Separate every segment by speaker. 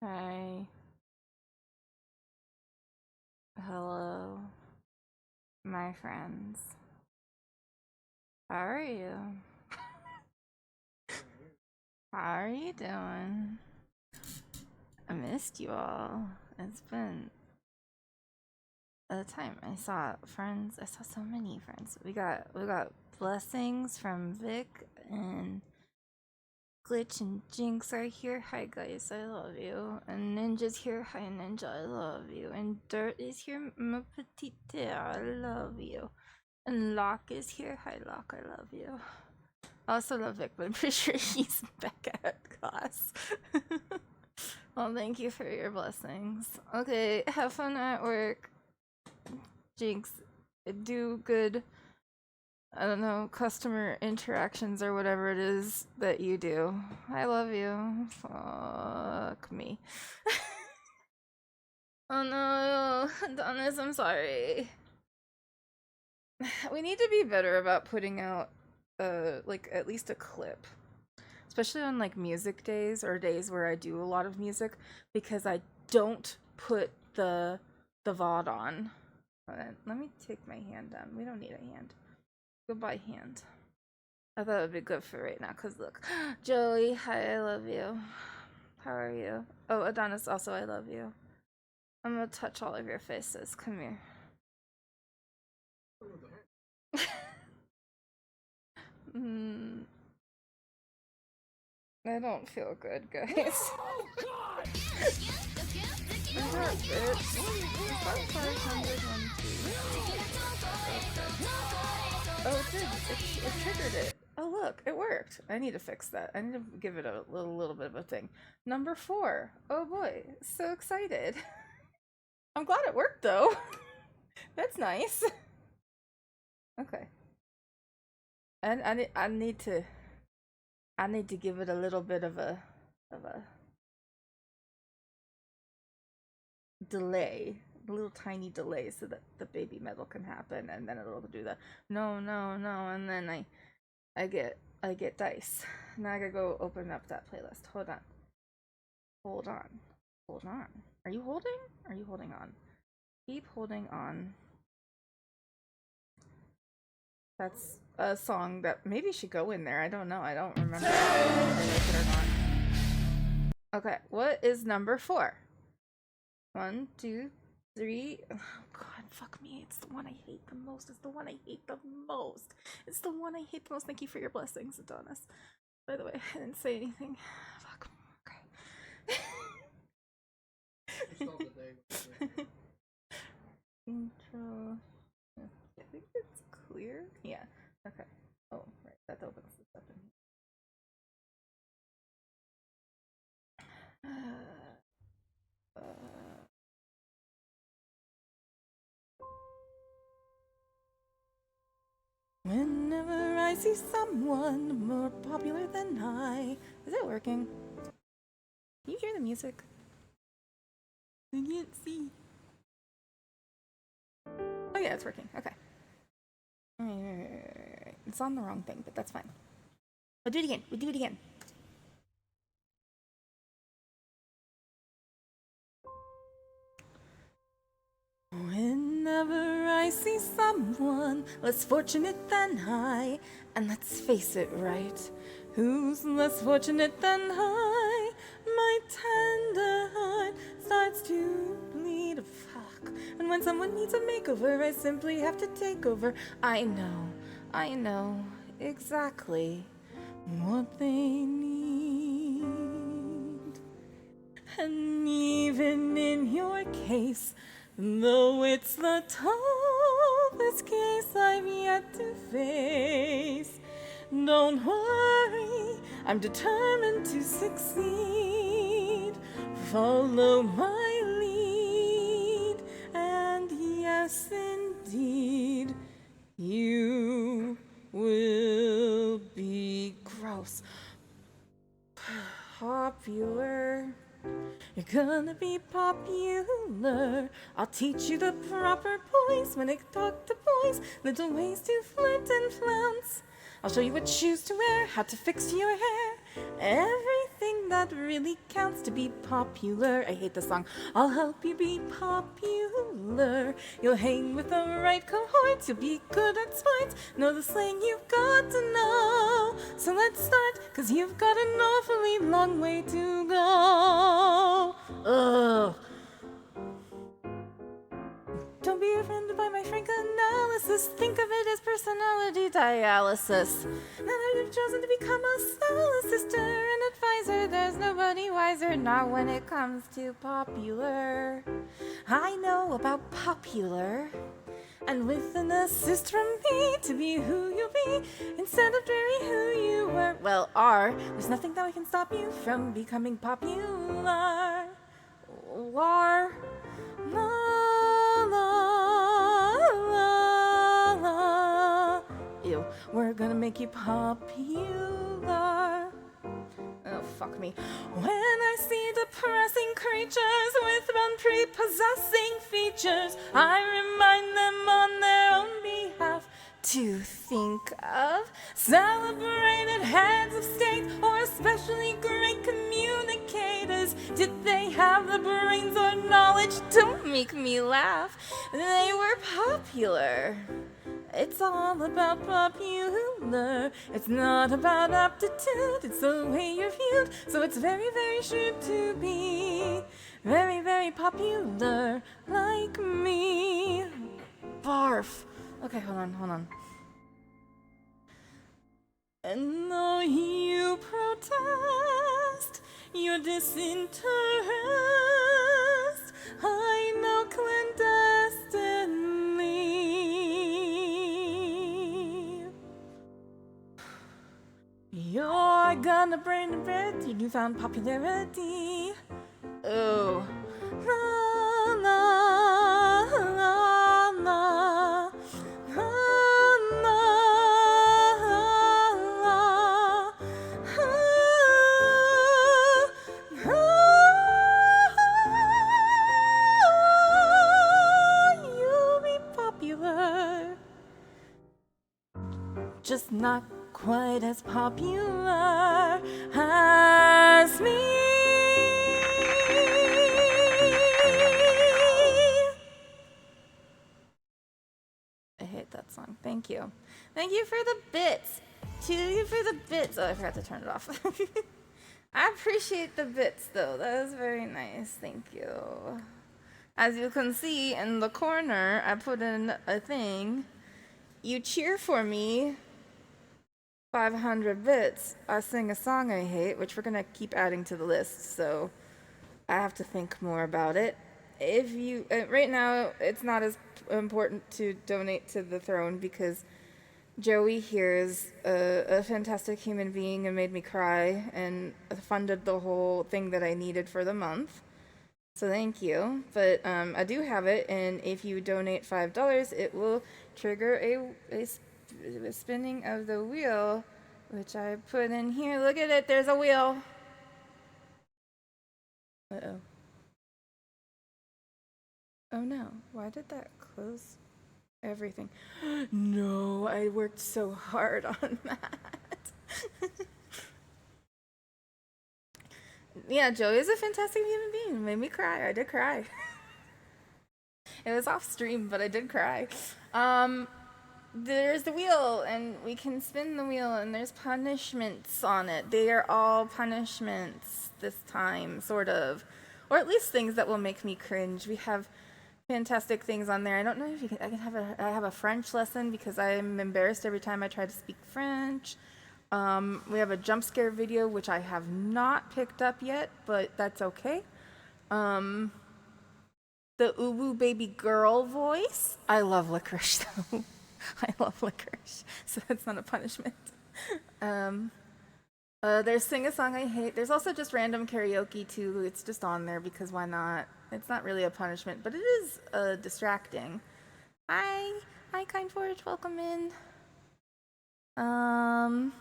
Speaker 1: Hi. Hello, my friends. How are you? How are you doing? I missed you all. It's been a time. I saw friends. I saw so many friends. We got blessings from Vic and Glitch and Jinx are here. Hi guys, I love you. And Ninja's here. Hi Ninja, I love you. And Dirt is here. Ma petite, I love you. And Locke is here. Hi Locke, I love you. I also love Vic, but I'm pretty sure he's back at class. Well, thank you for your blessings. Okay, have fun at work. Jinx, do good, I don't know, customer interactions or whatever it is that you do. I love you. Fuck me. Oh no, Adonis, I'm sorry. We need to be better about putting out, like, at least a clip. Especially on, like, music days or days where I do a lot of music, because I don't put the VOD on. Let me take my hand down. We don't need a hand. Goodbye, hand. I thought it would be good for right now, because look. Joey, hi, I love you. How are you? Oh, Adonis, also, I love you. I'm gonna touch all of your faces. Come here. I don't feel good, guys. Oh, God! I got it. What is that 500 one, Okay. Oh, it did. It triggered it. Oh, look, it worked. I need to fix that. I need to give it a little bit of a thing. Number 4. Oh boy, so excited. I'm glad it worked though. That's nice. Okay. And I need to give it a little bit of a delay, a little tiny delay, so that the baby metal can happen, and then it'll do the no, no, no, and then I get dice. Now I gotta go open up that playlist. Hold on. Hold on. Hold on. Are you holding? Are you holding on? Keep holding on. That's a song that maybe should go in there. I don't know. I don't remember if they like it or not. Okay, what is number 4? 1, 2, 3. Oh God, fuck me. It's the one I hate the most. It's the one I hate the most. It's the one I hate the most. Thank you for your blessings, Adonis. By the way, I didn't say anything. Fuck. Okay. Intro. I think it's clear. Yeah. Okay. Oh, right. That opens this up in here. Whenever I see someone more popular than I. Is it working? Can you hear the music? I can't see. Oh yeah, it's working. Okay. It's on the wrong thing, but that's fine. We'll do it again. We'll do it again. Whenever I see someone less fortunate than I, and let's face it, right? Who's less fortunate than I? My tender heart starts to bleed. Fuck. And when someone needs a makeover, I simply have to take over. I know exactly what they need. And even in your case, though it's the toughest case I've yet to face, don't worry, I'm determined to succeed. Follow my lead, and yes, indeed, you will be gross. Popular. You're gonna be popular. I'll teach you the proper poise when I talk to boys. Little ways to flirt and flounce. I'll show you what shoes to wear, how to fix your hair. Everything thing that really counts to be popular. I hate this song. I'll help you be popular. You'll hang with the right cohorts. You'll be good at sports. Know the slang you've got to know. So let's start, 'cause you've got an awfully long way to go. Ugh. Don't be offended by my frank analysis. Think of it as personality dialysis. Now that you've chosen to become a solicitor and advisor, there's nobody wiser, not when it comes to popular. I know about popular, and with an assist from me to be who you'll be instead of dreary who you were. Well, are. There's nothing that can stop you from becoming popular. War. La, la, la, la. Ew, we're gonna make you popular. Oh, fuck me. When I see depressing creatures with unprepossessing features, I remind them on their own behalf to think of celebrated heads of state or especially great communicators. Did they have the brains or knowledge? Don't make me laugh. They were popular. It's all about popular. It's not about aptitude. It's the way you're viewed. So it's very, very shrewd to be very, very popular like me. Barf. Okay, hold on. And though you protest your disinterest, I know clandestinely you're gonna bring to bed your newfound popularity. Oh, la la la la. Just not quite as popular as me. I hate that song. Thank you. Thank you for the bits. To you for the bits. Oh, I forgot to turn it off. I appreciate the bits, though. That was very nice. Thank you. As you can see in the corner, I put in a thing. You cheer for me. 500 bits. I sing a song I hate, which we're gonna keep adding to the list, so I have to think more about it. If you right now, it's not as important to donate to the throne because Joey here is a fantastic human being and made me cry and funded the whole thing that I needed for the month. So thank you. But I do have it, and if you donate $5, it will trigger a spinning of the wheel, which I put in here. Look at it, there's a wheel. Uh-oh. Oh no, why did that close everything? No, I worked so hard on that. Yeah, Joey is a fantastic human being. It made me cry. I did cry. It was off stream, but I did cry. There's the wheel, and we can spin the wheel, and there's punishments on it. They are all punishments this time, sort of. Or at least things that will make me cringe. We have fantastic things on there. I don't know if you can, I have a French lesson because I'm embarrassed every time I try to speak French. We have a jump scare video, which I have not picked up yet, but that's okay. The uwu baby girl voice. I love licorice, though. I love licorice, so that's not a punishment. There's Sing a Song I Hate. There's also just random karaoke, too. It's just on there because why not? It's not really a punishment, but it is distracting. Hi, Kind Forge, welcome in. I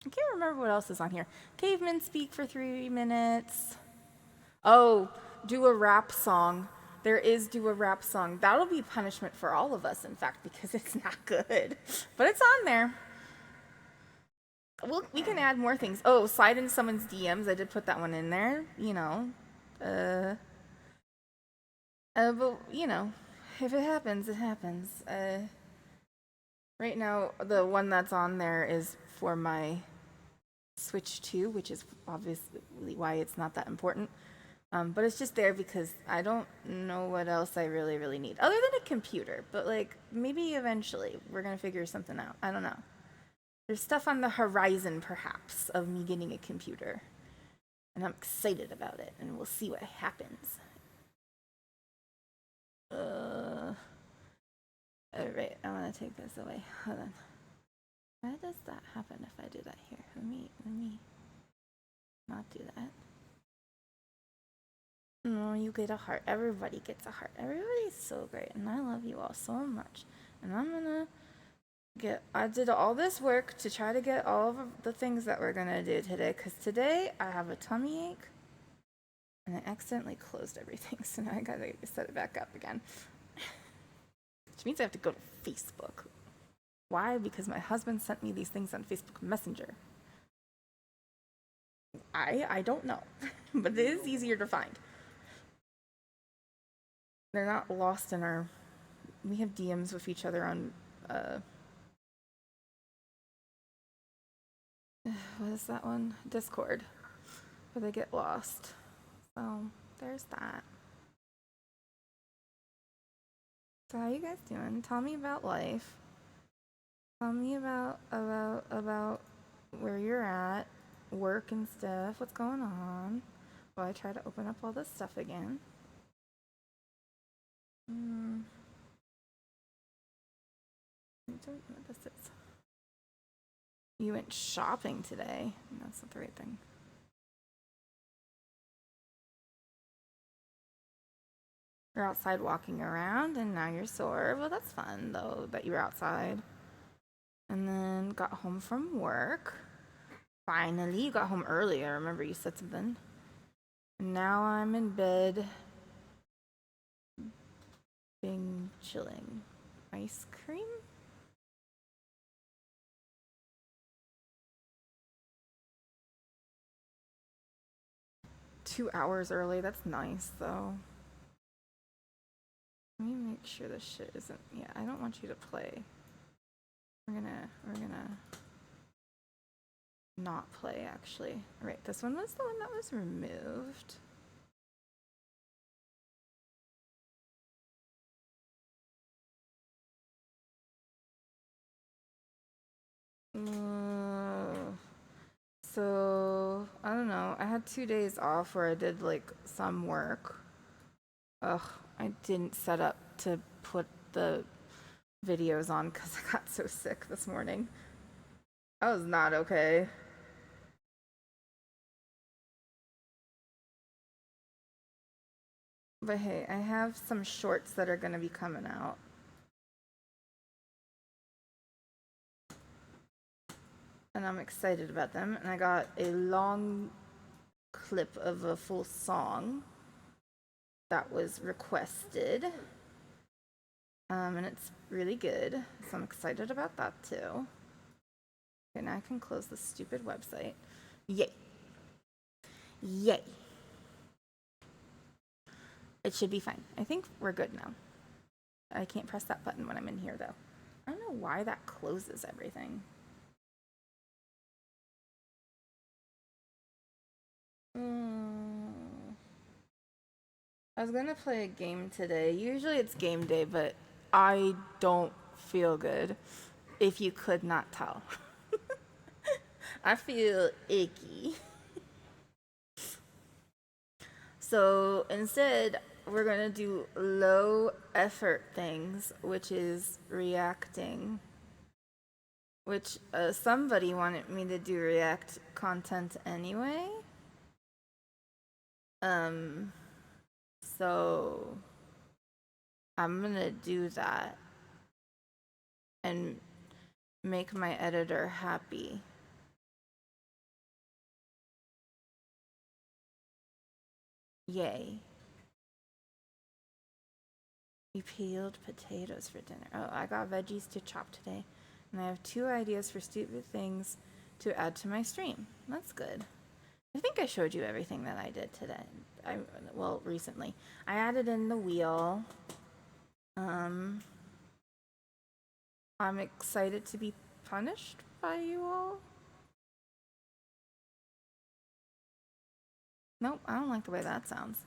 Speaker 1: can't remember what else is on here. Cavemen speak for 3 minutes. Oh, do a rap song. There is do a rap song. That'll be punishment for all of us, in fact, because it's not good. But it's on there. Well, we can add more things. Oh, slide in someone's DMs. I did put that one in there. But if it happens, it happens. Right now, the one that's on there is for my Switch 2, which is obviously why it's not that important. But it's just there because I don't know what else I really, really need other than a computer. But like maybe eventually we're gonna figure something out. I don't know. There's stuff on the horizon, perhaps, of me getting a computer, and I'm excited about it. And we'll see what happens. Alright, I want to take this away. Hold on. Why does that happen if I do that here? Let me not do that. No, you get a heart. Everybody gets a heart. Everybody's so great, and I love you all so much. And I'm gonna I did all this work to try to get all of the things that we're gonna do today, because today I have a tummy ache, and I accidentally closed everything, so now I gotta set it back up again. Which means I have to go to Facebook. Why? Because my husband sent me these things on Facebook Messenger. I don't know, but it is easier to find. They're not lost in our... We have DMs with each other on... what is that one? Discord. Where they get lost. So, there's that. So how you guys doing? Tell me about life. Tell me about where you're at, work and stuff. What's going on? While I try to open up all this stuff again. I don't know what this is. You went shopping today. That's not the right thing. You're outside walking around and now you're sore. Well, that's fun though that you were outside. And then got home from work. Finally, you got home early. I remember you said something. And now I'm in bed. Being chilling. Ice cream? Two hours early. That's nice though. Let me make sure this shit isn't... Yeah, I don't want you to play. We're gonna not play, actually. Right, this one was the one that was removed. So, I don't know. I had 2 days off where I did, like, some work. Ugh, I didn't set up to put the videos on because I got so sick this morning. I was not okay. But hey, I have some shorts that are gonna be coming out. And I'm excited about them. And I got a long clip of a full song that was requested. And it's really good. So I'm excited about that too. Okay, now I can close this stupid website. Yay. Yay. It should be fine. I think we're good now. I can't press that button when I'm in here though. I don't know why that closes everything. I was gonna play a game today. Usually it's game day, but I don't feel good. If you could not tell. I feel icky. So instead, we're gonna do low effort things, which is reacting. Which somebody wanted me to do react content anyway. So I'm gonna do that and make my editor happy. Yay. We peeled potatoes for dinner. Oh, I got veggies to chop today. And I have 2 ideas for stupid things to add to my stream. That's good. I think I showed you everything that I did today. Well, recently. I added in the wheel. I'm excited to be punished by you all. Nope, I don't like the way that sounds.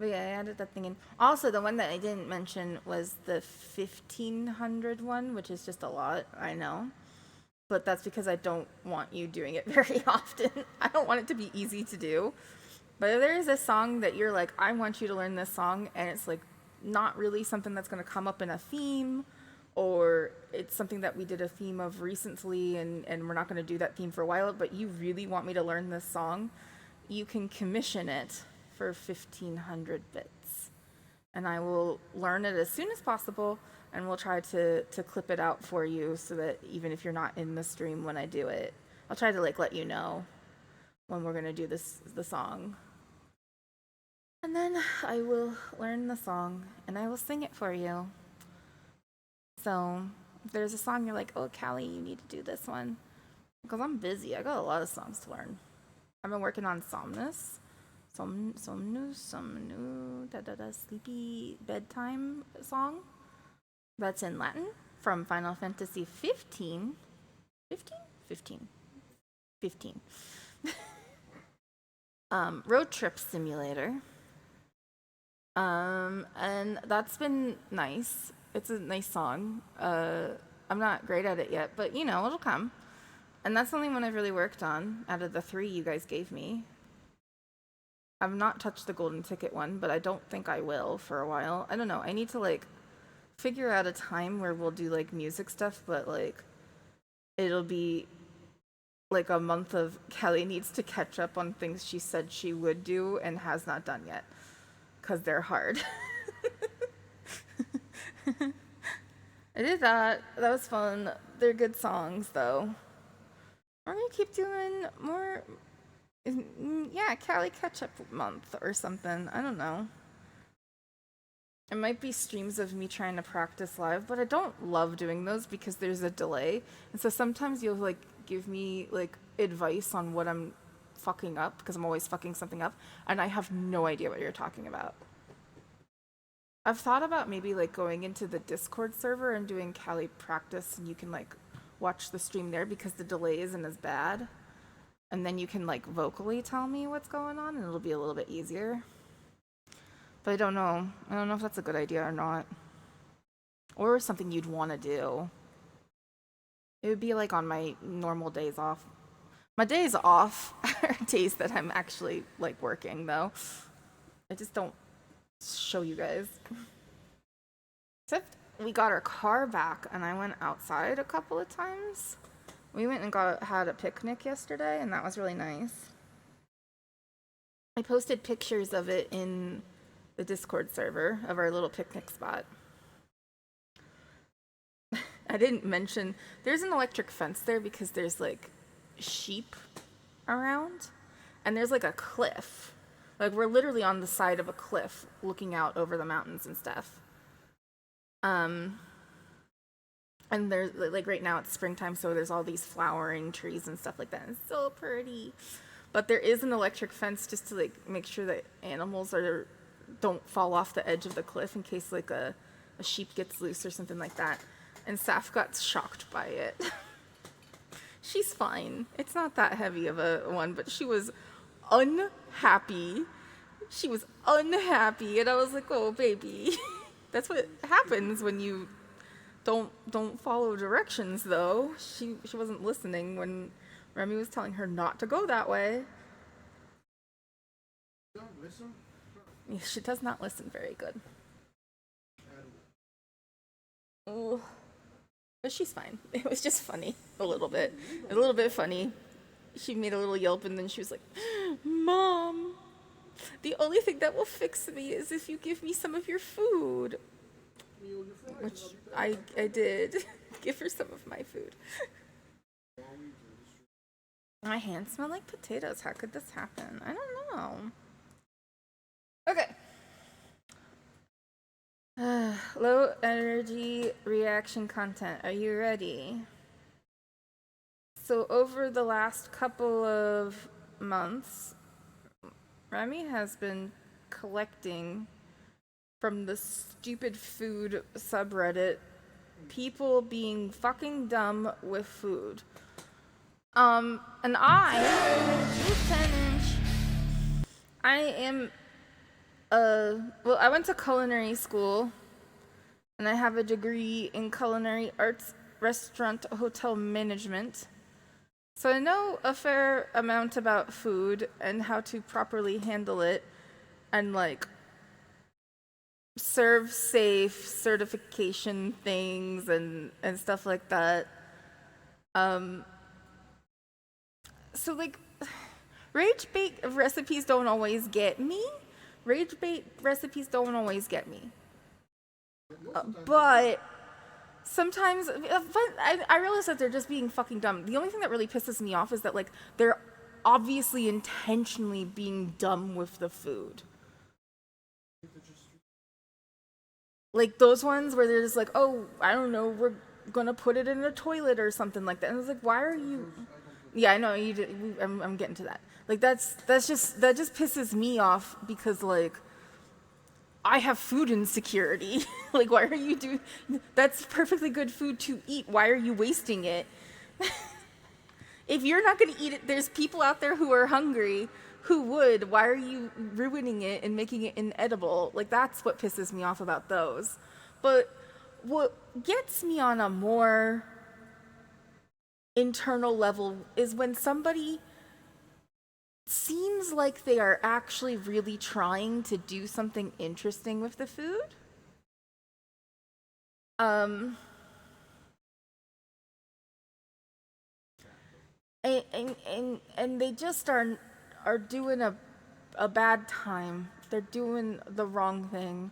Speaker 1: But yeah, I added that thing in. Also, the one that I didn't mention was the 1500 one, which is just a lot, I know. But that's because I don't want you doing it very often. I don't want it to be easy to do. But if there is a song that you're like, I want you to learn this song, and it's like not really something that's going to come up in a theme, or it's something that we did a theme of recently and we're not going to do that theme for a while, but you really want me to learn this song, you can commission it for 1500 bits. And I will learn it as soon as possible, and we'll try to clip it out for you so that even if you're not in the stream when I do it, I'll try to like let you know when we're going to do the song. And then I will learn the song and I will sing it for you. So if there's a song you're like, oh, Callie, you need to do this one. Because I'm busy. I got a lot of songs to learn. I've been working on Somnus. Somnu, sleepy bedtime song. That's in Latin from Final Fantasy 15. 15? 15. 15. Road Trip Simulator. And that's been nice. It's a nice song. I'm not great at it yet, but you know, it'll come. And that's the only one I've really worked on out of the 3 you guys gave me. I've not touched the golden ticket one, but I don't think I will for a while. I don't know. I need to like figure out a time where we'll do like music stuff, but like it'll be like a month of Kelly needs to catch up on things she said she would do and has not done yet. Because they're hard. I did that. That was fun. They're good songs, though. We're going to keep doing more. Yeah, Cali Catch Up Month or something. I don't know. It might be streams of me trying to practice live, but I don't love doing those because there's a delay. And so sometimes you'll like give me like advice on what I'm fucking up, because I'm always fucking something up, and I have no idea what you're talking about. I've thought about maybe like going into the Discord server and doing Cali practice, and you can like watch the stream there because the delay isn't as bad. And then you can like vocally tell me what's going on and it'll be a little bit easier. But I don't know. I don't know if that's a good idea or not. Or something you'd want to do. It would be like on my normal days off. My days off are days that I'm actually like working though. I just don't show you guys. Except we got our car back and I went outside a couple of times. We went and had a picnic yesterday and that was really nice. I posted pictures of it in the Discord server of our little picnic spot. I didn't mention there's an electric fence there because there's like sheep around and there's like a cliff. Like we're literally on the side of a cliff looking out over the mountains and stuff. And there's like right now it's springtime, so there's all these flowering trees and stuff like that. It's so pretty. But there is an electric fence just to like make sure that animals don't fall off the edge of the cliff in case like a sheep gets loose or something like that. And Saf got shocked by it. She's fine. It's not that heavy of a one, but she was unhappy. She was unhappy, and I was like, "Oh, baby." That's what happens when you don't follow directions, though. She wasn't listening when Remy was telling her not to go that way.
Speaker 2: Don't listen?
Speaker 1: She does not listen very good. Oh. But she's fine. It was just funny. A little bit funny. She made a little yelp and then she was like, "Mom, the only thing that will fix me is if you give me some of your food." Which I did. Give her some of my food. My hands smell like potatoes. How could this happen? I don't know. Okay. low energy reaction content. Are you ready? So over the last couple of months, Remy has been collecting from the stupid food subreddit people being fucking dumb with food. And I am, well, I went to culinary school, and I have a degree in culinary arts, restaurant, hotel management. So I know a fair amount about food and how to properly handle it and, like, serve safe certification things and stuff like that. So, like, rage bait recipes don't always get me. Rage bait recipes don't always get me. But sometimes, but I realize that they're just being fucking dumb. The only thing that really pisses me off is that, like, they're obviously intentionally being dumb with the food. Like those ones where they're just like, oh, I don't know, we're gonna put it in a toilet or something like that. And I was like, why are you? Yeah, I know you did. I'm getting to that. Like that just pisses me off because, like, I have food insecurity. Like, why are you doing? That's perfectly good food to eat. Why are you wasting it? If you're not gonna eat it, there's people out there who are hungry who would. Why are you ruining it and making it inedible? Like, that's what pisses me off about those. But what gets me on a more internal level is when somebody seems like they are actually really trying to do something interesting with the food. And they just are doing a bad time. They're doing the wrong thing,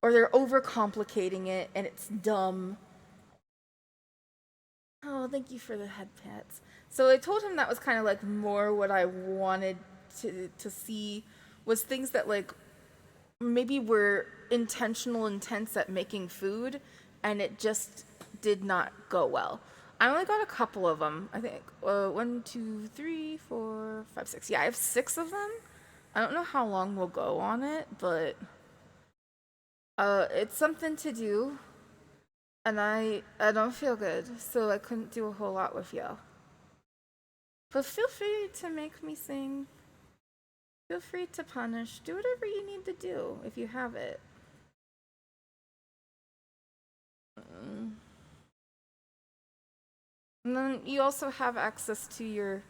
Speaker 1: or they're overcomplicating it, and it's dumb. Oh, thank you for the head pats. So I told him that was kind of like more what I wanted to see, was things that, like, maybe were intentional intents at making food, and it just did not go well. I only got a couple of them. I think 1, 2, 3, 4, 5, 6. Yeah, I have 6 of them. I don't know how long we'll go on it, but it's something to do, and I don't feel good, so I couldn't do a whole lot with y'all. But feel free to make me sing. Feel free to punish. Do whatever you need to do if you have it. And then you also have access to your,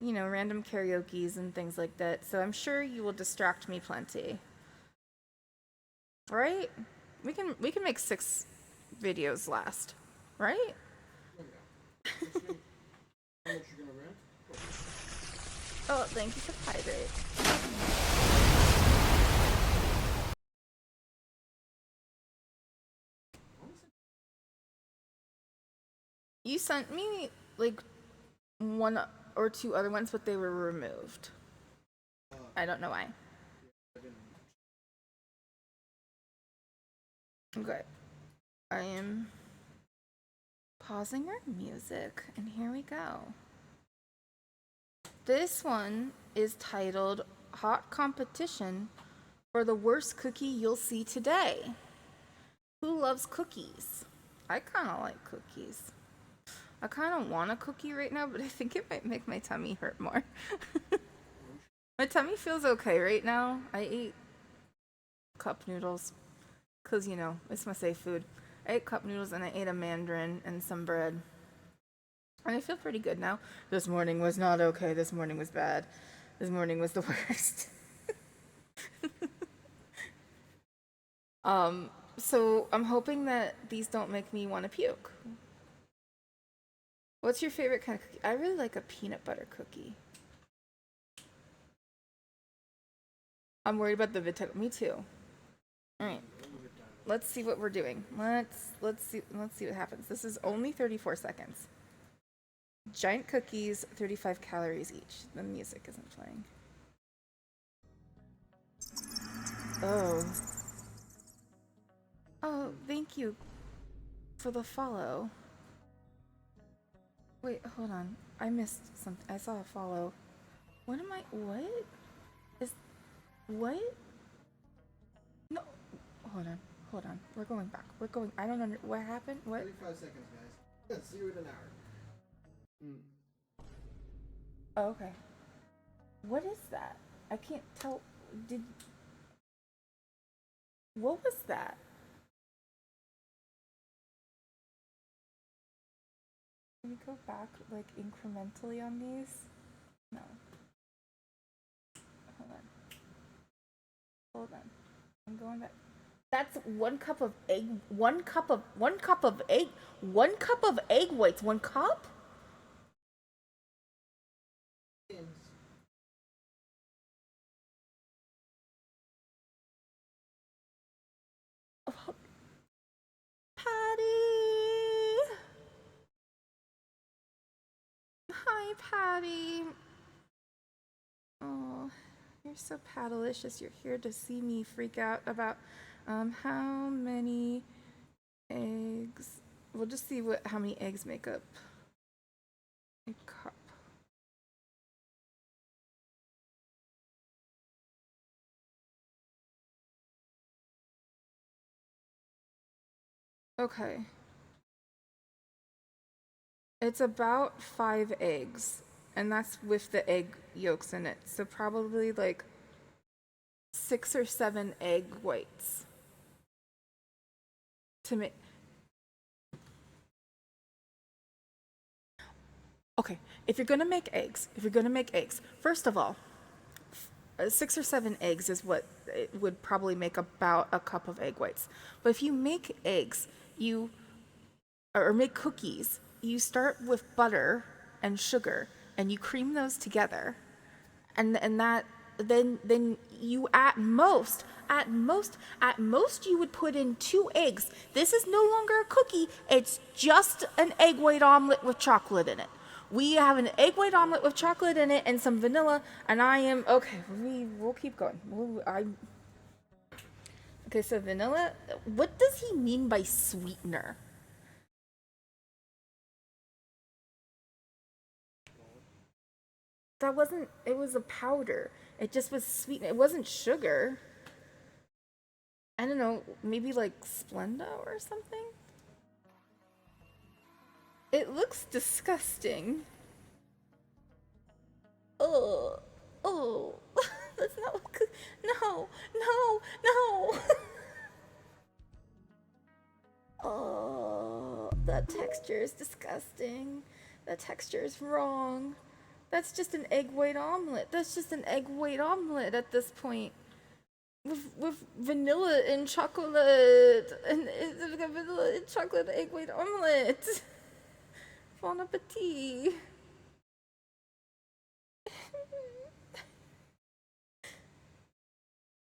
Speaker 1: random karaoke's and things like that, so I'm sure you will distract me plenty. Right? We can make 6 videos last, right? Oh, thank you for hydrate. You sent me, like, 1 or 2 other ones, but they were removed. I don't know why. Okay. I am pausing our music, and here we go. This one is titled Hot Competition for the Worst Cookie You'll See Today. Who loves cookies? I kind of like cookies. I kind of want a cookie right now, but I think it might make my tummy hurt more. My tummy feels okay right now. I ate cup noodles because, it's my safe food. I ate cup noodles and I ate a mandarin and some bread. And I feel pretty good now. This morning was not okay. This morning was bad. This morning was the worst. So I'm hoping that these don't make me want to puke. What's your favorite kind of cookie? I really like a peanut butter cookie. I'm worried about the vitamins. Me too. All right. Let's see what we're doing. Let's see what happens. This is only 34 seconds. Giant cookies, 35 calories each. The music isn't playing. Oh. Oh, Thank you for the follow. Wait, hold on. I missed something. I saw a follow. What am I? What? Is. What? No. Hold on. Hold on. We're going back. We're going. I don't under. What happened? What?
Speaker 2: 35 seconds, guys. See you in an hour.
Speaker 1: Oh, okay. What is that? I can't tell. Did. What was that? Can we go back, like, incrementally on these? No. Hold on. Hold on. I'm going back. That's 1 cup of egg. 1 cup of egg. 1 cup of egg whites. 1 cup? Oh, Patty. Hi, Patty. Oh, you're so paddalicious. You're here to see me freak out about how many eggs. We'll just see how many eggs make up a cup. Okay. It's about 5 eggs, and that's with the egg yolks in it. So probably like 6 or 7 egg whites to make. Okay, if you're gonna make eggs, first of all, 6 or 7 eggs is what it would probably make about a cup of egg whites. But if you make eggs, or make cookies, you start with butter and sugar, and you cream those together, and that then you at most you would put in 2 eggs. This is no longer a cookie, it's just an egg white omelet with chocolate in it. We have an egg white omelet with chocolate in it and some vanilla, and I am okay. We'll keep going. Okay, so vanilla. What does he mean by sweetener? That wasn't. It was a powder. It just was sweet. It wasn't sugar. I don't know. Maybe like Splenda or something. It looks disgusting. Oh, oh, that's not what. No, no, no. Oh, that texture is disgusting. That texture is wrong. That's just an egg white omelet. That's just an egg white omelet at this point. With vanilla and chocolate. And it's got vanilla and chocolate egg white omelet. Bon appetit.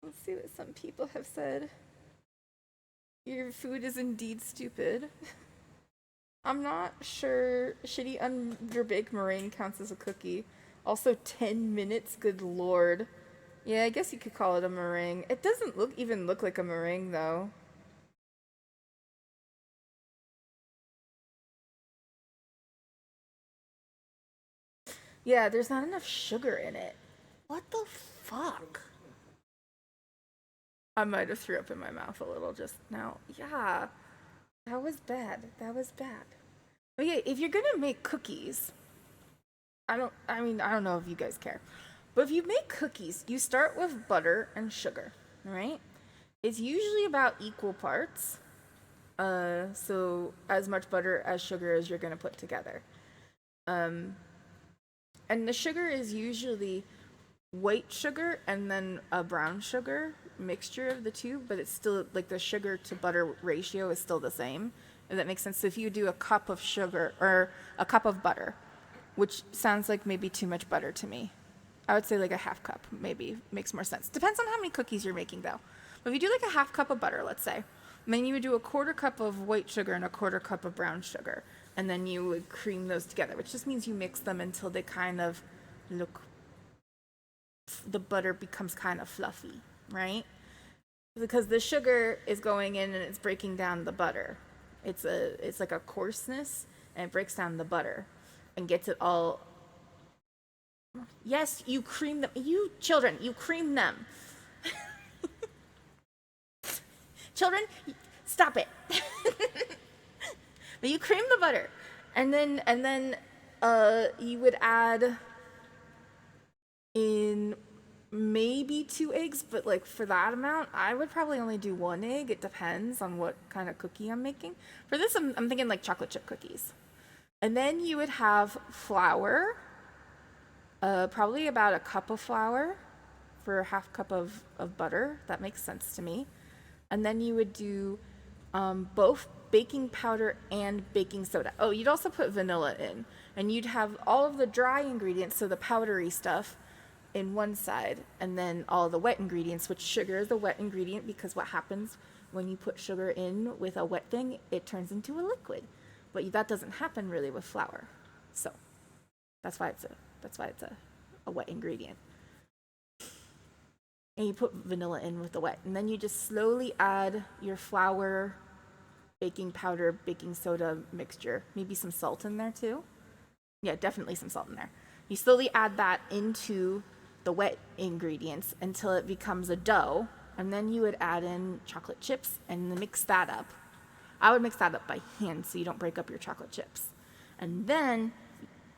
Speaker 1: Let's see what some people have said. Your food is indeed stupid. I'm not sure shitty underbaked meringue counts as a cookie. Also 10 minutes, good lord. Yeah, I guess you could call it a meringue. It doesn't even look like a meringue though. Yeah, there's not enough sugar in it. What the fuck? I might have threw up in my mouth a little just now. Yeah. That was bad. That was bad. But yeah, if you're gonna make cookies, I don't know if you guys care. But if you make cookies, you start with butter and sugar, right? It's usually about equal parts. So as much butter as sugar as you're gonna put together. And the sugar is usually white sugar and then a brown sugar mixture of the two, but it's still like the sugar to butter ratio is still the same. If that makes sense. So if you do a cup of sugar or a cup of butter, which sounds like maybe too much butter to me, I would say like a half cup maybe makes more sense. Depends on how many cookies you're making though. But if you do like a half cup of butter, let's say, and then you would do a 1/4 cup of white sugar and a 1/4 cup of brown sugar, and then you would cream those together, which just means you mix them until they kind of look, the butter becomes kind of fluffy, right? because the sugar is going in and it's breaking down the butter. It's like a coarseness, and it breaks down the butter and gets it all. Yes, you cream them. You children, you cream them. Children, stop it. But you cream the butter, and then you would add in maybe 2 eggs, but like for that amount, I would probably only do 1 egg. It depends on what kind of cookie I'm making. For this, I'm thinking like chocolate chip cookies. And then you would have flour, probably about a cup of flour for a half cup of butter. That makes sense to me. And then you would do both baking powder and baking soda. Oh, you'd also put vanilla in. And you'd have all of the dry ingredients, so the powdery stuff, in one side, and then all the wet ingredients, which sugar is a wet ingredient because what happens when you put sugar in with a wet thing, it turns into a liquid. But that doesn't happen really with flour. So that's why it's a wet ingredient. And you put vanilla in with the wet, and then you just slowly add your flour, baking powder, baking soda mixture, maybe some salt in there too. Yeah, definitely some salt in there. You slowly add that into the wet ingredients until it becomes a dough, and then you would add in chocolate chips and mix that up. I would mix that up by hand so you don't break up your chocolate chips. And then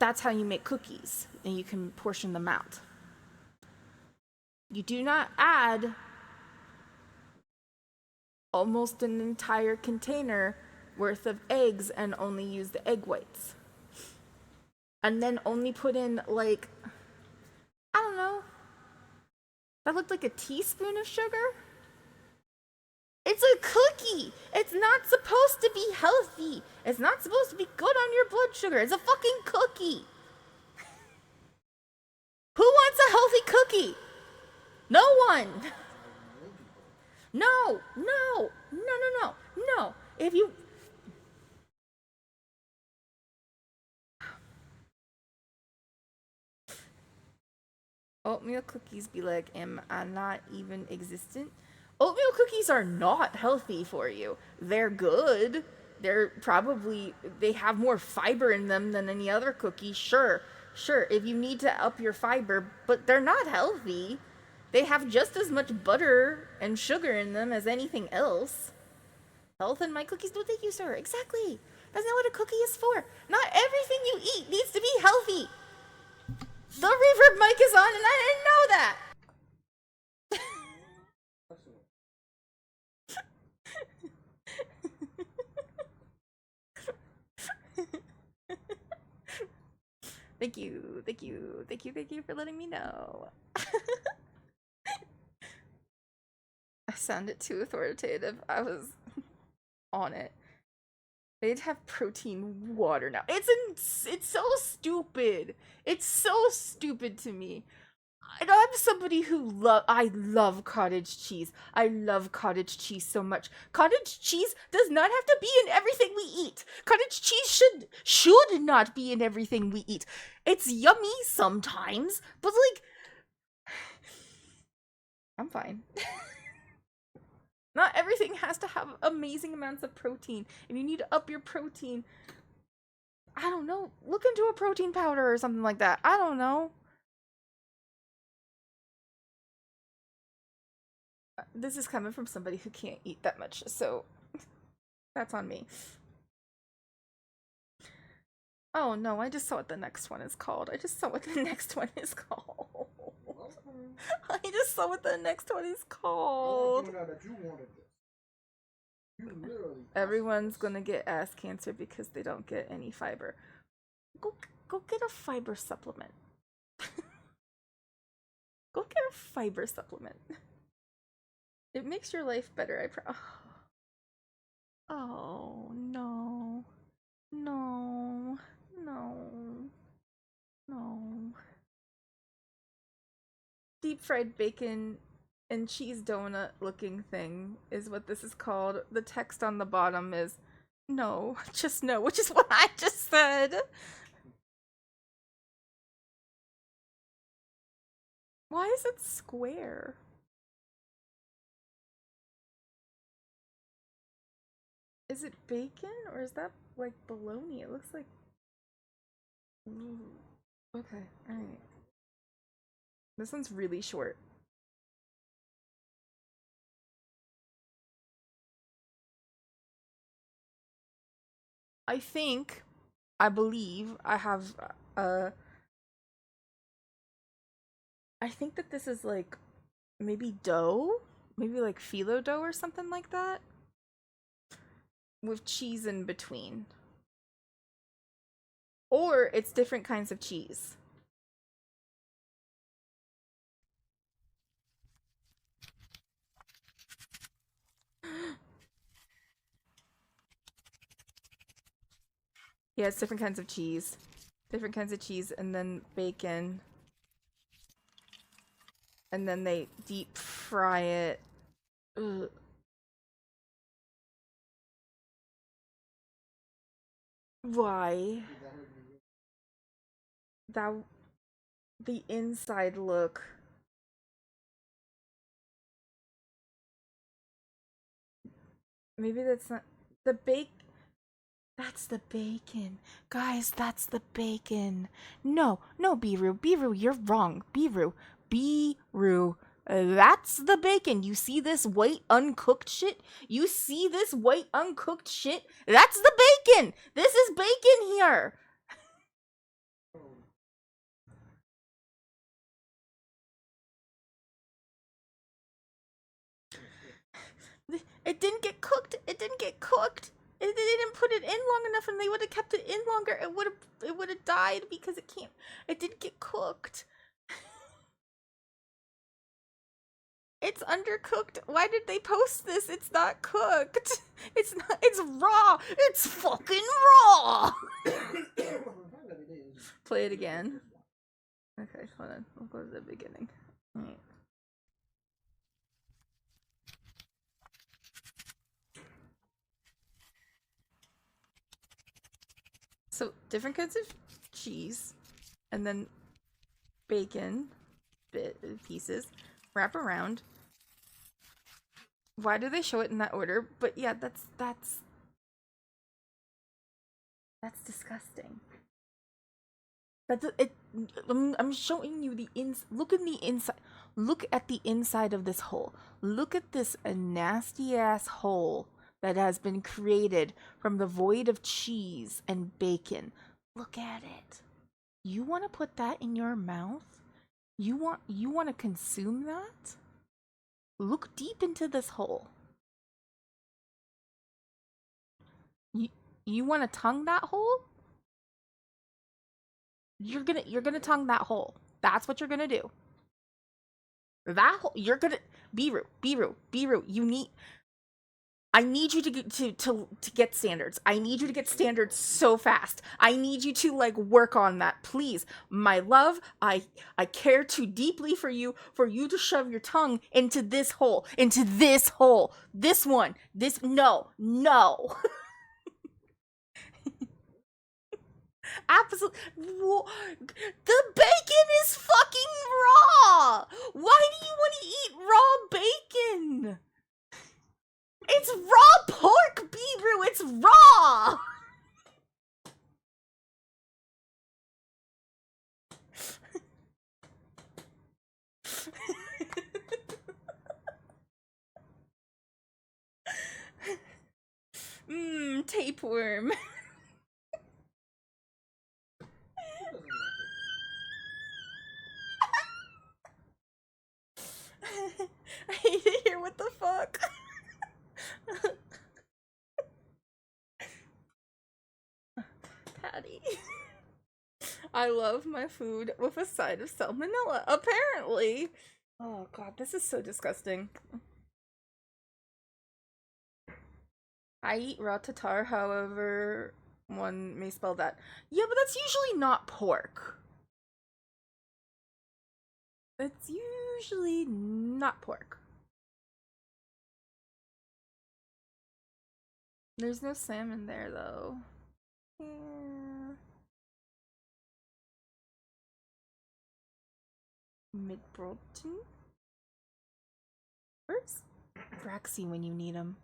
Speaker 1: that's how you make cookies, and you can portion them out. You do not add almost an entire container worth of eggs and only use the egg whites. And then only put in, like, I don't know, that looked like a teaspoon of sugar? It's a cookie! It's not supposed to be healthy! It's not supposed to be good on your blood sugar! It's a fucking cookie! Who wants a healthy cookie? No one! No! No! No, no, no! No! If you... Oatmeal cookies be like, am I not even existent? Oatmeal cookies are not healthy for you. They're good. They have more fiber in them than any other cookie. Sure, if you need to up your fiber, but they're not healthy. They have just as much butter and sugar in them as anything else. Health in my cookies? No, thank you, sir. Exactly. That's not what a cookie is for. Not everything you eat needs to be healthy. The reverb mic is on and I didn't know that. Thank you for letting me know. I sounded too authoritative. I was on it. They'd have protein water now. It's so stupid. It's so stupid to me. I'm somebody who I love cottage cheese. I love cottage cheese so much. Cottage cheese does not have to be in everything we eat. Cottage cheese should not be in everything we eat. It's yummy sometimes, but like I'm fine. Not everything has to have amazing amounts of protein. If you need to up your protein, I don't know, look into a protein powder or something like that. I don't know. This is coming from somebody who can't eat that much, so that's on me. Oh no, I just saw what the next one is called. I just saw what the next one is called. Everyone's gonna get ass cancer because they don't get any fiber. Go get a fiber supplement. Go get a fiber supplement. It makes your life better, Oh, no. No. Deep fried bacon and cheese donut looking thing is what this is called. The text on the bottom is no, just no, which is what I just said. Why is it square? Is it bacon or is that like bologna? It looks like. Ooh. Okay, alright. This one's really short. I think, I believe, I have, uh, I think that this is like maybe dough? Maybe like phyllo dough or something like that? With cheese in between. Or it's different kinds of cheese. Yeah, it's different kinds of cheese. Different kinds of cheese and then bacon. And then they deep fry it. Ugh. Why? That the inside look. Maybe that's not the bake. That's the bacon. Guys, that's the bacon. No, no, Biru. Biru, you're wrong. Biru. Biru. That's the bacon. You see this white uncooked shit? You see this white uncooked shit? That's the bacon. This is bacon here. It didn't get cooked. It didn't get cooked. They didn't put it in long enough, and they would have kept it in longer. It would have died because it can't. It didn't get cooked. It's undercooked. Why did they post this? It's not cooked. It's not. It's raw. It's fucking raw. Play it again. Okay, hold on. We'll go to the beginning. All right. So different kinds of cheese, and then bacon pieces wrap around. Why do they show it in that order? But yeah, that's disgusting. That's it. I'm showing you the ins. Look in the inside. Look at the inside of this hole. Look at this nasty ass hole that has been created from the void of cheese and bacon. Look at it. You want to put that in your mouth? You want to consume that? Look deep into this hole. You you want to tongue that hole? You're gonna tongue that hole. That's what you're gonna do. That hole. You're gonna Biru. I need you to get standards. I need you to get standards so fast. I need you to like work on that, please, my love. I care too deeply for you to shove your tongue into this hole, this one, this no. Absolutely. The bacon is fucking raw. Why do you want to eat raw bacon? It's raw pork, Beebrew. It's raw. Tapeworm. I hate it here. What the fuck? Patty. I love my food with a side of salmonella, apparently. Oh god, this is so disgusting. I eat raw tatar, however one may spell that. Yeah, but that's usually not pork. It's usually not pork. There's no salmon there, though. Yeah. Mid-Brolton? Where's Braxy when you need him?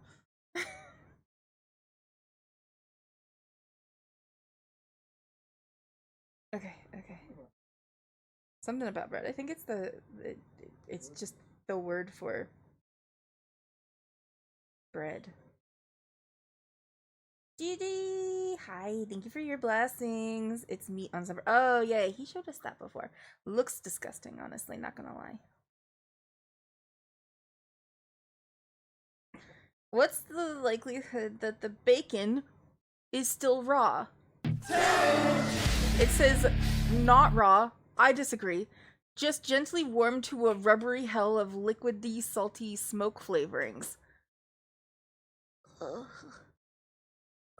Speaker 1: Something about bread. I think it's it's just the word for bread. Didi! Hi, thank you for your blessings. It's meat on supper. Oh, yeah, he showed us that before. Looks disgusting, honestly, not gonna lie. What's the likelihood that the bacon is still raw? It says not raw. I disagree. Just gently warmed to a rubbery hell of liquidy, salty smoke flavorings. Ugh.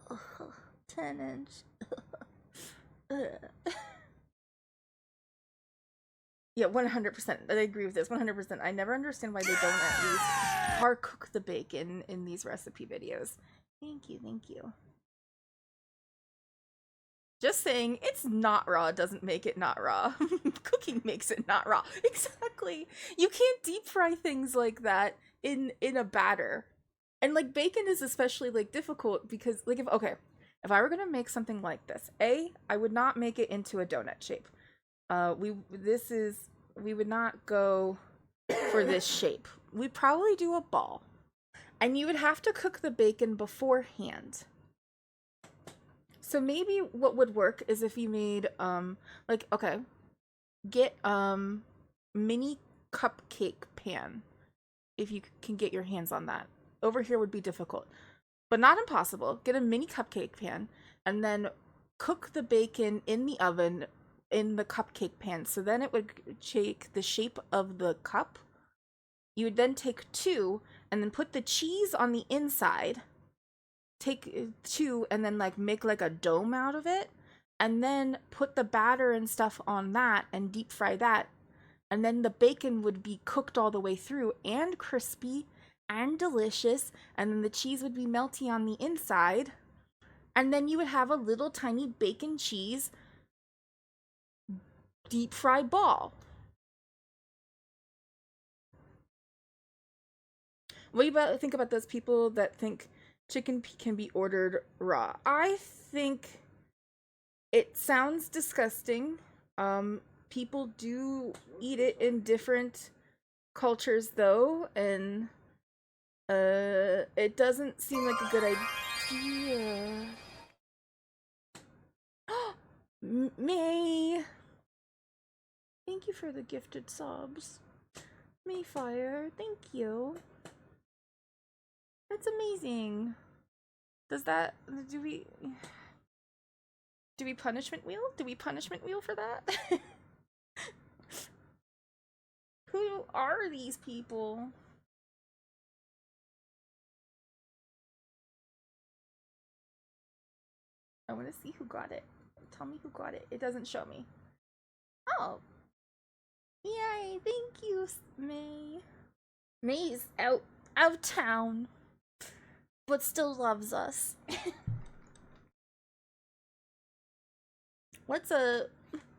Speaker 1: Ugh. 10-inch. Yeah, 100%. I agree with this. 100%. I never understand why they don't at least hard cook the bacon in these recipe videos. Thank you, thank you. Just saying it's not raw doesn't make it not raw. Cooking makes it not raw. Exactly. You can't deep fry things like that in a batter. And like bacon is especially like difficult because like if I were going to make something like this, I would not make it into a donut shape. We would not go for this shape. We'd probably do a ball. And you would have to cook the bacon beforehand. So maybe what would work is if you made get mini cupcake pan if you can get your hands on that. Over here would be difficult, but not impossible. Get a mini cupcake pan and then cook the bacon in the oven in the cupcake pan. So then it would take the shape of the cup. You would then take two and then put the cheese on the inside. Take two and then like make like a dome out of it, and then put the batter and stuff on that and deep fry that, and then the bacon would be cooked all the way through and crispy and delicious, and then the cheese would be melty on the inside, and then you would have a little tiny bacon cheese deep fry ball. What do you think about those people that think chicken can be ordered raw? I think it sounds disgusting. People do eat it in different cultures though, and it doesn't seem like a good idea. May, thank you for the gifted subs. Mayfire, thank you. That's amazing. Does that do we punishment wheel? Do we punishment wheel for that? Who are these people? I want to see who got it. Tell me who got it. It doesn't show me. Oh. Yay, thank you, May. May's out of town, but still loves us.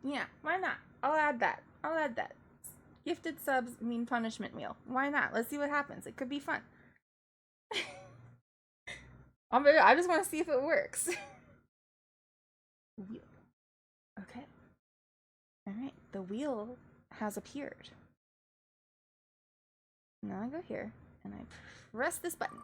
Speaker 1: Yeah, why not? I'll add that. Gifted subs mean punishment wheel. Why not? Let's see what happens. It could be fun. I just want to see if it works. Okay. Alright, the wheel has appeared. Now I go here and I press this button.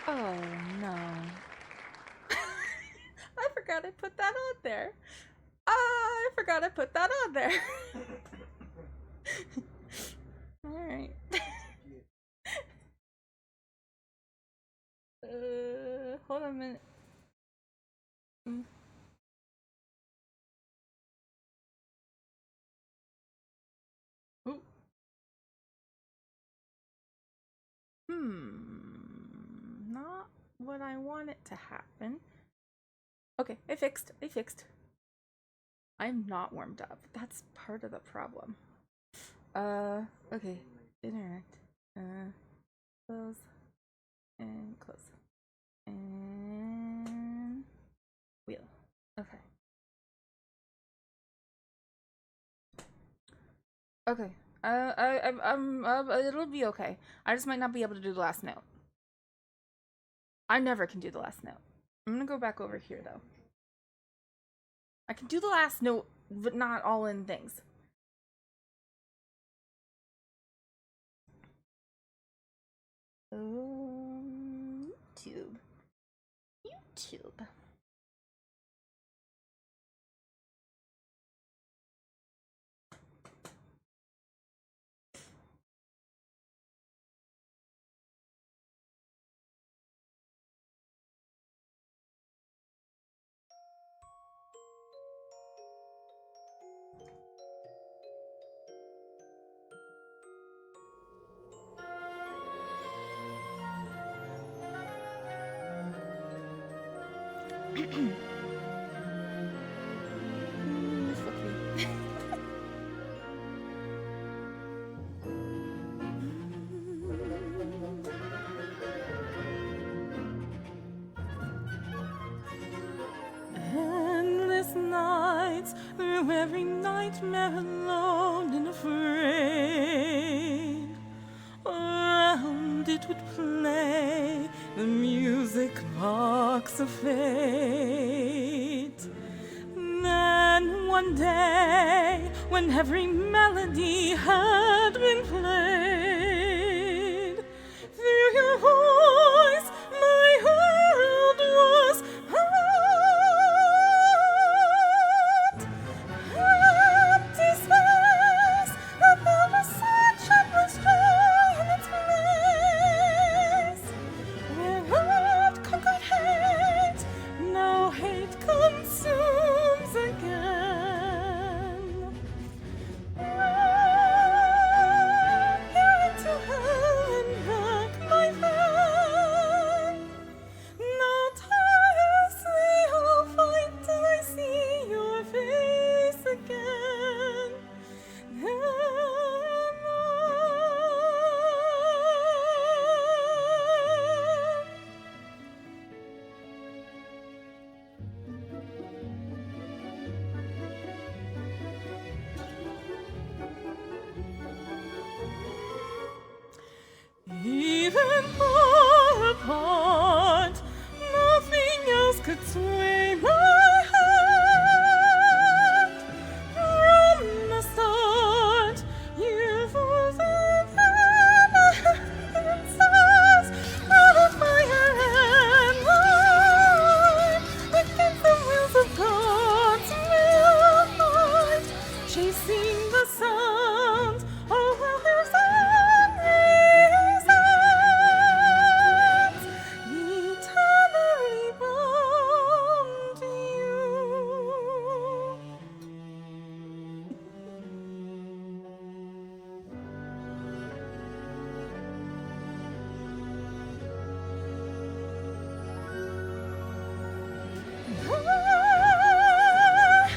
Speaker 1: Oh no. I forgot I put that on there. I forgot I put that on there. Alright. Hold on a minute. Ooh. Not what I want it to happen. Okay, I fixed. I'm not warmed up. That's part of the problem. Okay. Interact. Close. And close. And wheel. Okay. It'll be okay. I just might not be able to do the last note. I never can do the last note. I'm gonna go back over here though. I can do the last note, but not all in things. YouTube. YouTube. Fuck me. Endless nights through every nightmare alone and afraid. Around it would play the music box of fate. Then one day, when every melody had been played, through your voice my world was heard. Empty space, but there was such endless joy in its place. Where love conquered hate, now hate consumes again. Here to hell and back, my friend. Now tirelessly I'll fight till I see your face again. Even far apart, nothing else could sway my heart. From the start, you've always been stars out of fire and light, against the wheels of God's will fight, chasing the sound of their sunrise, eternally bound to you.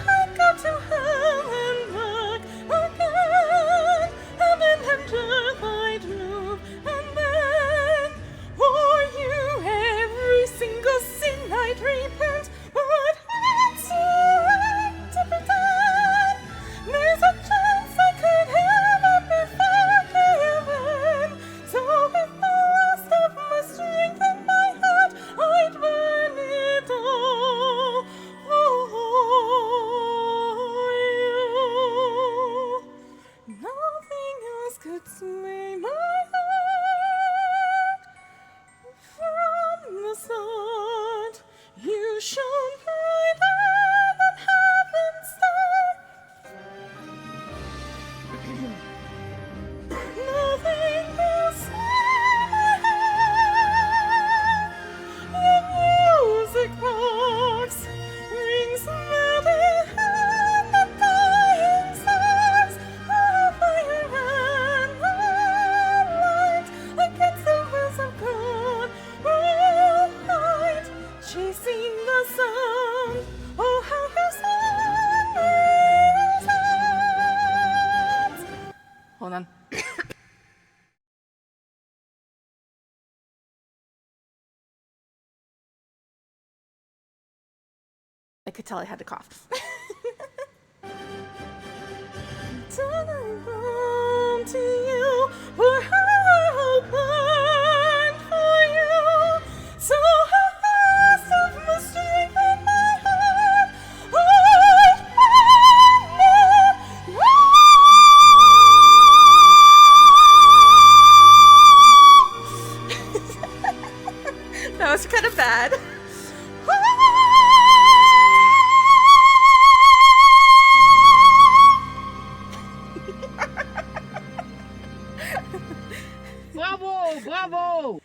Speaker 1: I go to hell and back again, heaven and earth I'd move and beg. For you every single sin I'd repent, but it's too late to pretend. There's a chance I could ever be forgiven. So with the last of my strength in my heart, I'd burn it all for you. Nothing else could sway my heart. From the start, you shone brighter than heaven's star. Nothing will sway my heart. Your music box rings melody and the dying stars are fire and light, against the wills of God will fight, chasing the sound. Oh, how your sun resounds. Hold on. I could tell I had to cough. Eternally bound That was kind of bad.
Speaker 3: Bravo! Bravo!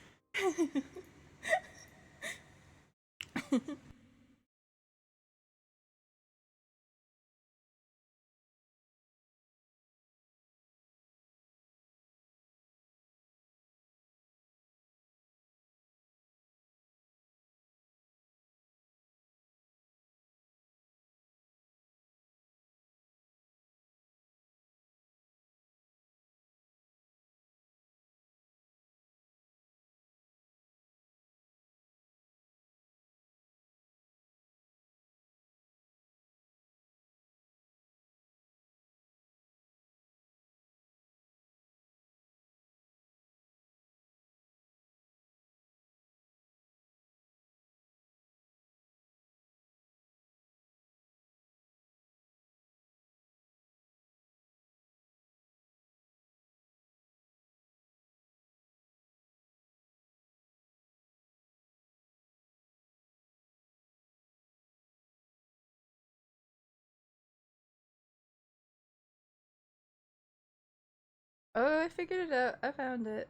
Speaker 1: Oh, I figured it out. I found it.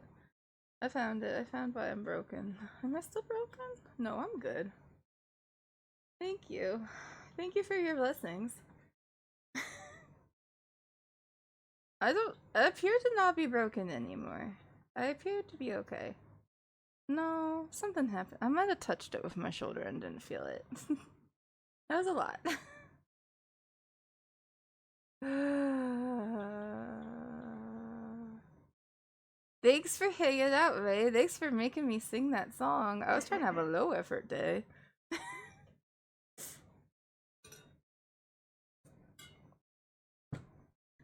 Speaker 1: I found it. I found why I'm broken. Am I still broken? No, I'm good. Thank you. Thank you for your blessings. I appear to not be broken anymore. I appear to be okay. No, something happened. I might have touched it with my shoulder and didn't feel it. That was a lot. Thanks for hanging out, Ray. Thanks for making me sing that song. I was trying to have a low effort day.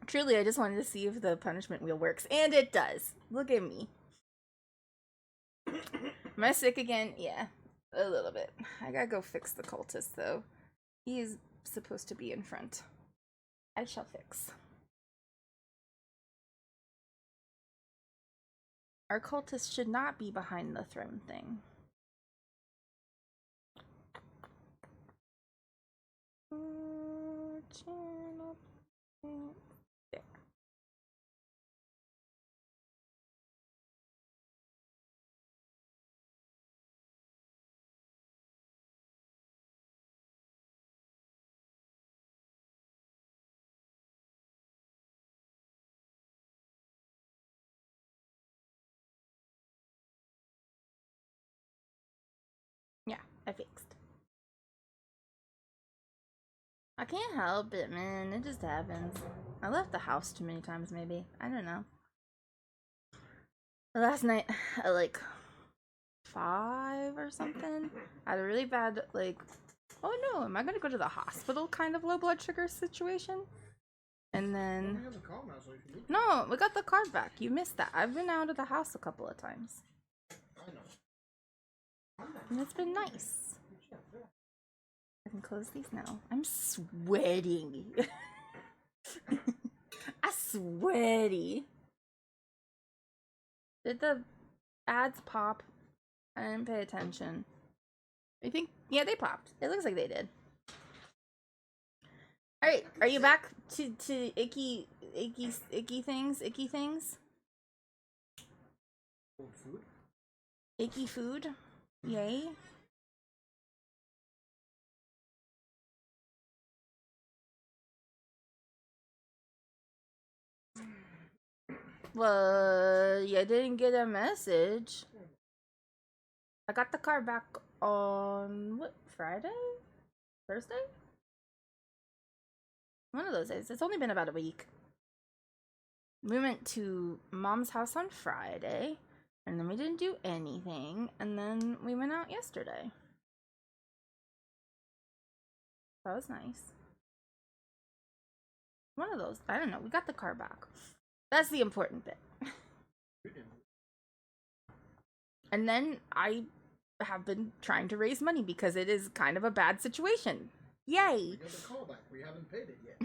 Speaker 1: Truly, I just wanted to see if the punishment wheel works. And it does. Look at me. Am I sick again? Yeah, a little bit. I gotta go fix the cultist, though. He is supposed to be in front. I shall fix. Our cultist should not be behind the throne thing. There. Yeah, I fixed. I can't help it, man. It just happens. I left the house too many times, maybe. I don't know. Last night, at like 5 or something, I had a really bad, like, oh no, am I gonna go to the hospital kind of low blood sugar situation? And then... No, we got the card back. You missed that. I've been out of the house a couple of times.
Speaker 2: I know.
Speaker 1: And it's been nice. I can close these now. I'm sweating. I'm sweaty. Did the ads pop? I didn't pay attention. I think, yeah, they popped. It looks like they did. All right, are you back to icky things? Icky things?
Speaker 2: Food?
Speaker 1: Icky food? Yay. Well, you didn't get a message. I got the car back on, what, Friday? Thursday? One of those days. It's only been about a week. We went to Mom's house on Friday, and then we didn't do anything, and then we went out yesterday. That was nice. One of those. I don't know. We got the car back. That's the important bit. And then I have been trying to raise money because it is kind of a bad situation. Yay!
Speaker 2: We got the callback. We haven't paid it yet.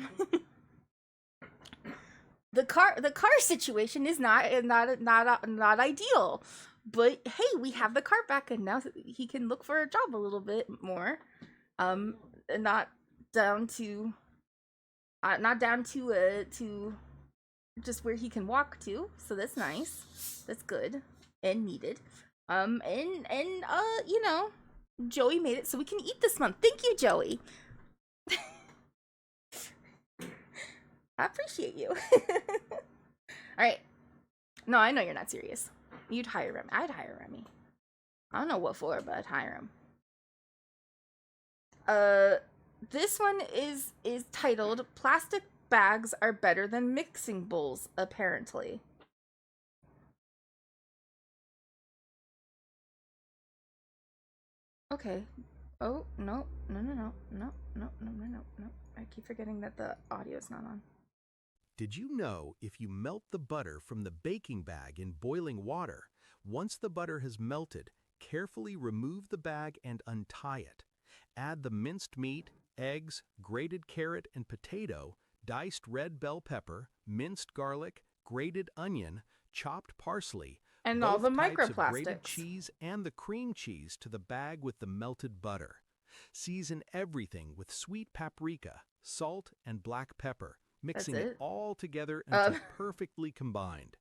Speaker 1: The car situation is not ideal. But hey, we have the cart back, and now he can look for a job a little bit more. And not down to, to just where he can walk to. So that's nice. That's good and needed. You know, Joey made it so we can eat this month. Thank you, Joey. I appreciate you. All right. No, I know you're not serious. You'd hire Remy. I'd hire Remy. I don't know what for, but I'd hire him. This one is titled "Plastic Bags Are Better Than Mixing Bowls," apparently. Okay. Oh, no. I keep forgetting that the audio is not on.
Speaker 4: Did you know if you melt the butter from the baking bag in boiling water, once the butter has melted, carefully remove the bag and untie it. Add the minced meat, eggs, grated carrot and potato, diced red bell pepper, minced garlic, grated onion, chopped parsley,
Speaker 1: and all the
Speaker 4: types of grated
Speaker 1: microplastics.
Speaker 4: cheese and the cream cheese to the bag with the melted butter. Season everything with sweet paprika, salt, and black pepper, mixing it all together until perfectly combined.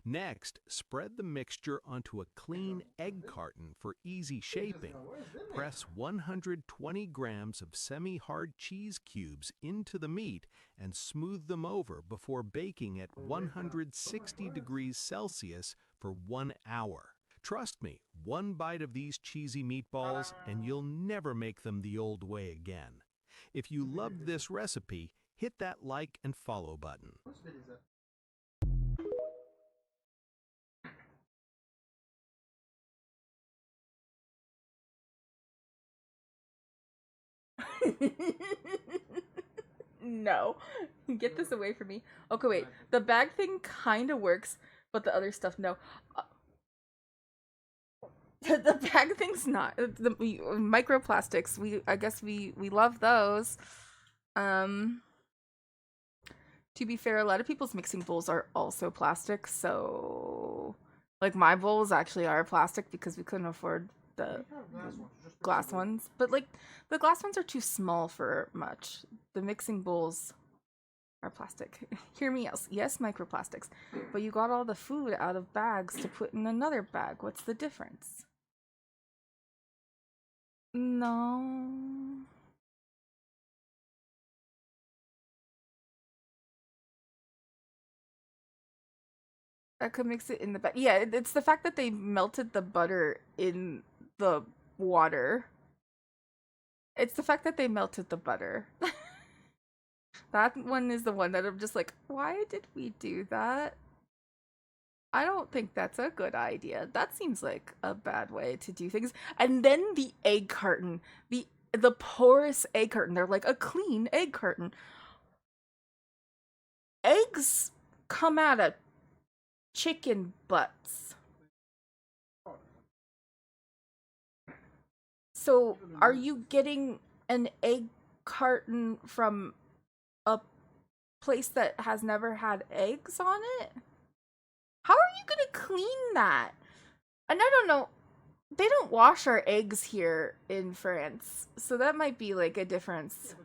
Speaker 4: Next, spread the mixture onto a clean egg carton for easy shaping. Press 120 grams of semi-hard cheese cubes into the meat and smooth them over before baking at 160 degrees Celsius for 1 hour. Trust me, one bite of these cheesy meatballs and you'll never make them the old way again. If you loved this recipe, hit that like and follow button.
Speaker 1: No. Get this away from me. Okay, wait. The bag thing kind of works, but the other stuff, no. The bag thing's not. The microplastics, I guess we love those. To be fair, a lot of people's mixing bowls are also plastic, so like my bowls actually are plastic because we couldn't afford the glass ones. But like the glass ones are too small for much. The mixing bowls are plastic. Hear me out. Yes, microplastics. But you got all the food out of bags to put in another bag. What's the difference? No. I could mix it in the bag. Yeah, it's the fact that they melted the butter in the water. It's the fact that they melted the butter. That one is the one that I'm just like, why did we do that? I don't think that's a good idea. That seems like a bad way to do things. And then the egg carton, the porous egg carton. They're like a clean egg carton. Eggs come out of chicken butts. So, are you getting an egg carton from a place that has never had eggs on it? How are you gonna clean that? And I don't know, they don't wash our eggs here in France, so that might be like a difference.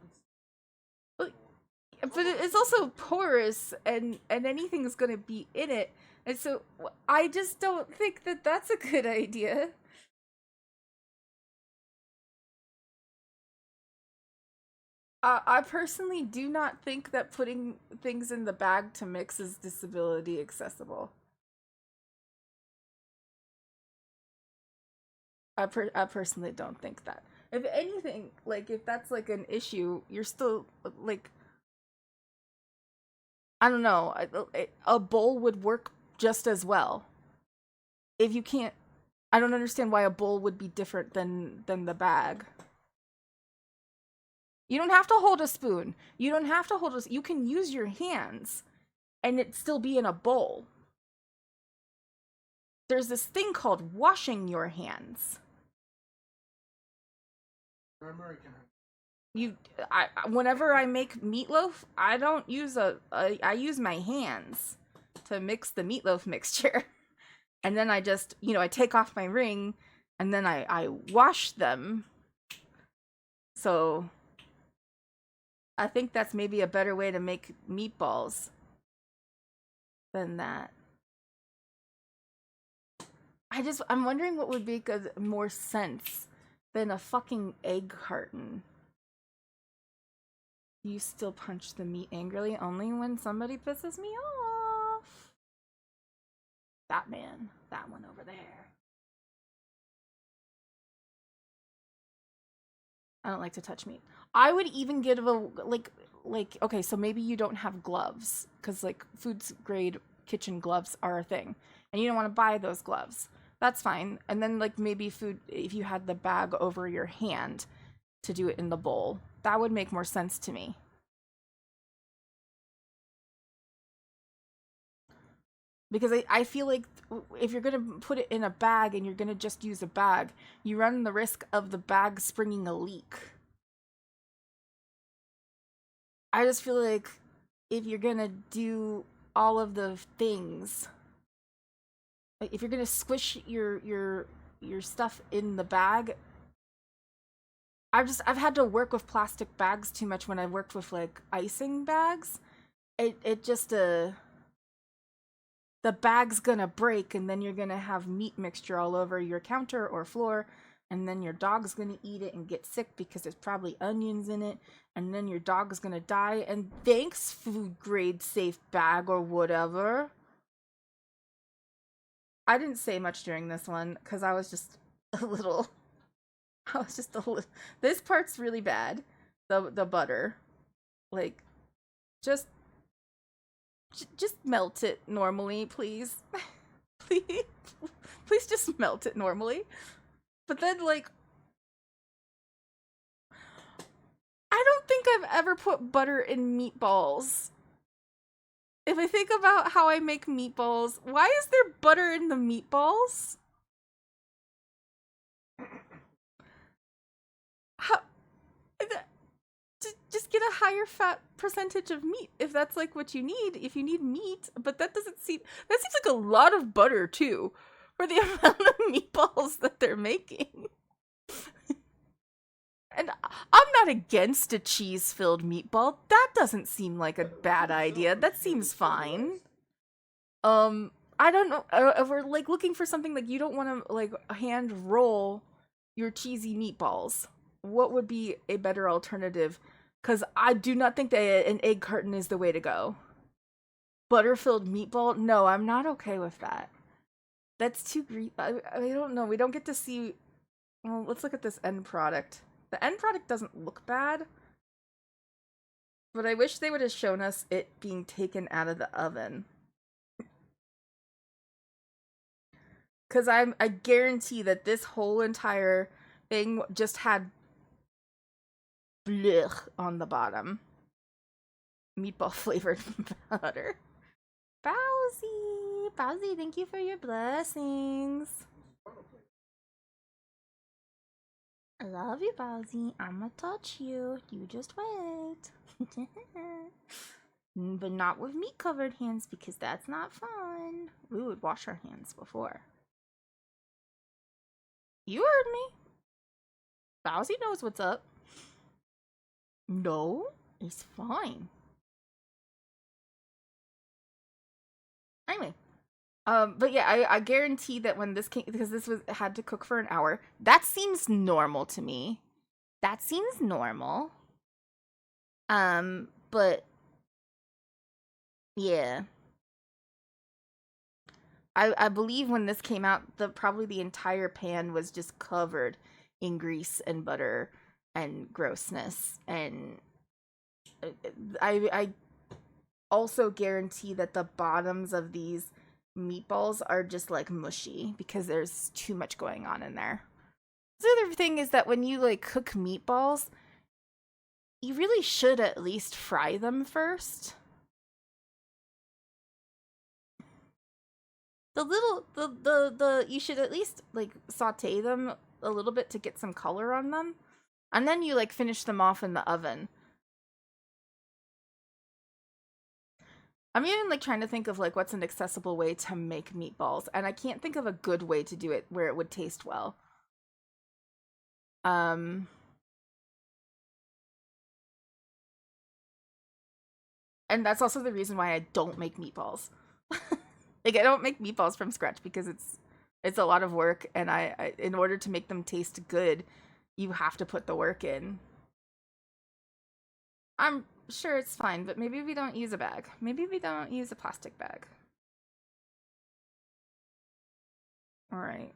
Speaker 1: But it's also porous, and anything's gonna be in it, and so I just don't think that that's a good idea. I personally do not think that putting things in the bag to mix is disability accessible. I personally don't think that. If anything, like if that's like an issue, you're still like, I don't know, a bowl would work just as well. If you can't, I don't understand why a bowl would be different than the bag. You don't have to hold a spoon. You don't have to hold a, you can use your hands and it still be in a bowl. There's this thing called washing your hands. Whenever I make meatloaf, I don't use I use my hands to mix the meatloaf mixture. and then I just, you know, I take off my ring, and then I wash them. So I think that's maybe a better way to make meatballs than that. I'm wondering what would make more sense than a fucking egg carton. You still punch the meat angrily only when somebody pisses me off. That man. That one over there. I don't like to touch meat. I would even give a, like, okay, so maybe you don't have gloves, because, like, food grade kitchen gloves are a thing, and you don't want to buy those gloves. That's fine. And then, like, maybe if you had the bag over your hand to do it in the bowl, that would make more sense to me. Because I feel like if you're going to put it in a bag and you're going to just use a bag, you run the risk of the bag springing a leak. I just feel like if you're going to do all of the things, like if you're going to squish your stuff in the bag, I've had to work with plastic bags too much when I've worked with, like, icing bags. It just the bag's gonna break, and then you're gonna have meat mixture all over your counter or floor, and then your dog's gonna eat it and get sick because there's probably onions in it, and then your dog's gonna die, and thanks, food grade safe bag or whatever. I didn't say much during this one because I was just a little this part's really bad. The butter, like, just melt it normally, please. Please just melt it normally. But then, like, I don't think I've ever put butter in meatballs. If I think about how I make meatballs, why is there butter in the meatballs? How? Just get a higher fat percentage of meat if that's, like, what you need. If you need meat, but that seems like a lot of butter too for the amount of meatballs that they're making. And I'm not against a cheese-filled meatball. That doesn't seem like a bad idea. That seems fine. I don't know if we're, like, looking for something, like, you don't want to, like, hand roll your cheesy meatballs. What would be a better alternative? Because I do not think that an egg carton is the way to go. Butter-filled meatball? No, I'm not okay with that. That's too greasy. I don't know. We don't get to see... Well, let's look at this end product. The end product doesn't look bad. But I wish they would have shown us it being taken out of the oven. Because I guarantee that this whole entire thing just had blech on the bottom. Meatball flavored butter. Bowsy, thank you for your blessings. I love you, Bowsy. I'ma touch you. You just wait. But not with meat covered hands, because that's not fun. We would wash our hands before. You heard me. Bowsy knows what's up. No, it's fine. Anyway, but yeah, I guarantee that when this came, because this had to cook for an hour, that seems normal to me. That seems normal. But yeah, I believe when this came out, probably the entire pan was just covered in grease and butter and grossness, and I also guarantee that the bottoms of these meatballs are just, like, mushy because there's too much going on in there. The other thing is that when you, like, cook meatballs, you really should at least fry them first. You should at least, like, saute them a little bit to get some color on them, and then you, like, finish them off in the oven. I'm even like trying to think of like what's an accessible way to make meatballs, and I can't think of a good way to do it where it would taste well. And that's also the reason why I don't make meatballs. Like I don't make meatballs from scratch because it's a lot of work, and I in order to make them taste good, you have to put the work in. I'm sure it's fine, but maybe we don't use a bag. Maybe we don't use a plastic bag. All right.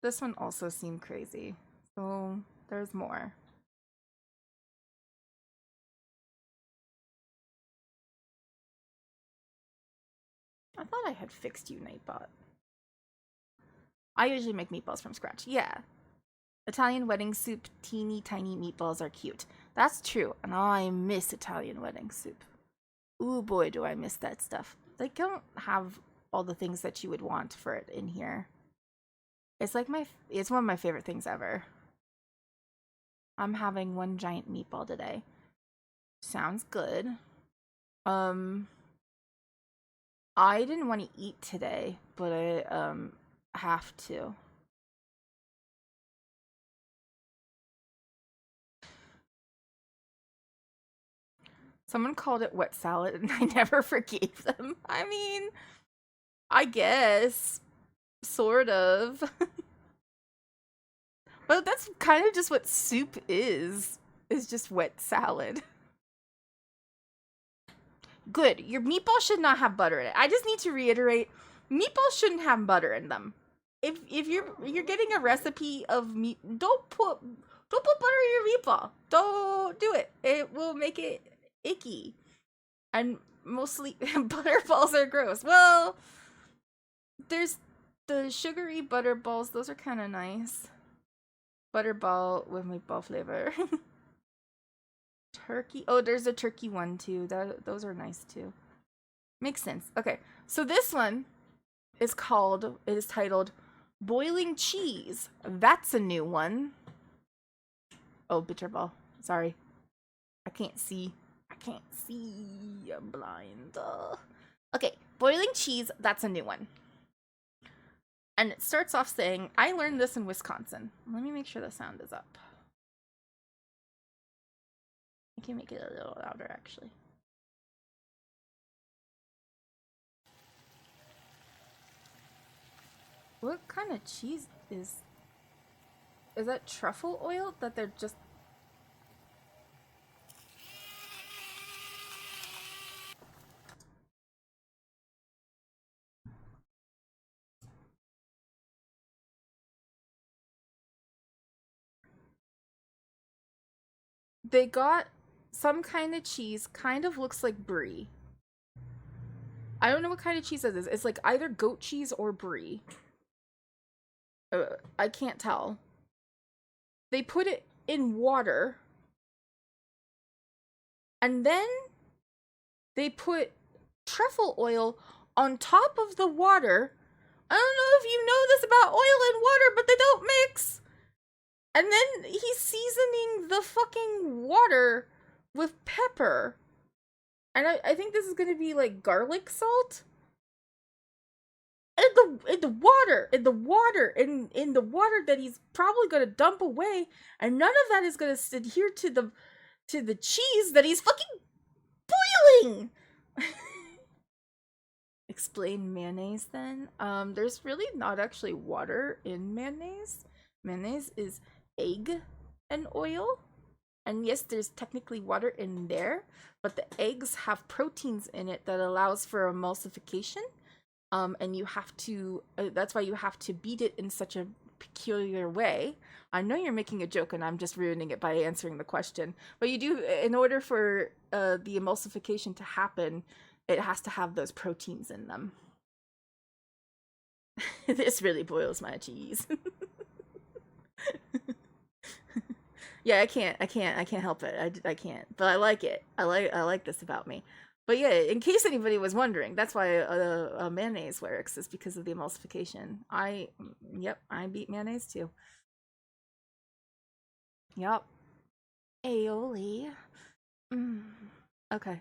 Speaker 1: This one also seemed crazy. So there's more. I thought I had fixed you, Nightbot. I usually make meatballs from scratch. Yeah. Italian wedding soup, teeny tiny meatballs are cute. That's true, and I miss Italian wedding soup. Ooh boy, do I miss that stuff. They don't have all the things that you would want for it in here. It's like it's one of my favorite things ever. I'm having one giant meatball today. Sounds good. I didn't want to eat today, but I have to. Someone called it wet salad and I never forgave them. I mean, I guess sort of. But that's kind of just what soup is just wet salad. Good. Your meatballs should not have butter in it. I just need to reiterate, meatballs shouldn't have butter in them. If you're getting a recipe of meat, don't put butter in your meatball. Don't do it. It will make it icky. And mostly butter balls are gross. Well, there's the sugary butter balls. Those are kind of nice. Butterball with meatball flavor. Turkey. Oh, there's a turkey one too. Those are nice too. Makes sense. Okay, so this one is titled Boiling Cheese. That's a new one. Oh, bitterball. Sorry. I can't see. I'm blind. Okay, Boiling Cheese. That's a new one. And it starts off saying, I learned this in Wisconsin. Let me make sure the sound is up. I can make it a little louder, actually. What kind of cheese is that truffle oil that they're just... They got some kind of cheese, kind of looks like brie. I don't know what kind of cheese it is. It's like either goat cheese or brie. I can't tell. They put it in water. And then they put truffle oil on top of the water. I don't know if you know this about oil and water, but they don't mix. And then he's seasoning the fucking water with pepper. And I think this is gonna be like garlic salt. In the water that he's probably gonna dump away, and none of that is gonna adhere to the cheese that he's fucking boiling. Explain mayonnaise then. There's really not actually water in mayonnaise. Mayonnaise is egg and oil. And yes, there's technically water in there, but the eggs have proteins in it that allows for emulsification. And you have to, that's why you have to beat it in such a peculiar way. I know you're making a joke and I'm just ruining it by answering the question, but you do, in order for the emulsification to happen, it has to have those proteins in them. This really boils my cheese. Yeah, I can't help it. I can't, but I like it. I like this about me. But yeah, in case anybody was wondering, that's why mayonnaise works, is because of the emulsification. I beat mayonnaise too. Yep. Aioli. Okay.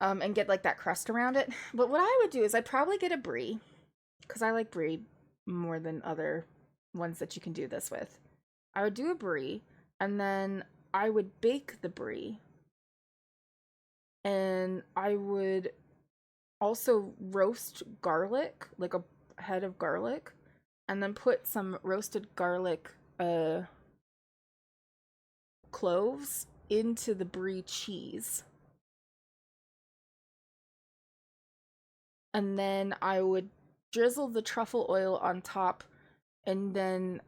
Speaker 1: and get like that crust around it. But what I would do is I'd probably get a brie, because I like brie more than other ones that you can do this with. I would do a brie, and then I would bake the brie, and I would also roast garlic, like a head of garlic, and then put some roasted garlic cloves into the brie cheese. And then I would drizzle the truffle oil on top, and then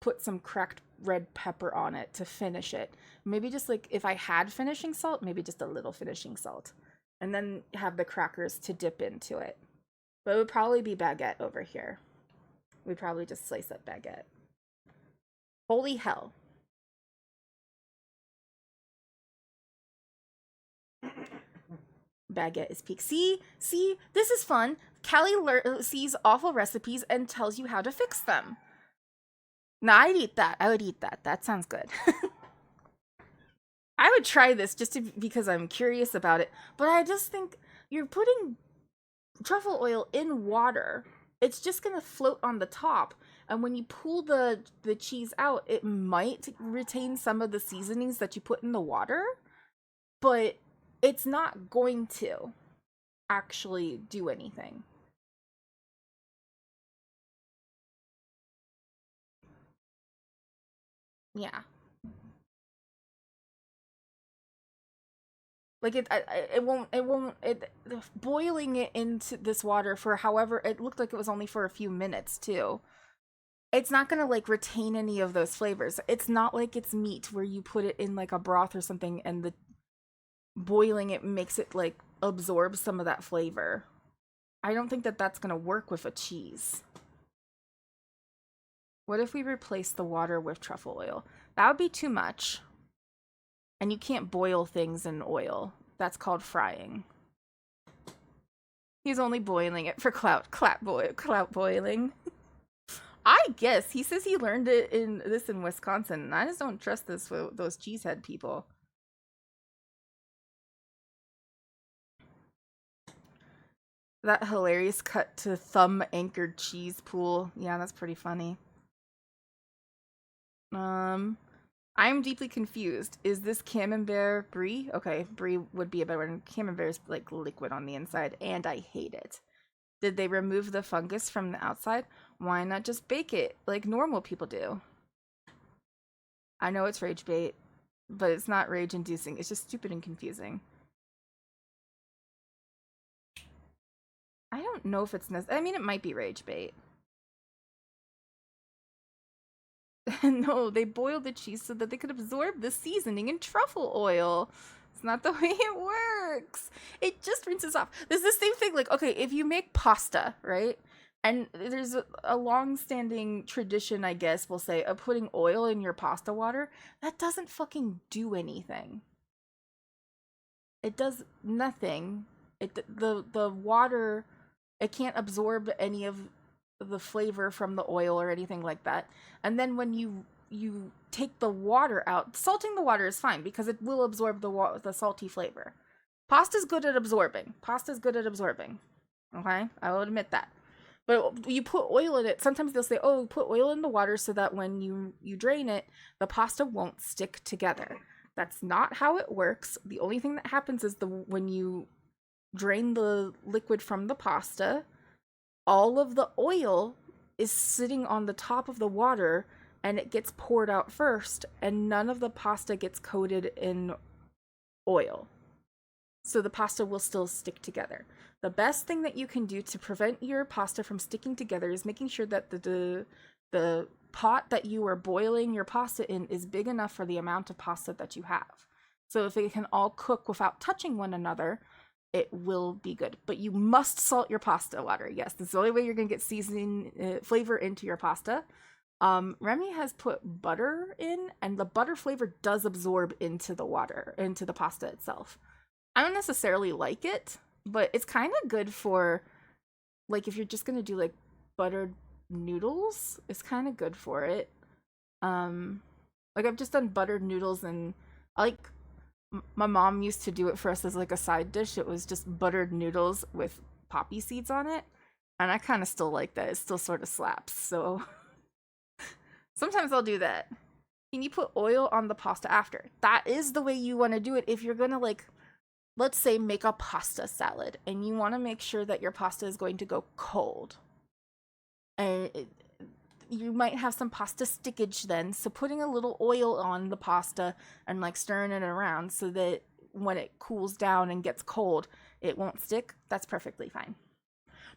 Speaker 1: put some cracked red pepper on it to finish it. Maybe just like, if I had finishing salt, maybe just a little finishing salt. And then have the crackers to dip into it. But it would probably be baguette over here. We'd probably just slice up baguette. Holy hell. Baguette is peak. See, this is fun. Callie sees awful recipes and tells you how to fix them. Nah, I'd eat that. I would eat that. That sounds good. I would try this just because I'm curious about it. But I just think you're putting truffle oil in water. It's just going to float on the top. And when you pull the cheese out, it might retain some of the seasonings that you put in the water. But it's not going to actually do anything. Yeah. Like it won't boiling it into this water for however, it looked like it was only for a few minutes too. It's not gonna like retain any of those flavors. It's not like it's meat where you put it in like a broth or something and the boiling it makes it like absorb some of that flavor. I don't think that that's gonna work with a cheese. What if we replace the water with truffle oil? That would be too much. And you can't boil things in oil. That's called frying. He's only boiling it for clout boiling. I guess. He says he learned it in Wisconsin. And I just don't trust those cheesehead people. That hilarious cut to thumb anchored cheese pool. Yeah, that's pretty funny. I'm deeply confused. Is this camembert brie? Okay, brie would be a better one. Camembert is like liquid on the inside, and I hate it. Did they remove the fungus from the outside? Why not just bake it like normal people do? I know it's rage bait, but it's not rage inducing. It's just stupid and confusing. I don't know if it's necessary. I mean, it might be rage bait. No, they boiled the cheese so that they could absorb the seasoning and truffle oil. It's not the way it works. It just rinses off. There's the same thing, like, okay, if you make pasta, right? And there's a long-standing tradition, I guess, we'll say, of putting oil in your pasta water. That doesn't fucking do anything. It does nothing. The water, it can't absorb any of the flavor from the oil or anything like that. And then when you take the water out, salting the water is fine because it will absorb the salty flavor. Pasta's good at absorbing. Okay? I will admit that. But you put oil in it, sometimes they'll say, oh, put oil in the water so that when you drain it, the pasta won't stick together. That's not how it works. The only thing that happens is when you drain the liquid from the pasta, all of the oil is sitting on the top of the water and it gets poured out first, and none of the pasta gets coated in oil. So the pasta will still stick together. The best thing that you can do to prevent your pasta from sticking together is making sure that the pot that you are boiling your pasta in is big enough for the amount of pasta that you have. So if it can all cook without touching one another, it will be good. But you must salt your pasta water. Yes, this is the only way you're going to get seasoning flavor into your pasta. Remy has put butter in, and the butter flavor does absorb into the water, into the pasta itself. I don't necessarily like it, but it's kind of good for, like, if you're just going to do, like, buttered noodles, it's kind of good for it. Like, I've just done buttered noodles, and I like My mom used to do it for us as like a side dish. It was just buttered noodles with poppy seeds on it. And I kind of still like that. It still sort of slaps. So sometimes I'll do that. Can you put oil on the pasta after? That is the way you want to do it. If you're going to, like, let's say make a pasta salad and you want to make sure that your pasta is going to go cold. And you might have some pasta stickage then. So putting a little oil on the pasta and like stirring it around so that when it cools down and gets cold, it won't stick. That's perfectly fine.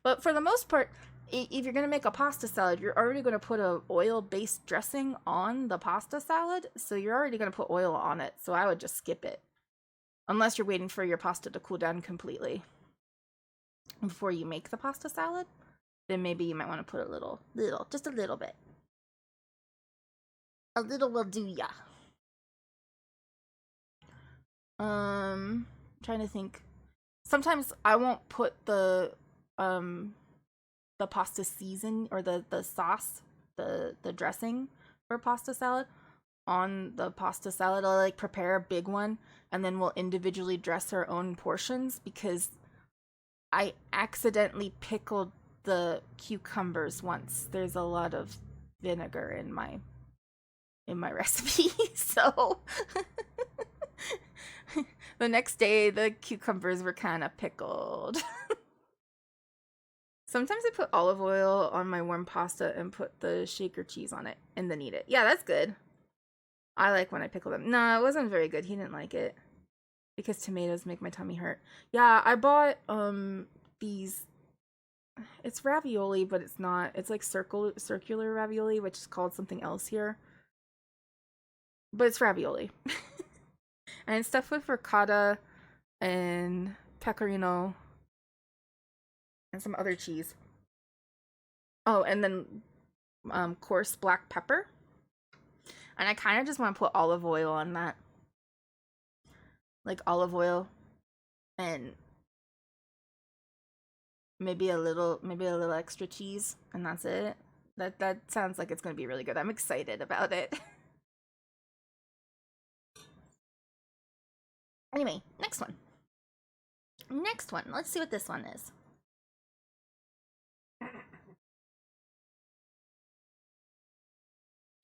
Speaker 1: But for the most part, if you're going to make a pasta salad, you're already going to put a oil-based dressing on the pasta salad. So you're already going to put oil on it. So I would just skip it. Unless you're waiting for your pasta to cool down completely before you make the pasta salad. Then maybe you might want to put a little, just a little bit. A little will do ya. Trying to think. Sometimes I won't put the pasta season or the sauce, the dressing for pasta salad on the pasta salad. I'll like prepare a big one and then we'll individually dress our own portions because I accidentally pickled the cucumbers once. There's a lot of vinegar in my recipe, so the next day the cucumbers were kind of pickled. Sometimes I put olive oil on my warm pasta and put the shaker cheese on it and then eat it. Yeah, that's good. I like when I pickle them. No, it wasn't very good. He didn't like it because tomatoes make my tummy hurt. Yeah, I bought these. It's ravioli, but it's not. It's like circular ravioli, which is called something else here. But it's ravioli. And it's stuffed with ricotta and pecorino and some other cheese. Oh, and then coarse black pepper. And I kind of just want to put olive oil on that. Like olive oil and maybe a little extra cheese, and that's it. That sounds like it's going to be really good. I'm excited about it. Anyway, next one. Let's see what this one is.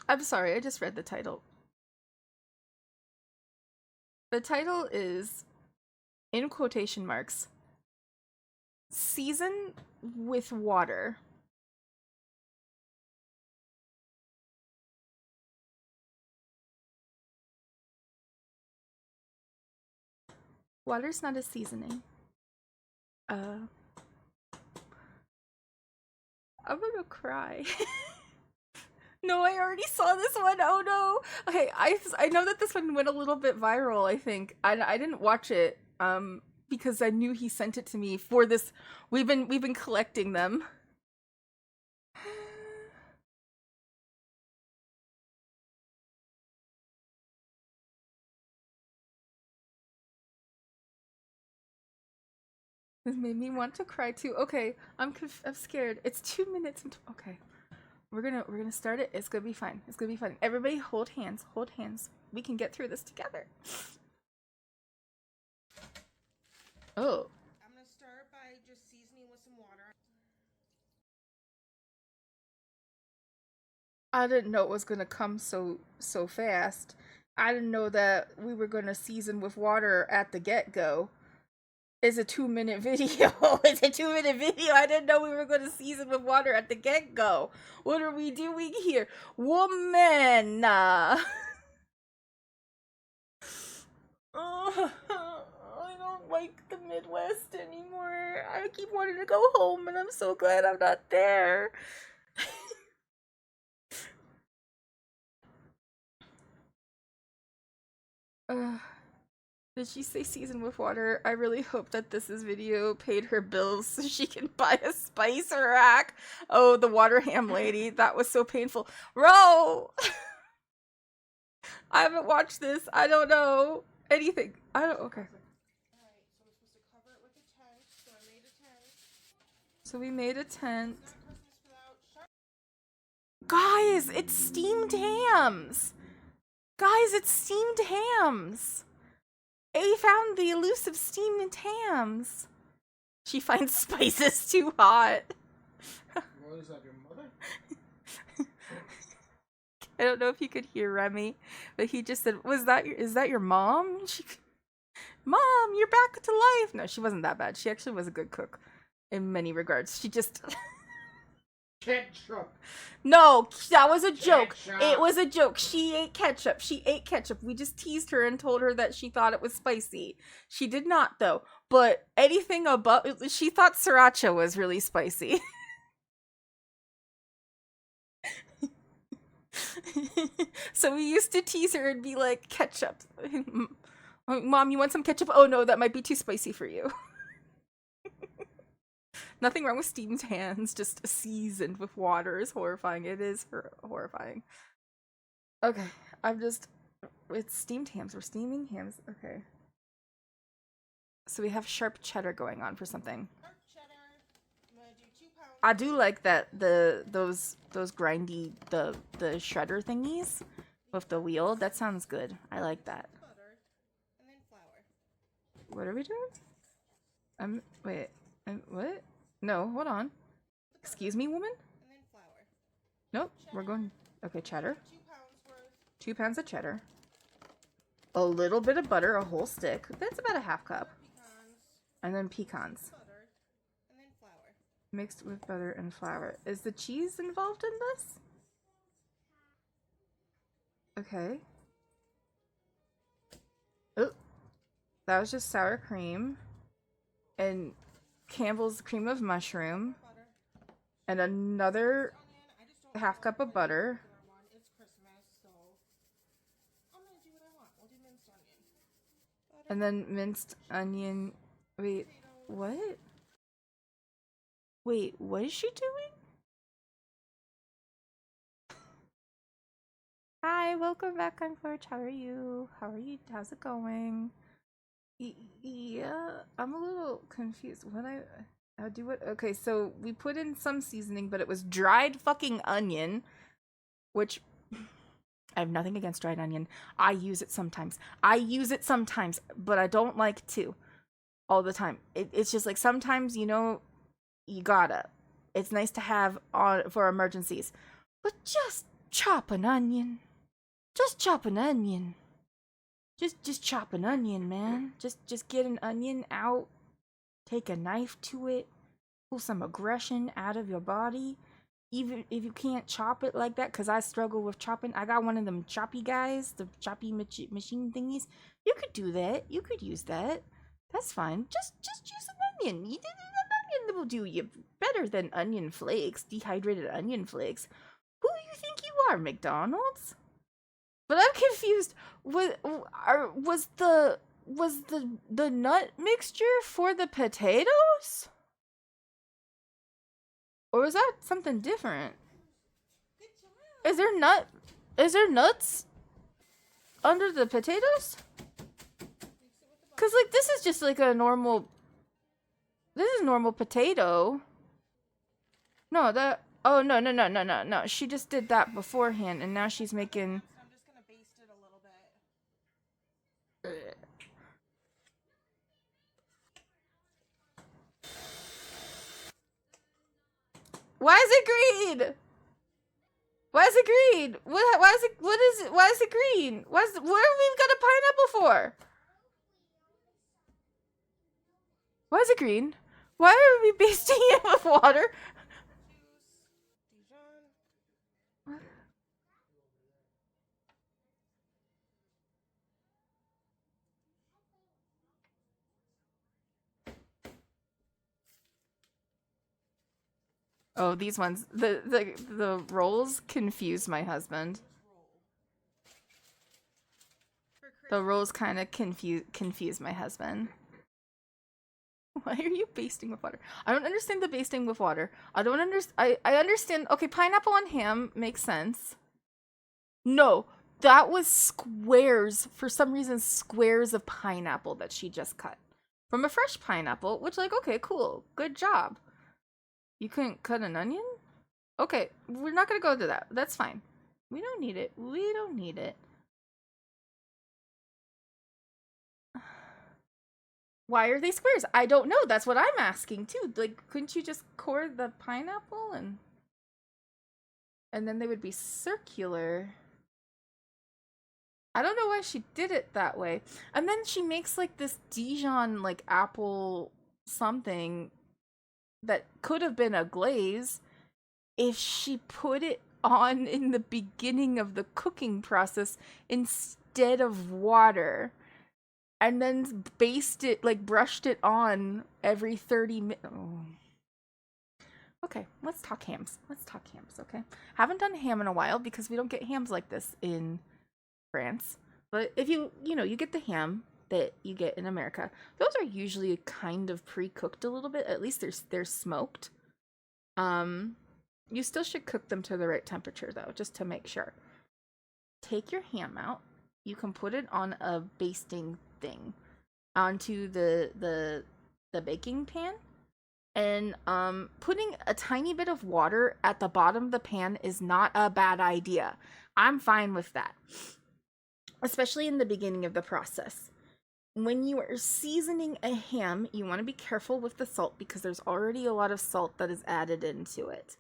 Speaker 1: I'm sorry, I just read the title. The title is, in quotation marks, season with water. Water's not a seasoning. I'm gonna cry. No, I already saw this one. Oh no. Okay, I know that this one went a little bit viral, I think. I didn't watch it because I knew he sent it to me for this. We've been collecting them. This made me want to cry too. Okay, I'm scared. It's 2 minutes and okay. We're gonna start it. It's gonna be fine. It's gonna be fun. Everybody hold hands. Hold hands. We can get through this together. Oh.
Speaker 5: I'm gonna start by just seasoning with some water.
Speaker 1: I didn't know it was gonna come so fast. I didn't know that we were gonna season with water at the get-go. It's a 2-minute video. It's a 2-minute video. I didn't know we were going to season with water at the get-go. What are we doing here? Woman! Oh, I don't like the Midwest anymore. I keep wanting to go home, and I'm so glad I'm not there. Did she say season with water? I really hope that this video paid her bills so she can buy a spice rack. Oh, the water ham lady. That was so painful. Ro! I haven't watched this. I don't know anything. I don't. Okay.
Speaker 5: Alright, so we're supposed to cover it with a tent. So I made a tent.
Speaker 1: So we made a tent.
Speaker 5: It's not Christmas without
Speaker 1: Guys, it's steamed hams. Guys, it's steamed hams. We found the elusive steamed hams. She finds spices too hot.
Speaker 2: What is that, your mother?
Speaker 1: I don't know if you could hear Remy, but he just said, is that your mom? Mom, you're back to life. No, she wasn't that bad. She actually was a good cook in many regards. She just...
Speaker 2: Ketchup.
Speaker 1: No, that was a joke.
Speaker 2: Ketchup.
Speaker 1: It was a joke. She ate ketchup. She ate ketchup. We just teased her and told her that she thought it was spicy. She did not, though. But anything above... She thought sriracha was really spicy. So we used to tease her and be like, ketchup. Mom, you want some ketchup? Oh no, that might be too spicy for you. Nothing wrong with steamed hams, just seasoned with water is horrifying. It is horrifying. Okay, it's steamed hams. We're steaming hams. Okay. So we have sharp cheddar going on for something.
Speaker 5: Sharp cheddar. I'm gonna do 2 pounds.
Speaker 1: I do like that those grindy the shredder thingies with the wheel. That sounds good. I like that.
Speaker 5: Butter. And then flour.
Speaker 1: What are we doing? Wait. What? No, hold on. Excuse me, woman?
Speaker 5: And then flour.
Speaker 1: Nope, we're going... Okay, cheddar.
Speaker 5: 2 pounds worth.
Speaker 1: 2 pounds of cheddar. A little bit of butter, a whole stick. That's about a half cup.
Speaker 5: Pecans.
Speaker 1: And then pecans.
Speaker 5: Butter. And then flour.
Speaker 1: Mixed with butter and flour. Is the cheese involved in this? Okay. Oh. That was just sour cream. And Campbell's cream of mushroom.
Speaker 5: Butter.
Speaker 1: And another
Speaker 5: Onion. I just don't
Speaker 1: half cup of butter.
Speaker 5: It's Christmas, so I'm gonna do what I want. We'll do minced onion. Butter.
Speaker 1: And then minced onion. Wait, what? Wait, what is she doing? Hi, welcome back on Forge. How are you? How are you? How's it going? Yeah, I'm a little confused. I do what? Okay, so we put in some seasoning, but it was dried fucking onion, which I have nothing against dried onion. I use it sometimes. But I don't like to all the time. It's just like sometimes, you know, you gotta. It's nice to have on for emergencies. But just chop an onion. Just chop an onion. Just chop an onion, man. Just get an onion out. Take a knife to it. Pull some aggression out of your body. Even if you can't chop it like that, because I struggle with chopping. I got one of them choppy guys, the choppy machine thingies. You could do that. You could use that. That's fine. Just use an onion. An onion will do you better than onion flakes, dehydrated onion flakes. Who do you think you are, McDonald's? But I'm confused. Was the nut mixture for the potatoes? Or was that something different? Is there nuts under the potatoes? Cause like this is just like a normal. This is normal potato. No, that. Oh no. She just did that beforehand, and now she's making.
Speaker 5: So I'm just gonna baste it a little bit.
Speaker 1: Why is it green? Why is it green? Why is it green? What have we got a pineapple for? Why is it green? Why are we basting it with water?
Speaker 5: Dijon.
Speaker 1: Oh, these ones. The rolls confuse my husband. The rolls kind of confuse my husband. Why are you basting with water? I don't understand the basting with water. I don't understand. I understand. Okay, pineapple on ham makes sense. No, that was squares. For some reason, squares of pineapple that she just cut. From a fresh pineapple, which like, okay, cool. Good job. You couldn't cut an onion? Okay, we're not gonna go to that. That's fine. We don't need it. We don't need it. Why are they squares? I don't know. That's what I'm asking too. Like, couldn't you just core the pineapple and then they would be circular? I don't know why she did it that way. And then she makes like this Dijon like apple something that could have been a glaze if she put it on in the beginning of the cooking process instead of water. And then based it, like brushed it on every 30 minutes. Oh. Okay, let's talk hams. Let's talk hams, okay? Haven't done ham in a while because we don't get hams like this in France. But if you get the ham that you get in America, those are usually kind of pre-cooked a little bit. At least they're smoked. You still should cook them to the right temperature though, just to make sure. Take your ham out. You can put it on a basting thing onto the baking pan, and putting a tiny bit of water at the bottom of the pan is not a bad idea. I'm fine with that, especially in the beginning of the process. When you are seasoning a ham, you want to be careful with the salt because there's already a lot of salt that is added into it.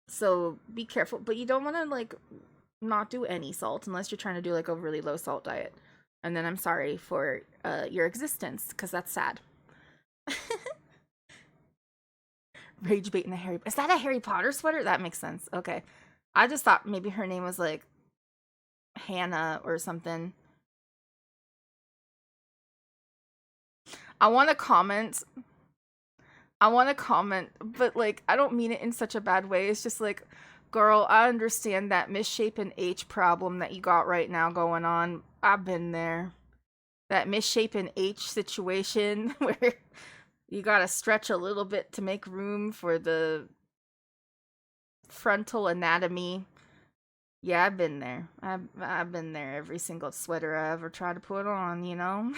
Speaker 1: So be careful, but you don't want to like not do any salt unless you're trying to do like a really low salt diet. And then I'm sorry for your existence because that's sad. Rage bait in a Harry. Is that a Harry Potter sweater? That makes sense. Okay, I just thought maybe her name was like Hannah or something. I want to comment, but like I don't mean it in such a bad way. It's just like, girl, I understand that misshapen H problem that you got right now going on. I've been there. That misshapen H situation where you gotta stretch a little bit to make room for the frontal anatomy. Yeah, I've been there. I've been there every single sweater I ever tried to put on, you know?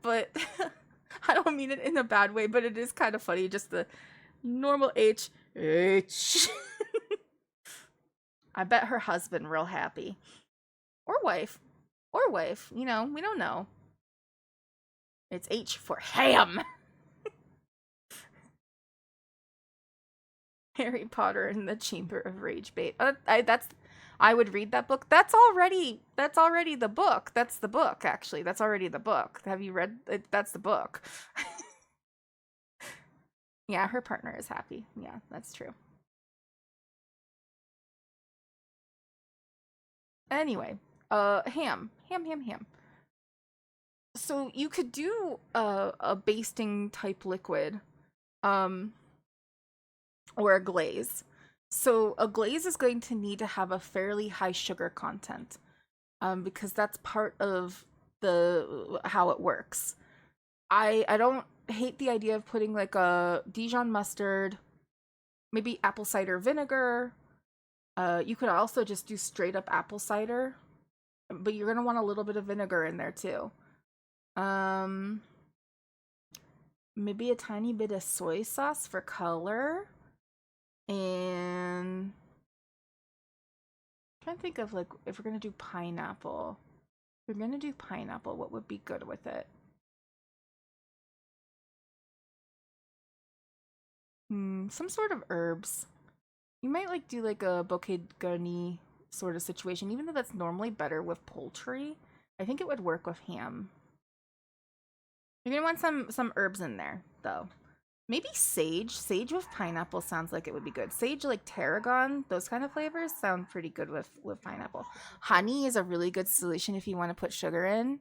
Speaker 1: But I don't mean it in a bad way, but it is kind of funny. Just the normal H. I bet her husband real happy. Or wife. You know, we don't know. It's H for ham. Harry Potter and the Chamber of Rage Bait. I would read that book. That's already the book. That's the book, actually. That's already the book. Have you read it? That's the book. Yeah, her partner is happy. Yeah, that's true. Anyway, ham. So you could do a basting type liquid, or a glaze. So a glaze is going to need to have a fairly high sugar content, because that's part of how it works. I don't hate the idea of putting like a Dijon mustard, maybe apple cider vinegar. You could also just do straight up apple cider, but you're gonna want a little bit of vinegar in there too. Maybe a tiny bit of soy sauce for color. And I'm trying to think of like if we're gonna do pineapple. If we're gonna do pineapple, what would be good with it? Some sort of herbs. You might like do like a bouquet garni sort of situation, even though that's normally better with poultry. I think it would work with ham. You're gonna want some herbs in there, though. Maybe sage. Sage with pineapple sounds like it would be good. Sage, like tarragon, those kind of flavors sound pretty good with pineapple. Honey is a really good solution if you want to put sugar in.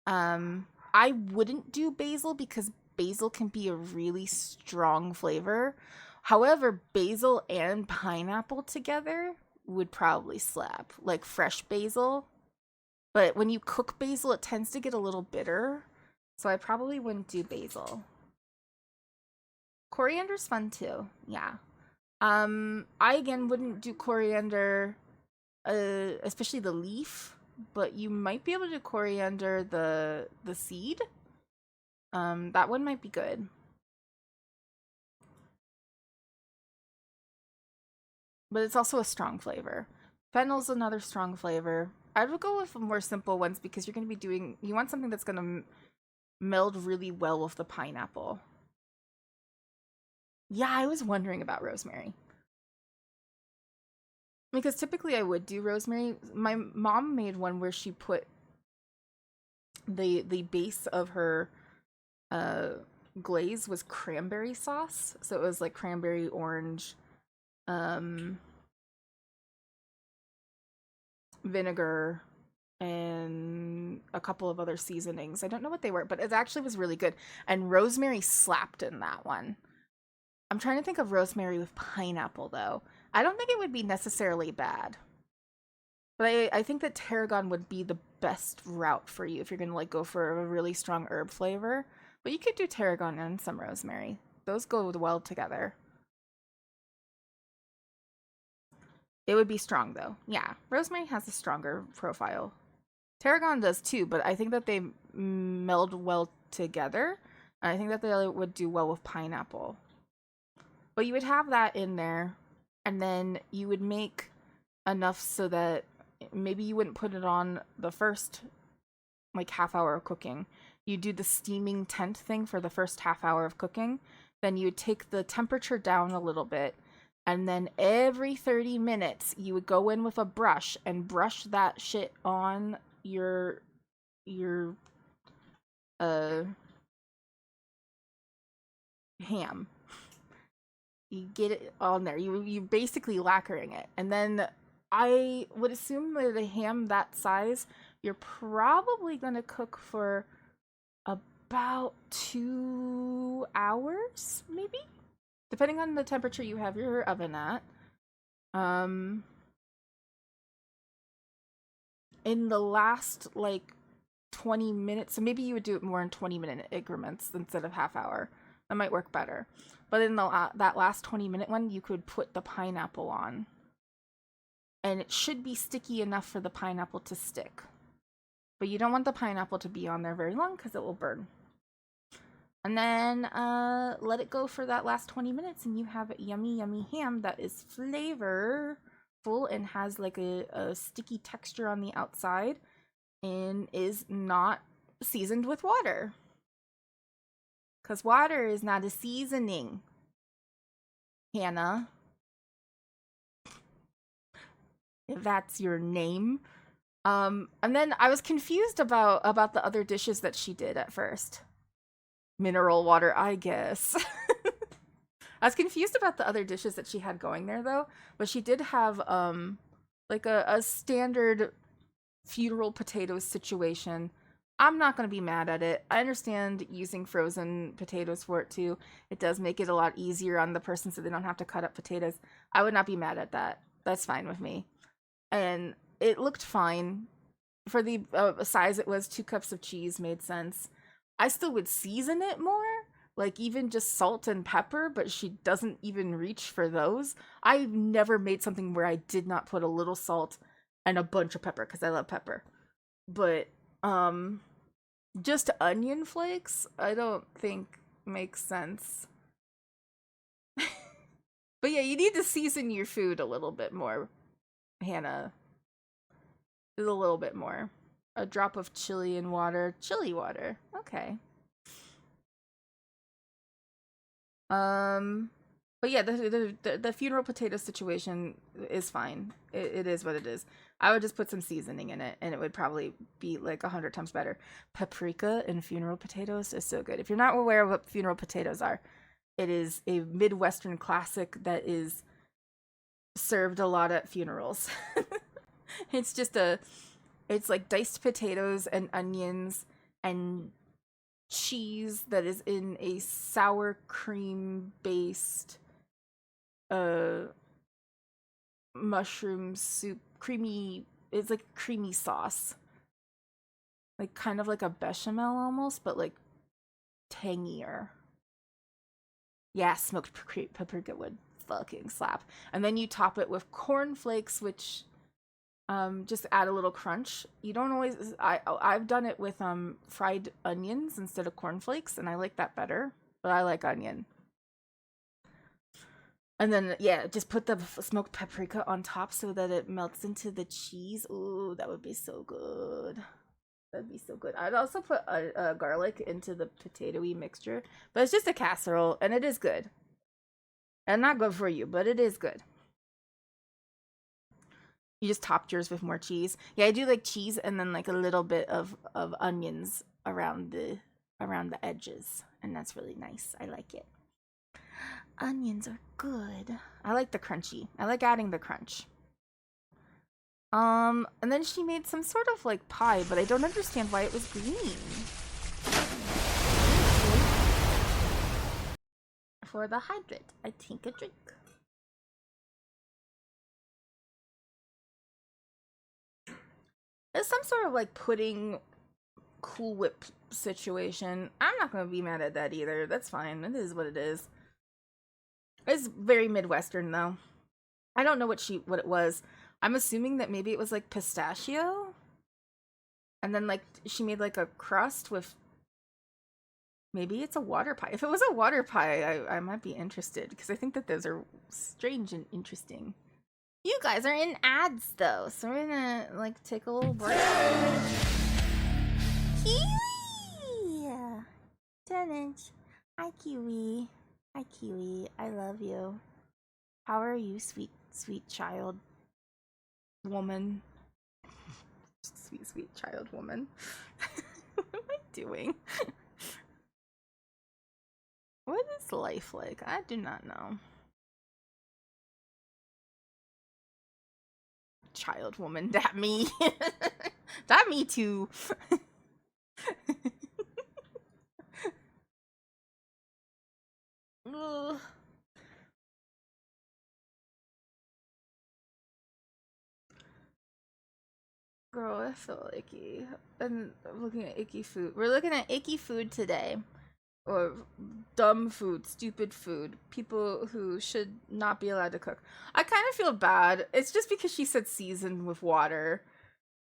Speaker 1: I wouldn't do basil because basil can be a really strong flavor. However, basil and pineapple together would probably slap, like fresh basil. But when you cook basil, it tends to get a little bitter. So I probably wouldn't do basil. Coriander's fun too. Yeah. I again wouldn't do coriander, especially the leaf, but you might be able to do coriander the seed. That one might be good. But it's also a strong flavor. Fennel's another strong flavor. I would go with more simple ones because you're going to be doing, you want something that's going to meld really well with the pineapple. Yeah, I was wondering about rosemary. Because typically I would do rosemary. My mom made one where she put the base of her glaze was cranberry sauce. So it was like cranberry, orange, vinegar, and a couple of other seasonings. I don't know what they were, but it actually was really good. And rosemary slapped in that one. I'm trying to think of rosemary with pineapple, though. I don't think it would be necessarily bad. But I think that tarragon would be the best route for you if you're going to like go for a really strong herb flavor. But you could do tarragon and some rosemary. Those go well together. It would be strong, though. Yeah, rosemary has a stronger profile. Tarragon does too, but I think that they meld well together. And I think that they would do well with pineapple. But you would have that in there, and then you would make enough so that maybe you wouldn't put it on the first like half hour of cooking. You do the steaming tent thing for the first half hour of cooking. Then you would take the temperature down a little bit, and then every 30 minutes you would go in with a brush and brush that shit on your ham. You get it on there. You basically lacquering it. And then I would assume with a ham that size, you're probably going to cook for about 2 hours, maybe? Depending on the temperature you have your oven at. In the last, like, 20 minutes, so maybe you would do it more in 20-minute increments instead of half hour. That might work better. But in that last 20-minute one, you could put the pineapple on. And it should be sticky enough for the pineapple to stick. But you don't want the pineapple to be on there very long because it will burn. And then let it go for that last 20 minutes and you have a yummy, yummy ham that is flavorful and has like a sticky texture on the outside and is not seasoned with water. Because water is not a seasoning, Hannah. If that's your name. And then I was confused about the other dishes that she did at first. Mineral water, I guess. I was confused about the other dishes that she had going there, though. But she did have, like a standard funeral potatoes situation. I'm not going to be mad at it. I understand using frozen potatoes for it too. It does make it a lot easier on the person so they don't have to cut up potatoes. I would not be mad at that. That's fine with me. And it looked fine. For the size it was, 2 cups of cheese made sense. I still would season it more, like even just salt and pepper, but she doesn't even reach for those. I've never made something where I did not put a little salt and a bunch of pepper because I love pepper. But just onion flakes, I don't think makes sense. But yeah, you need to season your food a little bit more, Hannah. Just a little bit more. A drop of chili in water. Chili water. Okay. But yeah, the funeral potato situation is fine. It is what it is. I would just put some seasoning in it, and it would probably be like 100 times better. Paprika in funeral potatoes is so good. If you're not aware of what funeral potatoes are, it is a Midwestern classic that is served a lot at funerals. It's just it's like diced potatoes and onions and cheese that is in a sour cream based mushroom soup, creamy, it's like creamy sauce, like kind of like a bechamel almost, but like tangier. Yeah, smoked paprika would fucking slap. And then you top it with cornflakes, which just add a little crunch. You don't always, I've done it with fried onions instead of cornflakes, and I like that better, but I like onion. And then, yeah, just put the smoked paprika on top so that it melts into the cheese. Ooh, that would be so good. That'd be so good. I'd also put a garlic into the potatoy mixture, but it's just a casserole, and it is good. And not good for you, but it is good. You just topped yours with more cheese. Yeah, I do like cheese and then like a little bit of onions around the edges, and that's really nice. I like it. Onions are good. I like the crunchy. I like adding the crunch. And then she made some sort of like pie, but I don't understand why it was green. For the hydrate, I take a drink. It's some sort of like pudding Cool Whip situation. I'm not gonna be mad at that either. That's fine. It is what it is. It's very Midwestern though. I don't know what it was. I'm assuming that maybe it was like pistachio. And then like she made like a crust with, maybe it's a water pie. If it was a water pie, I might be interested because I think that those are strange and interesting. You guys are in ads though, so we're gonna like take a little break. Kiwi! 10-inch. Hi Kiwi. Hi Kiwi. I love you. How are you, sweet, sweet child woman? Sweet, sweet child woman. What am I doing? What is life like? I do not know. Child woman, that me. That me too. Ugh. Girl, I feel icky. And I'm looking at icky food. We're looking at icky food today. Or dumb food, stupid food. People who should not be allowed to cook. I kind of feel bad. It's just because she said season with water.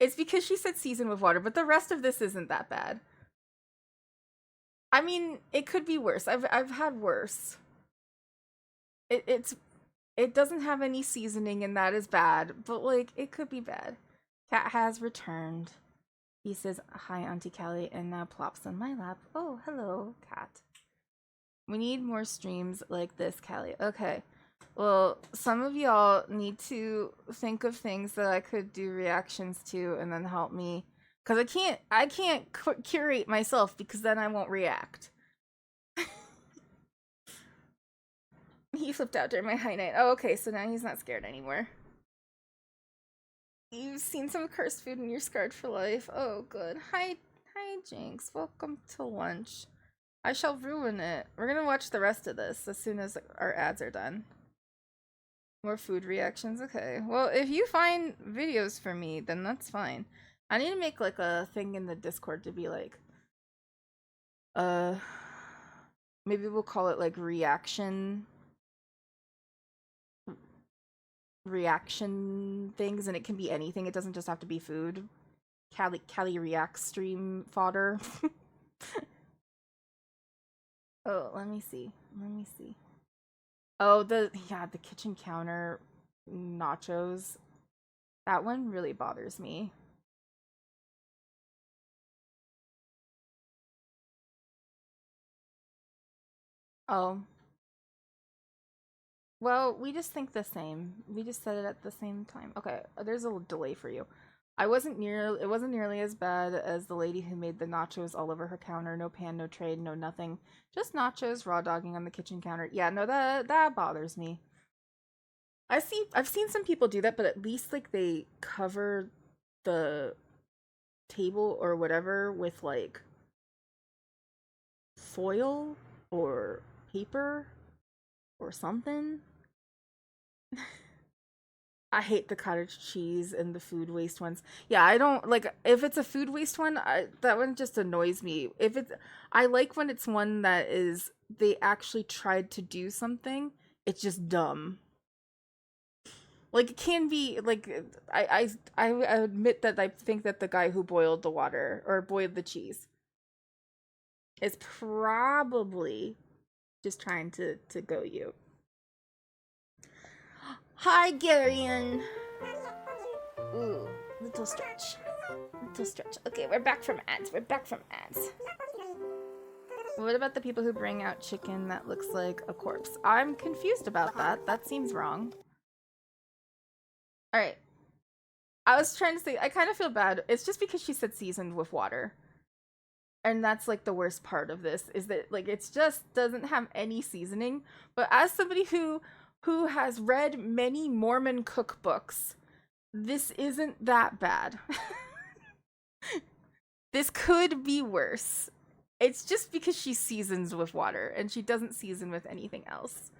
Speaker 1: It's because she said season with water, but the rest of this isn't that bad. I mean, it could be worse. I've had worse. It doesn't have any seasoning and that is bad, but like it could be bad. Cat has returned. He says hi Auntie Callie and now plops on my lap. Oh, hello, cat. We need more streams like this, Callie. Okay. Well, some of y'all need to think of things that I could do reactions to and then help me, cuz I can't curate myself because then I won't react. He flipped out during my high night. Oh, okay, so now he's not scared anymore. You've seen some cursed food and you're scarred for life. Oh, good. Hi, Jinx. Welcome to lunch. I shall ruin it. We're gonna watch the rest of this as soon as our ads are done. More food reactions. Okay. Well, if you find videos for me, then that's fine. I need to make like a thing in the Discord to be like, maybe we'll call it like reaction things, and it can be anything. It doesn't just have to be food. Callie reacts stream fodder. Oh, let me see. Oh, the kitchen counter nachos. That one really bothers me. Oh. Well, we just think the same. We just said it at the same time. Okay, there's a delay for you. It wasn't nearly as bad as the lady who made the nachos all over her counter. No pan, no tray, no nothing. Just nachos raw dogging on the kitchen counter. Yeah, no, that bothers me. I've seen some people do that, but at least like they cover the table or whatever with like foil or paper or something. I hate the cottage cheese and the food waste ones. Yeah, I don't like if it's a food waste one, that one just annoys me. I like when it's one that is they actually tried to do something. It's just dumb. Like it can be like I admit that I think that the guy who boiled the water or boiled the cheese is probably just trying to go you. Hi, Garion. Ooh, little stretch. Little stretch. Okay, we're back from ads. We're back from ads. What about the people who bring out chicken that looks like a corpse? I'm confused about that. That seems wrong. Alright. I was trying to say, I kind of feel bad. It's just because she said seasoned with water. And that's like the worst part of this, is that like it just doesn't have any seasoning. But as somebody who has read many Mormon cookbooks, this isn't that bad. This could be worse. It's just because she seasons with water and she doesn't season with anything else.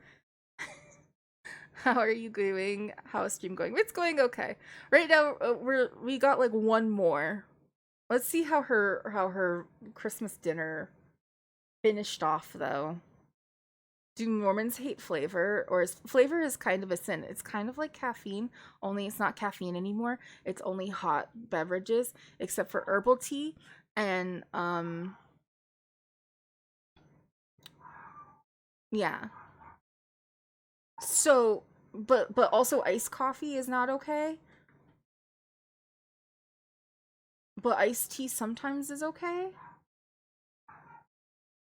Speaker 1: How are you doing? How is stream going? It's going okay. Right now we got like one more. Let's see how her Christmas dinner finished off though. Do Mormons hate flavor, or is flavor is kind of a sin? It's kind of like caffeine, only it's not caffeine anymore. It's only hot beverages, except for herbal tea and yeah. So, but also iced coffee is not okay. But iced tea sometimes is okay.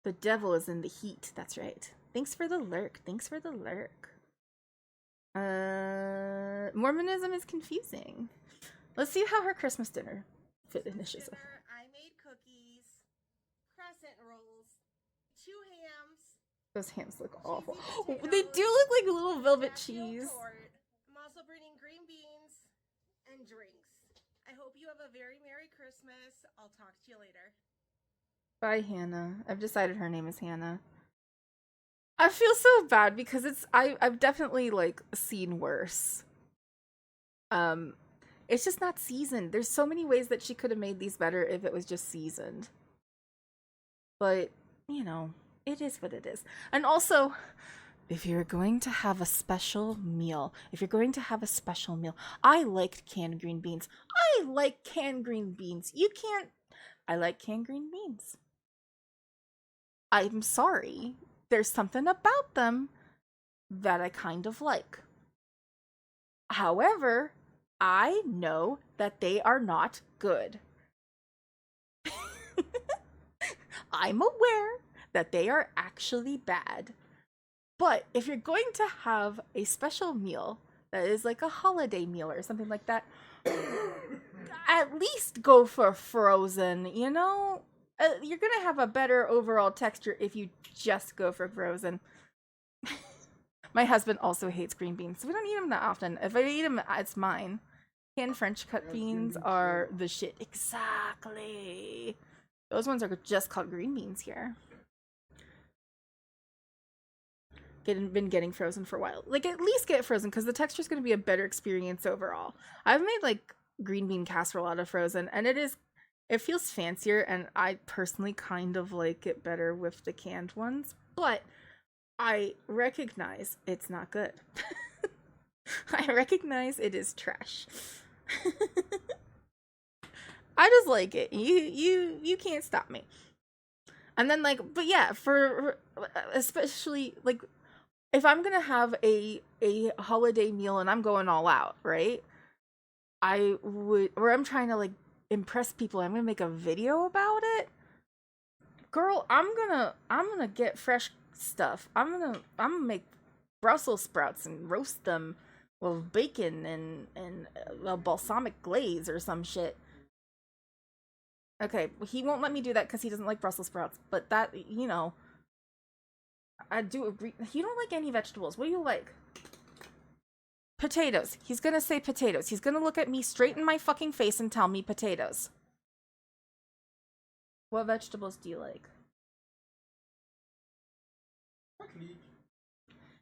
Speaker 1: The devil is in the heat. That's right. Thanks for the lurk. Thanks for the lurk. Mormonism is confusing. Let's see how her Christmas dinner finishes.
Speaker 5: I made cookies, crescent rolls, 2 hams.
Speaker 1: Those hams look awful. Oh, they do look like little velvet cheese.
Speaker 5: I'm also bringing green beans and drinks. I hope you have a very Merry Christmas. I'll talk to you later.
Speaker 1: Bye, Hannah. I've decided her name is Hannah. I feel so bad because I've definitely like seen worse. It's just not seasoned. There's so many ways that she could have made these better if it was just seasoned. But, you know, it is what it is. And also, if you're going to have a special meal, I liked canned green beans. I like canned green beans. I like canned green beans. I'm sorry. There's something about them that I kind of like. However, I know that they are not good. I'm aware that they are actually bad. But if you're going to have a special meal that is like a holiday meal or something like that, at least go for frozen, you know? You're gonna have a better overall texture if you just go for frozen. My husband also hates green beans, so we don't eat them that often. If I eat them, it's mine. Canned French cut beans are the shit. Exactly. Those ones are just called green beans here. Been getting frozen for a while. Like, at least get frozen, because the texture is going to be a better experience overall. I've made, like, green bean casserole out of frozen, and it feels fancier, and I personally kind of like it better with the canned ones, but I recognize it's not good. I recognize it is trash. I just like it. You can't stop me. And then, like, but yeah, for especially, like, if I'm gonna have a holiday meal and I'm going all out, right? I would, or I'm trying to like impress people. I'm gonna make a video about it. Girl, I'm gonna get fresh stuff. I'm gonna make Brussels sprouts and roast them with bacon and balsamic glaze or some shit. Okay, he won't let me do that because he doesn't like Brussels sprouts. But that, you know, I do agree. You don't like any vegetables. What do you like? Potatoes. He's gonna say potatoes. He's gonna look at me straight in my fucking face and tell me potatoes. What vegetables do you like?
Speaker 2: Leek.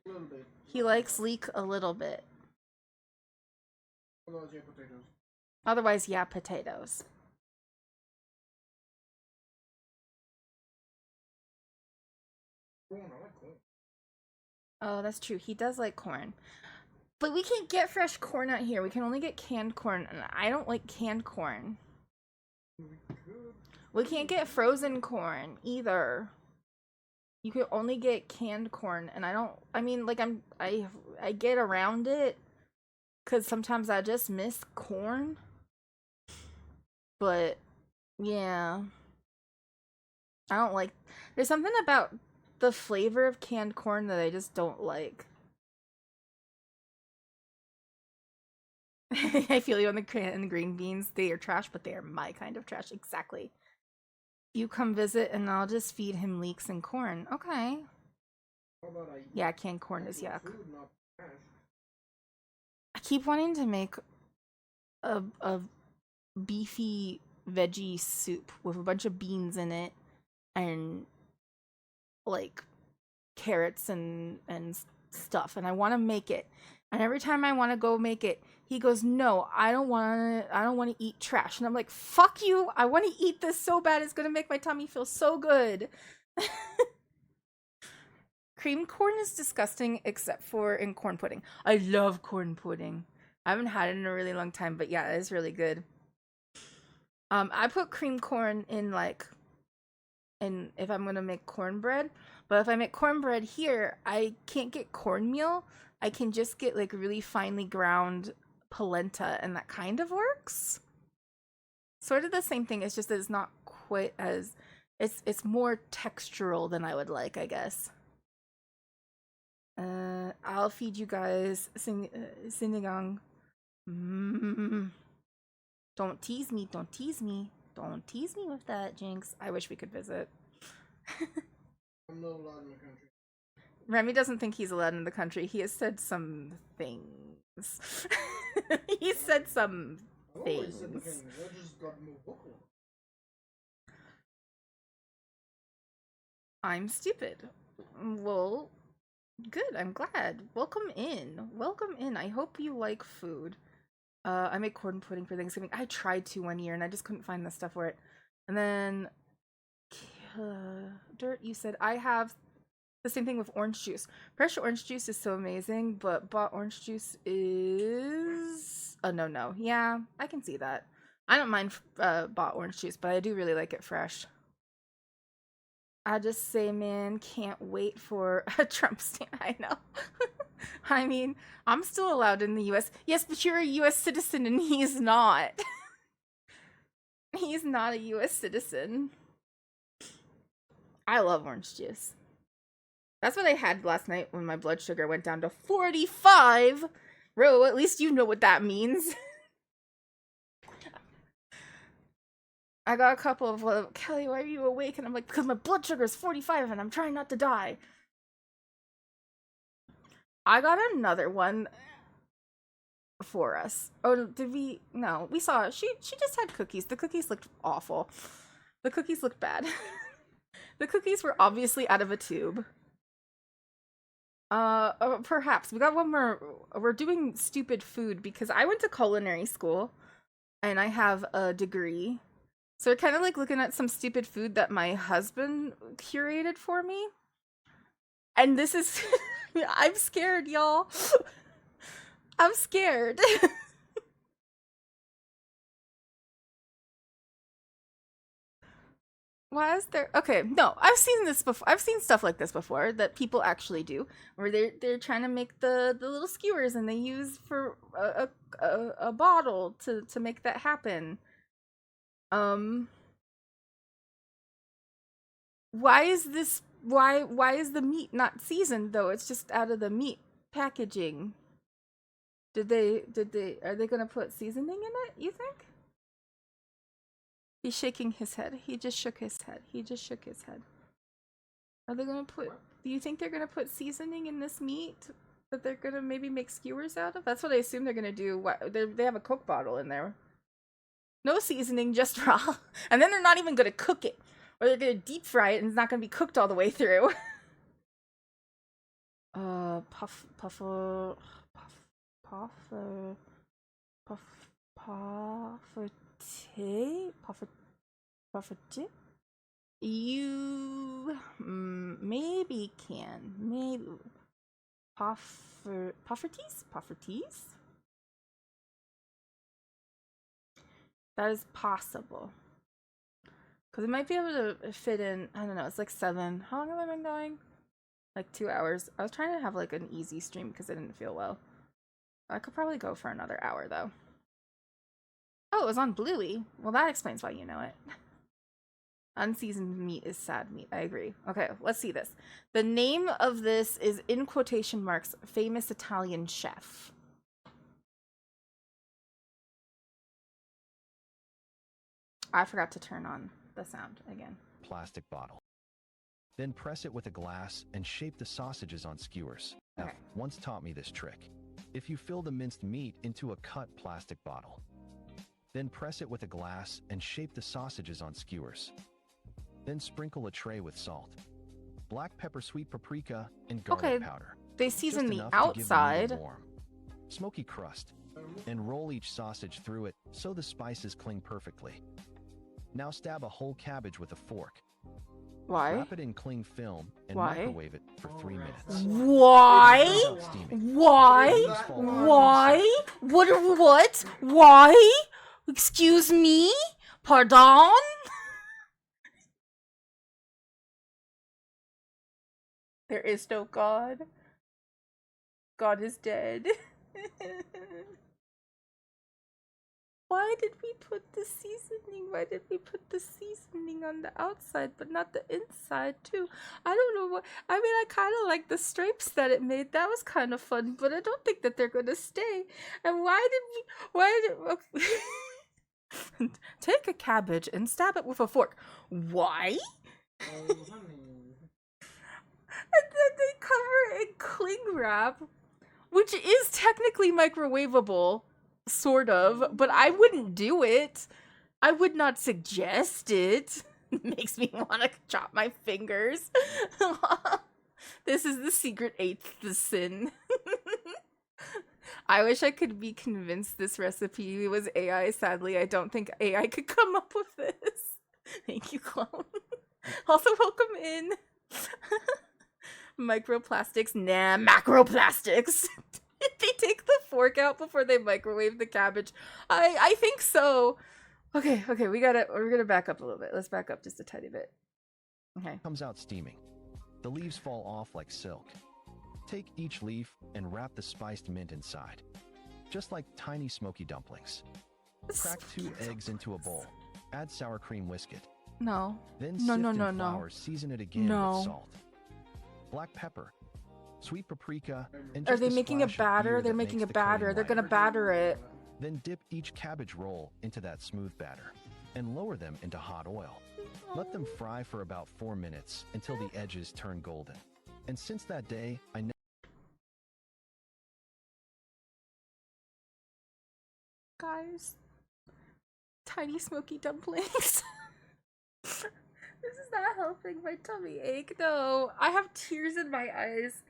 Speaker 2: A little bit.
Speaker 1: He likes leek a little bit.
Speaker 2: Otherwise, yeah, potatoes.
Speaker 1: Otherwise, yeah, potatoes.
Speaker 2: Corn, I like corn.
Speaker 1: Oh, that's true. He does like corn. But we can't get fresh corn out here. We can only get canned corn, and I don't like canned corn. We can't get frozen corn either. You can only get canned corn, and I mean, like, I get around it, because sometimes I just miss corn. But yeah, I don't like. There's something about the flavor of canned corn that I just don't like. I feel you on the green beans. They are trash, but they are my kind of trash. Exactly. You come visit and I'll just feed him leeks and corn. Okay.
Speaker 2: How about
Speaker 1: Yeah, canned corn is yuck.
Speaker 2: food, not trash?
Speaker 1: I keep wanting to make a beefy veggie soup with a bunch of beans in it and like carrots and stuff, and I want to make it. And every time I want to go make it, he goes, "No, I don't want to eat trash." And I'm like, "Fuck you. I want to eat this so bad. It's going to make my tummy feel so good." Cream corn is disgusting except for in corn pudding. I love corn pudding. I haven't had it in a really long time, but yeah, it is really good. I put cream corn in if I'm gonna make cornbread, but if I make cornbread here, I can't get cornmeal. I can just get like really finely ground polenta, and that kind of works. Sort of the same thing. It's just that it's not quite as it's more textural than I would like, I guess. I'll feed you guys sinigang. Don't tease me, don't tease me. Don't tease me with that, Jinx. I wish we could visit.
Speaker 2: I'm not allowed in the country.
Speaker 1: Remy doesn't think he's allowed in the country. He has said some things. He said some
Speaker 2: I've
Speaker 1: things.
Speaker 2: always said the things. I just got more vocal.
Speaker 1: I'm stupid. Well, good. I'm glad. Welcome in. Welcome in. I hope you like food. I make corn pudding for Thanksgiving. I tried to one year and I just couldn't find the stuff for it. And then Dirt, you said I have the same thing with orange juice. Fresh orange juice is so amazing, but bought orange juice is a no. Yeah, I can see that. I don't mind bought orange juice, but I do really like it fresh. I just say, man, can't wait for a Trump stand. I know. I mean, I'm still allowed in the US. Yes, but you're a US citizen and he's not. He's not a US citizen. I love orange juice. That's what I had last night when my blood sugar went down to 45. Ro, at least you know what that means. I got a couple of, Kelly, why are you awake? And I'm like, because my blood sugar is 45 and I'm trying not to die. I got another one for us. Oh, did we? No, we saw, she just had cookies. The cookies looked awful. The cookies looked bad. The cookies were obviously out of a tube. Perhaps. We got one more. We're doing stupid food because I went to culinary school and I have a degree. So we're kind of like looking at some stupid food that my husband curated for me. And this is, I'm scared, y'all. I'm scared. Why is there? Okay, no, I've seen this before. I've seen stuff like this before that people actually do, where they're trying to make the little skewers and they use for a bottle to make that happen. Why is this? Why is the meat not seasoned though? It's just out of the meat packaging. Did they? Are they gonna put seasoning in it? You think? He's shaking his head. He just shook his head. He just shook his head. Are they gonna put? Do you think they're gonna put seasoning in this meat that they're gonna maybe make skewers out of? That's what I assume they're gonna do. They have a Coke bottle in there. No seasoning, just raw. And then they're not even gonna cook it, or they're gonna deep fry it, and it's not gonna be cooked all the way through. Puffer tea? You maybe can. Maybe. Puffertees? That is possible. Because it might be able to fit in, I don't know, it's like 7. How long have I been going? Like 2 hours. I was trying to have like an easy stream because I didn't feel well. I could probably go for another hour though. Oh, it was on Bluey. Well, that explains why you know it. Unseasoned meat is sad meat. I agree. Okay, let's see this. The name of this is, in quotation marks, famous Italian chef. I forgot to turn on the sound again.
Speaker 6: Plastic bottle. Then press it with a glass and shape the sausages on skewers.
Speaker 1: Okay.
Speaker 6: F once taught me this trick. If you fill the minced meat into a cut plastic bottle, then press it with a glass and shape the sausages on skewers. Then sprinkle a tray with salt, black pepper, sweet paprika, and garlic powder.
Speaker 1: They season
Speaker 6: Just
Speaker 1: the
Speaker 6: enough to give the meat
Speaker 1: outside.
Speaker 6: a warm, smoky crust, and roll each sausage through it so the spices cling perfectly. Now stab a whole cabbage with a fork.
Speaker 1: Why?
Speaker 6: Wrap it in cling film and
Speaker 1: Why?
Speaker 6: microwave it for 3 minutes.
Speaker 1: Why? Why? Why? What? Why? Excuse me? Pardon? There is no God. God is dead. Why did we put the seasoning? Why did we put the seasoning on the outside but not the inside too? I don't know what. I mean, I kind of like the stripes that it made. That was kind of fun, but I don't think that they're gonna stay. And okay. Take a cabbage and stab it with a fork. Why?
Speaker 2: Oh, honey.
Speaker 1: And then they cover it in cling wrap, which is technically microwavable, sort of, but I wouldn't do it. I would not suggest it. It makes me want to chop my fingers. This is the secret eighth sin. I wish I could be convinced this recipe was AI. Sadly, I don't think AI could come up with this. Thank you, clone. Also, welcome in. Microplastics? Nah, macroplastics. Did they take the fork out before they microwave the cabbage? I think so. Okay, we're gonna back up a little bit. Let's back up just a tiny bit. Okay.
Speaker 6: Comes out steaming. The leaves fall off like silk. Take each leaf and wrap the spiced mint inside, just like tiny smoky dumplings. Crack 2 eggs into a bowl. Add sour cream, whisk it.
Speaker 1: No.
Speaker 6: Then sift in flour, season it again with salt, black pepper, sweet paprika, and just
Speaker 1: Are they making a batter? They're making a batter. They're gonna batter it.
Speaker 6: Then dip each cabbage roll into that smooth batter and lower them into hot oil. Let them fry for about 4 minutes until the edges turn golden. And since that day, I never...
Speaker 1: Guys, tiny smoky dumplings. This is not helping my tummy ache. No, I have tears in my eyes.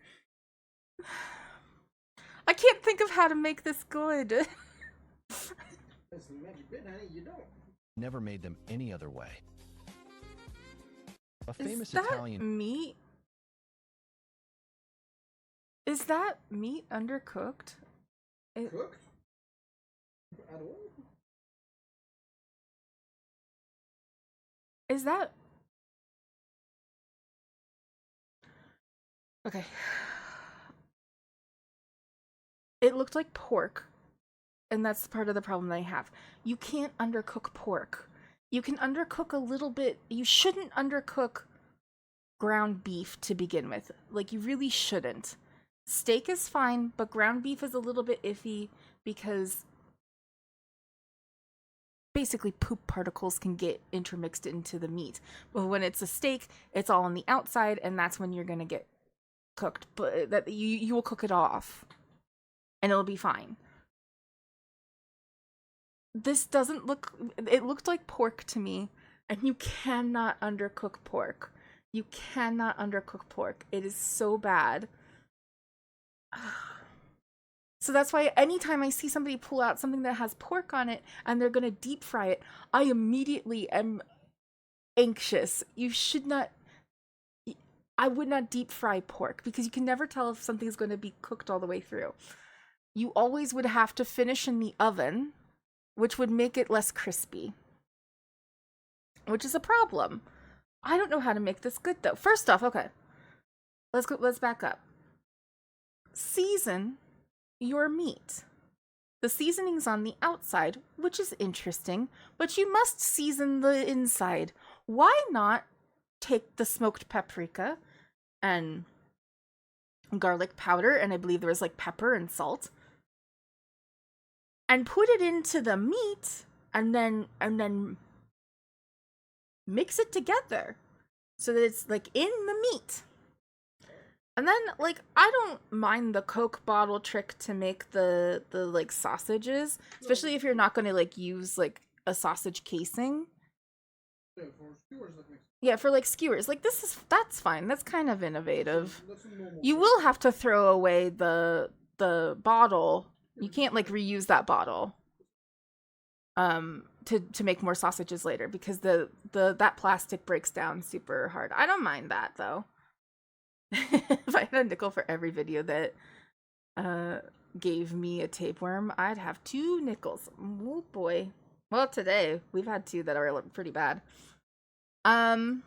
Speaker 1: I can't think of how to make this good.
Speaker 2: That's the magic bit, honey. You don't.
Speaker 6: never made them any other way. A
Speaker 1: Is
Speaker 6: famous
Speaker 1: that
Speaker 6: Italian...
Speaker 1: meat? Is that meat undercooked?
Speaker 2: Cooked? At all?
Speaker 1: Is that... Okay. It looked like pork, and that's part of the problem that I have. You can't undercook pork. You can undercook a little bit. You shouldn't undercook ground beef to begin with. Like, you really shouldn't. Steak is fine, but ground beef is a little bit iffy because basically poop particles can get intermixed into the meat. But when it's a steak, it's all on the outside, and that's when you're gonna get cooked. But that you will cook it off, and it'll be fine. This doesn't look... It looked like pork to me, and you cannot undercook pork. You cannot undercook pork. It is so bad. So that's why anytime I see somebody pull out something that has pork on it and they're gonna deep fry it, I immediately am anxious. You should not... I would not deep fry pork because you can never tell if something's going to be cooked all the way through. You always would have to finish in the oven, which would make it less crispy, which is a problem. I don't know how to make this good though. First off, okay, let's back up. Season your meat. The seasoning's on the outside, which is interesting, but you must season the inside. Why not take the smoked paprika and garlic powder, and I believe there was like pepper and salt, and put it into the meat and then mix it together so that it's like in the meat. And then like I don't mind the Coke bottle trick to make the like sausages, especially if you're not going to like use like a sausage casing. Yeah, for like skewers. Like that's fine. That's kind of innovative. You will have to throw away the bottle. You can't like reuse that bottle to make more sausages later because that plastic breaks down super hard. I don't mind that though. If I had a nickel for every video that gave me a tapeworm, I'd have 2 nickels. Oh boy. Well, today we've had 2 that are pretty bad. So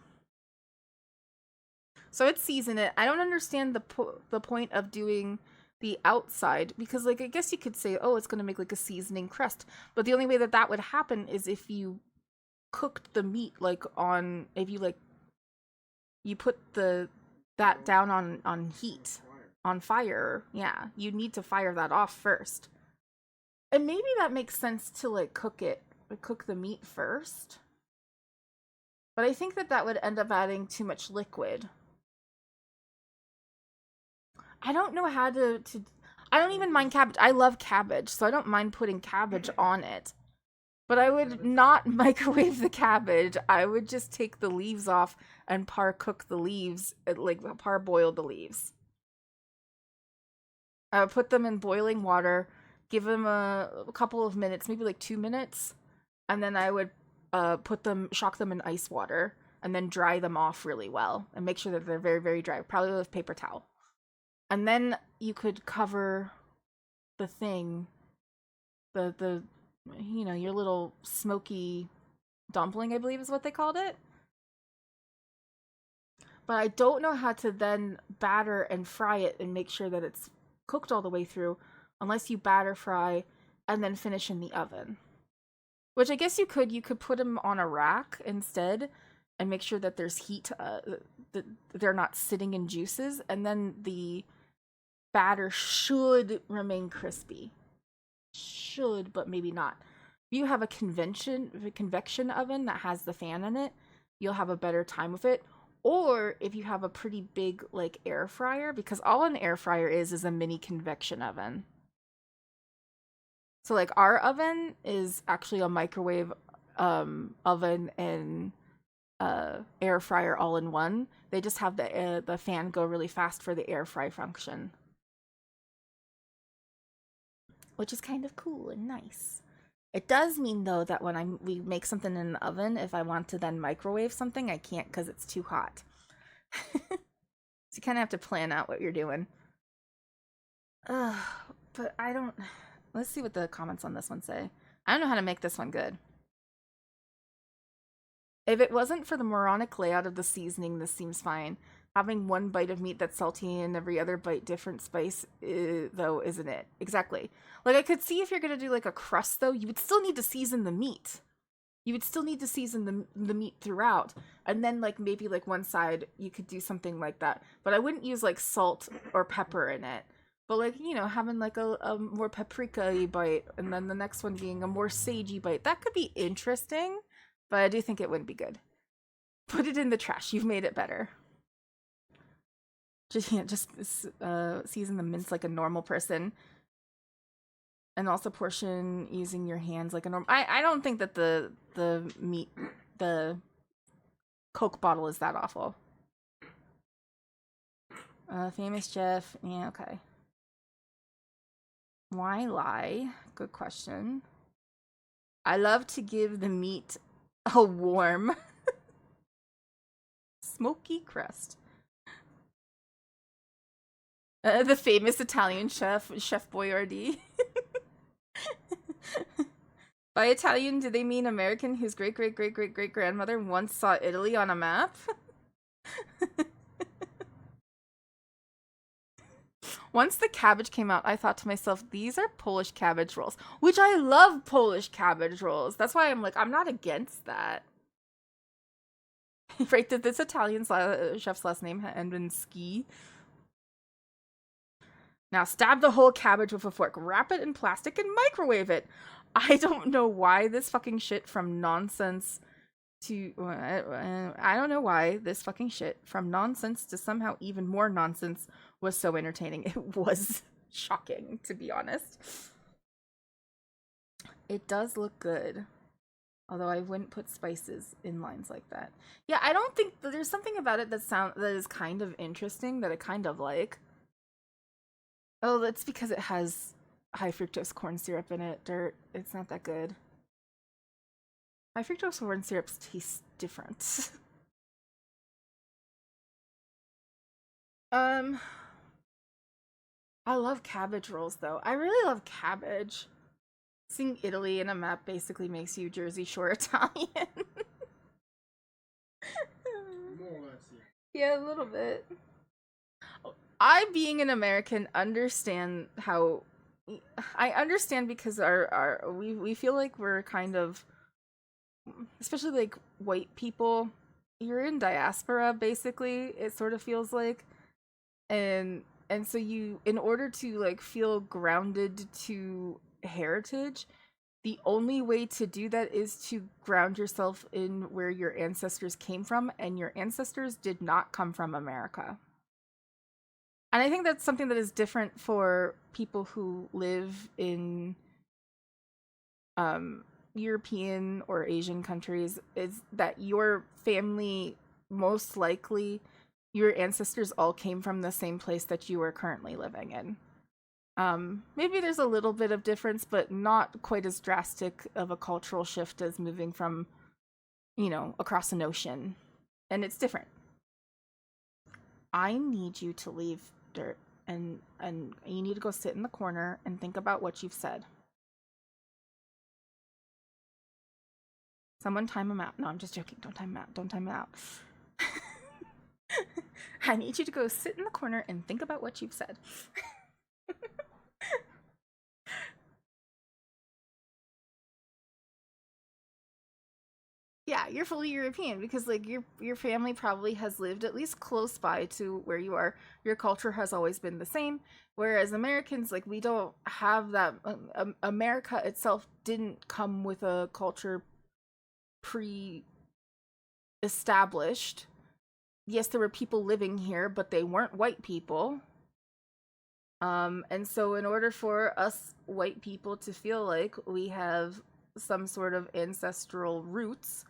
Speaker 1: I'd season it. I don't understand the point of doing the outside because, like, I guess you could say, oh, it's gonna make like a seasoning crust, but the only way that would happen is if you cooked the meat like on, if you like, you put that down on heat, on fire. Yeah, you need to fire that off first, and maybe that makes sense to like cook the meat first. But I think that would end up adding too much liquid. I don't know how to I don't even mind cabbage. I love cabbage, so I don't mind putting cabbage on it. But I would not microwave the cabbage. I would just take the leaves off and cook the leaves, like parboil the leaves. I would put them in boiling water, give them a couple of minutes, maybe like 2 minutes, and then I would shock them in ice water, and then dry them off really well, and make sure that they're very, very dry, probably with paper towel. And then you could cover the thing, the you know, your little smoky dumpling, I believe is what they called it. But I don't know how to then batter and fry it and make sure that it's cooked all the way through, unless you batter, fry, and then finish in the oven. Which I guess you could put them on a rack instead and make sure that there's heat, that they're not sitting in juices, and then the batter should remain crispy. Should, but maybe not. If you have a convection oven that has the fan in it, you'll have a better time with it. Or if you have a pretty big like air fryer, because all an air fryer is a mini convection oven. So like our oven is actually a microwave oven and air fryer all in one. They just have the fan go really fast for the air fry function, which is kind of cool and nice. It does mean though that when we make something in the oven, if I want to then microwave something, I can't because it's too hot. So you kind of have to plan out what you're doing. But I don't. Let's see what the comments on this one say. I don't know how to make this one good. If it wasn't for the moronic layout of the seasoning, this seems fine. Having one bite of meat that's salty and every other bite different spice, though, isn't it? Exactly. Like, I could see if you're going to do, like, a crust, though, you would still need to season the meat. You would still need to season the meat throughout. And then, like, maybe, like, one side, you could do something like that. But I wouldn't use, like, salt or pepper in it. But, like, you know, having, like, a more paprika-y bite, and then the next one being a more sagey bite, that could be interesting. But I do think it wouldn't be good. Put it in the trash. You've made it better. Just season the mince like a normal person. And also portion using your hands like a normal... I don't think that the Coke bottle is that awful. Famous chef. Yeah, okay. Why lie? Good question. I love to give the meat a warm smoky crust. The famous Italian chef, Chef Boyardee. By Italian, do they mean American whose great-great-great-great-great-grandmother once saw Italy on a map? Once the cabbage came out, I thought to myself, these are Polish cabbage rolls, which I love Polish cabbage rolls. That's why I'm like, I'm not against that. Right, that this Italian chef's last name ended in ski. Now stab the whole cabbage with a fork, wrap it in plastic, and microwave it. I don't know why this fucking shit from nonsense to... I don't know why this fucking shit from nonsense to somehow even more nonsense was so entertaining. It was shocking, to be honest. It does look good. Although I wouldn't put spices in lines like that. Yeah, I don't think... There's something about it that is kind of interesting, that I kind of like. Oh, that's because it has high fructose corn syrup in it. Dirt. It's not that good. High fructose corn syrups taste different. I love cabbage rolls though. I really love cabbage. Seeing Italy in a map basically makes you Jersey Shore Italian.
Speaker 2: More or less,
Speaker 1: yeah, a little bit. I, being an American, understand how... I understand because we feel like we're kind of... Especially, like, white people. You're in diaspora, basically, it sort of feels like. And so you... In order to, like, feel grounded to heritage, the only way to do that is to ground yourself in where your ancestors came from, and your ancestors did not come from America. And I think that's something that is different for people who live in European or Asian countries, is that your family, most likely, your ancestors all came from the same place that you are currently living in. Maybe there's a little bit of difference, but not quite as drastic of a cultural shift as moving from, you know, across an ocean. And it's different. I need you to leave, Dirt, and you need to go sit in the corner and think about what you've said. Someone time him out. No, I'm just joking. Don't time him out. Don't time him out. I need you to go sit in the corner and think about what you've said. Yeah, you're fully European because, like, your family probably has lived at least close by to where you are. Your culture has always been the same, whereas Americans, like, we don't have that. America itself didn't come with a culture pre-established. Yes, there were people living here, but they weren't white people. And so in order for us white people to feel like we have some sort of ancestral roots,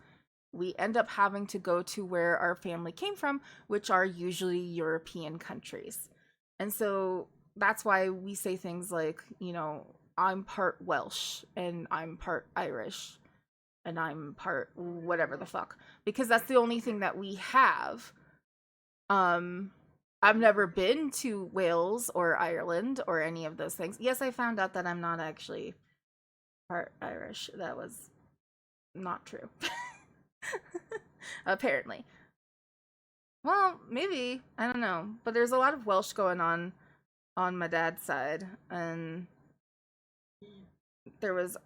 Speaker 1: we end up having to go to where our family came from, which are usually European countries. And so that's why we say things like, you know, I'm part Welsh and I'm part Irish and I'm part whatever the fuck, because that's the only thing that we have. I've never been to Wales or Ireland or any of those things. Yes, I found out that I'm not actually part Irish. That was not true. Apparently. Well, maybe. I don't know. But there's a lot of Welsh going on my dad's side. And there was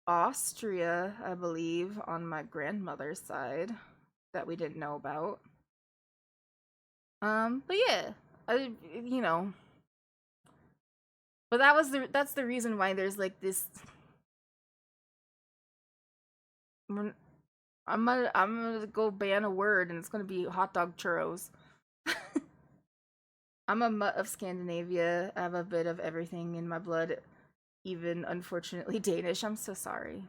Speaker 1: Austria, I believe, on my grandmother's side that we didn't know about. But yeah, you know. But that's the reason why there's like this. I'm gonna go ban a word, and it's gonna be hot dog churros. I'm a mutt of Scandinavia. I have a bit of everything in my blood, even unfortunately Danish. I'm so sorry.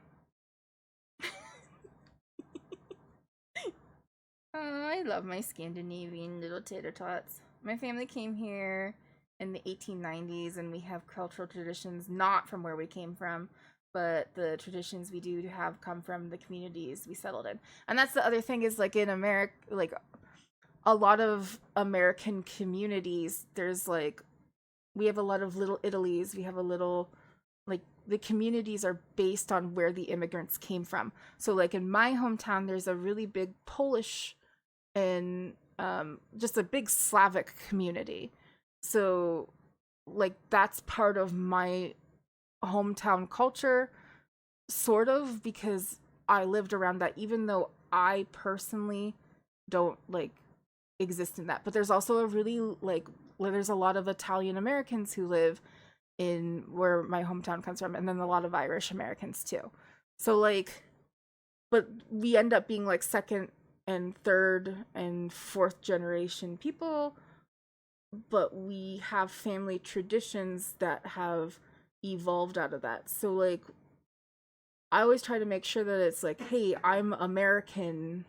Speaker 1: Oh, I love my Scandinavian little tater tots. My family came here in the 1890s, and we have cultural traditions not from where we came from, but the traditions we do have come from the communities we settled in. And that's the other thing is, like, in America, like, a lot of American communities, there's, like, we have a lot of little Italies, we have a little, like, the communities are based on where the immigrants came from. So, like, in my hometown, there's a really big Polish and just a big Slavic community. So
Speaker 7: like that's part of my hometown culture, sort of, because I lived around that, even though I personally don't like exist in that. But there's also a really like there's a lot of Italian Americans who live in where my hometown comes from, and then a lot of Irish Americans too. So like, but we end up being like second and third and fourth generation people, but we have family traditions that have evolved out of that. So like, I always try to make sure that it's like, hey, I'm American,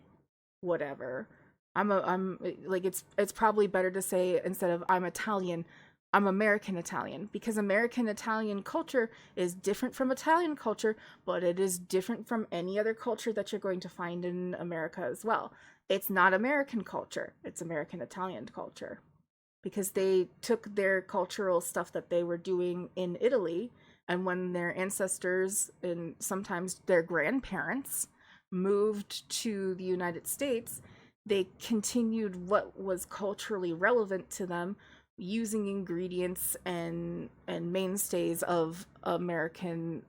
Speaker 7: whatever. I'm like, it's probably better to say, instead of I'm Italian, I'm American Italian, because American Italian culture is different from Italian culture, but it is different from any other culture that you're going to find in America as well. It's not American culture, it's American Italian culture, because they took their cultural stuff that they were doing in Italy, and when their ancestors and sometimes their grandparents moved to the United States, they continued what was culturally relevant to them, using ingredients and mainstays of American,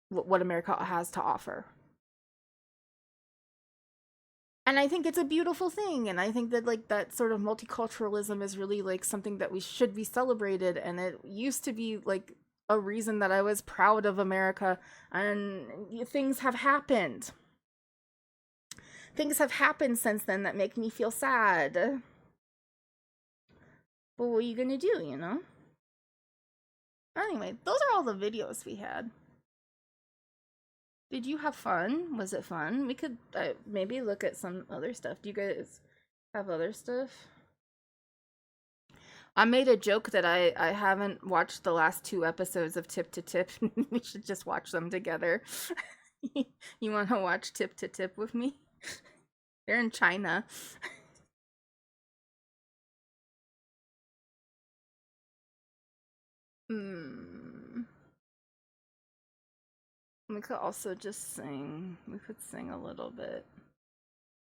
Speaker 7: what America has to offer. And I think it's a beautiful thing, and I think that like that sort of multiculturalism is really like something that we should be celebrated, and it used to be like a reason that I was proud of America, and things have happened. Things have happened since then that make me feel sad. But what are you gonna do, you know? Anyway, those are all the videos we had. Did you have fun? Was it fun? We could maybe look at some other stuff. Do you guys have other stuff? I made a joke that I haven't watched the last 2 episodes of Tip to Tip. We should just watch them together. You want to watch Tip to Tip with me? They're in China. We could also just sing. We could sing a little bit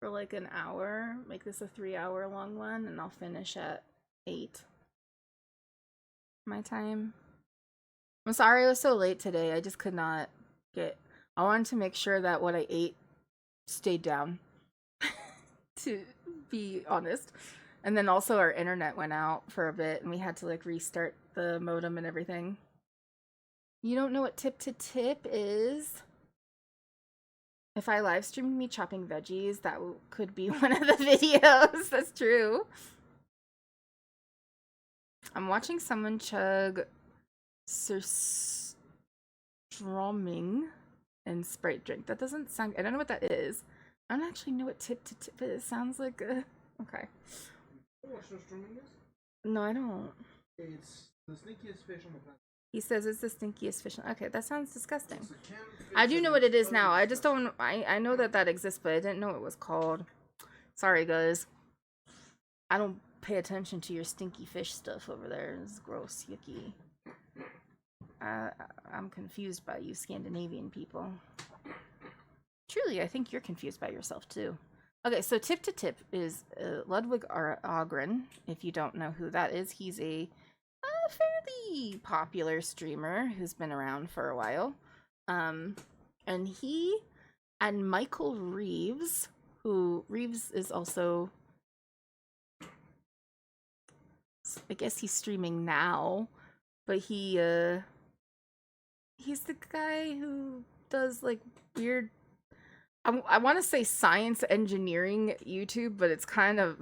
Speaker 7: for like an hour. Make this a 3-hour long one, and I'll finish at 8 my time. I'm sorry I was so late today. I just could not get... I wanted to make sure that what I ate stayed down, to be honest. And then also our internet went out for a bit, and we had to like restart the modem and everything. You don't know what Tip to Tip is? If I live streamed me chopping veggies, that could be one of the videos. That's true. I'm watching someone chug Surströmming and Sprite drink. That doesn't sound... I don't know what that is. I don't actually know what Tip to Tip is. It sounds like a... Okay.
Speaker 2: You know what Surströmming is?
Speaker 7: No, I don't.
Speaker 2: It's the stinkiest fish on the planet.
Speaker 7: He says it's the stinkiest fish. Okay, that sounds disgusting.
Speaker 2: It's a canned fish
Speaker 7: I do
Speaker 2: that
Speaker 7: know what it is now.
Speaker 2: totally
Speaker 7: I just don't... I know that exists, but I didn't know it was called. Sorry, guys. I don't pay attention to your stinky fish stuff over there. It's gross, yucky. I'm confused by you Scandinavian people. Truly, I think you're confused by yourself, too. Okay, so Tip to Tip is Ludwig Ogren. If you don't know who that is, he's a fairly popular streamer who's been around for a while. And he and Michael Reeves, who Reeves is also... I guess he's streaming now, but he's the guy who does like weird... I want to say science engineering YouTube, but it's kind of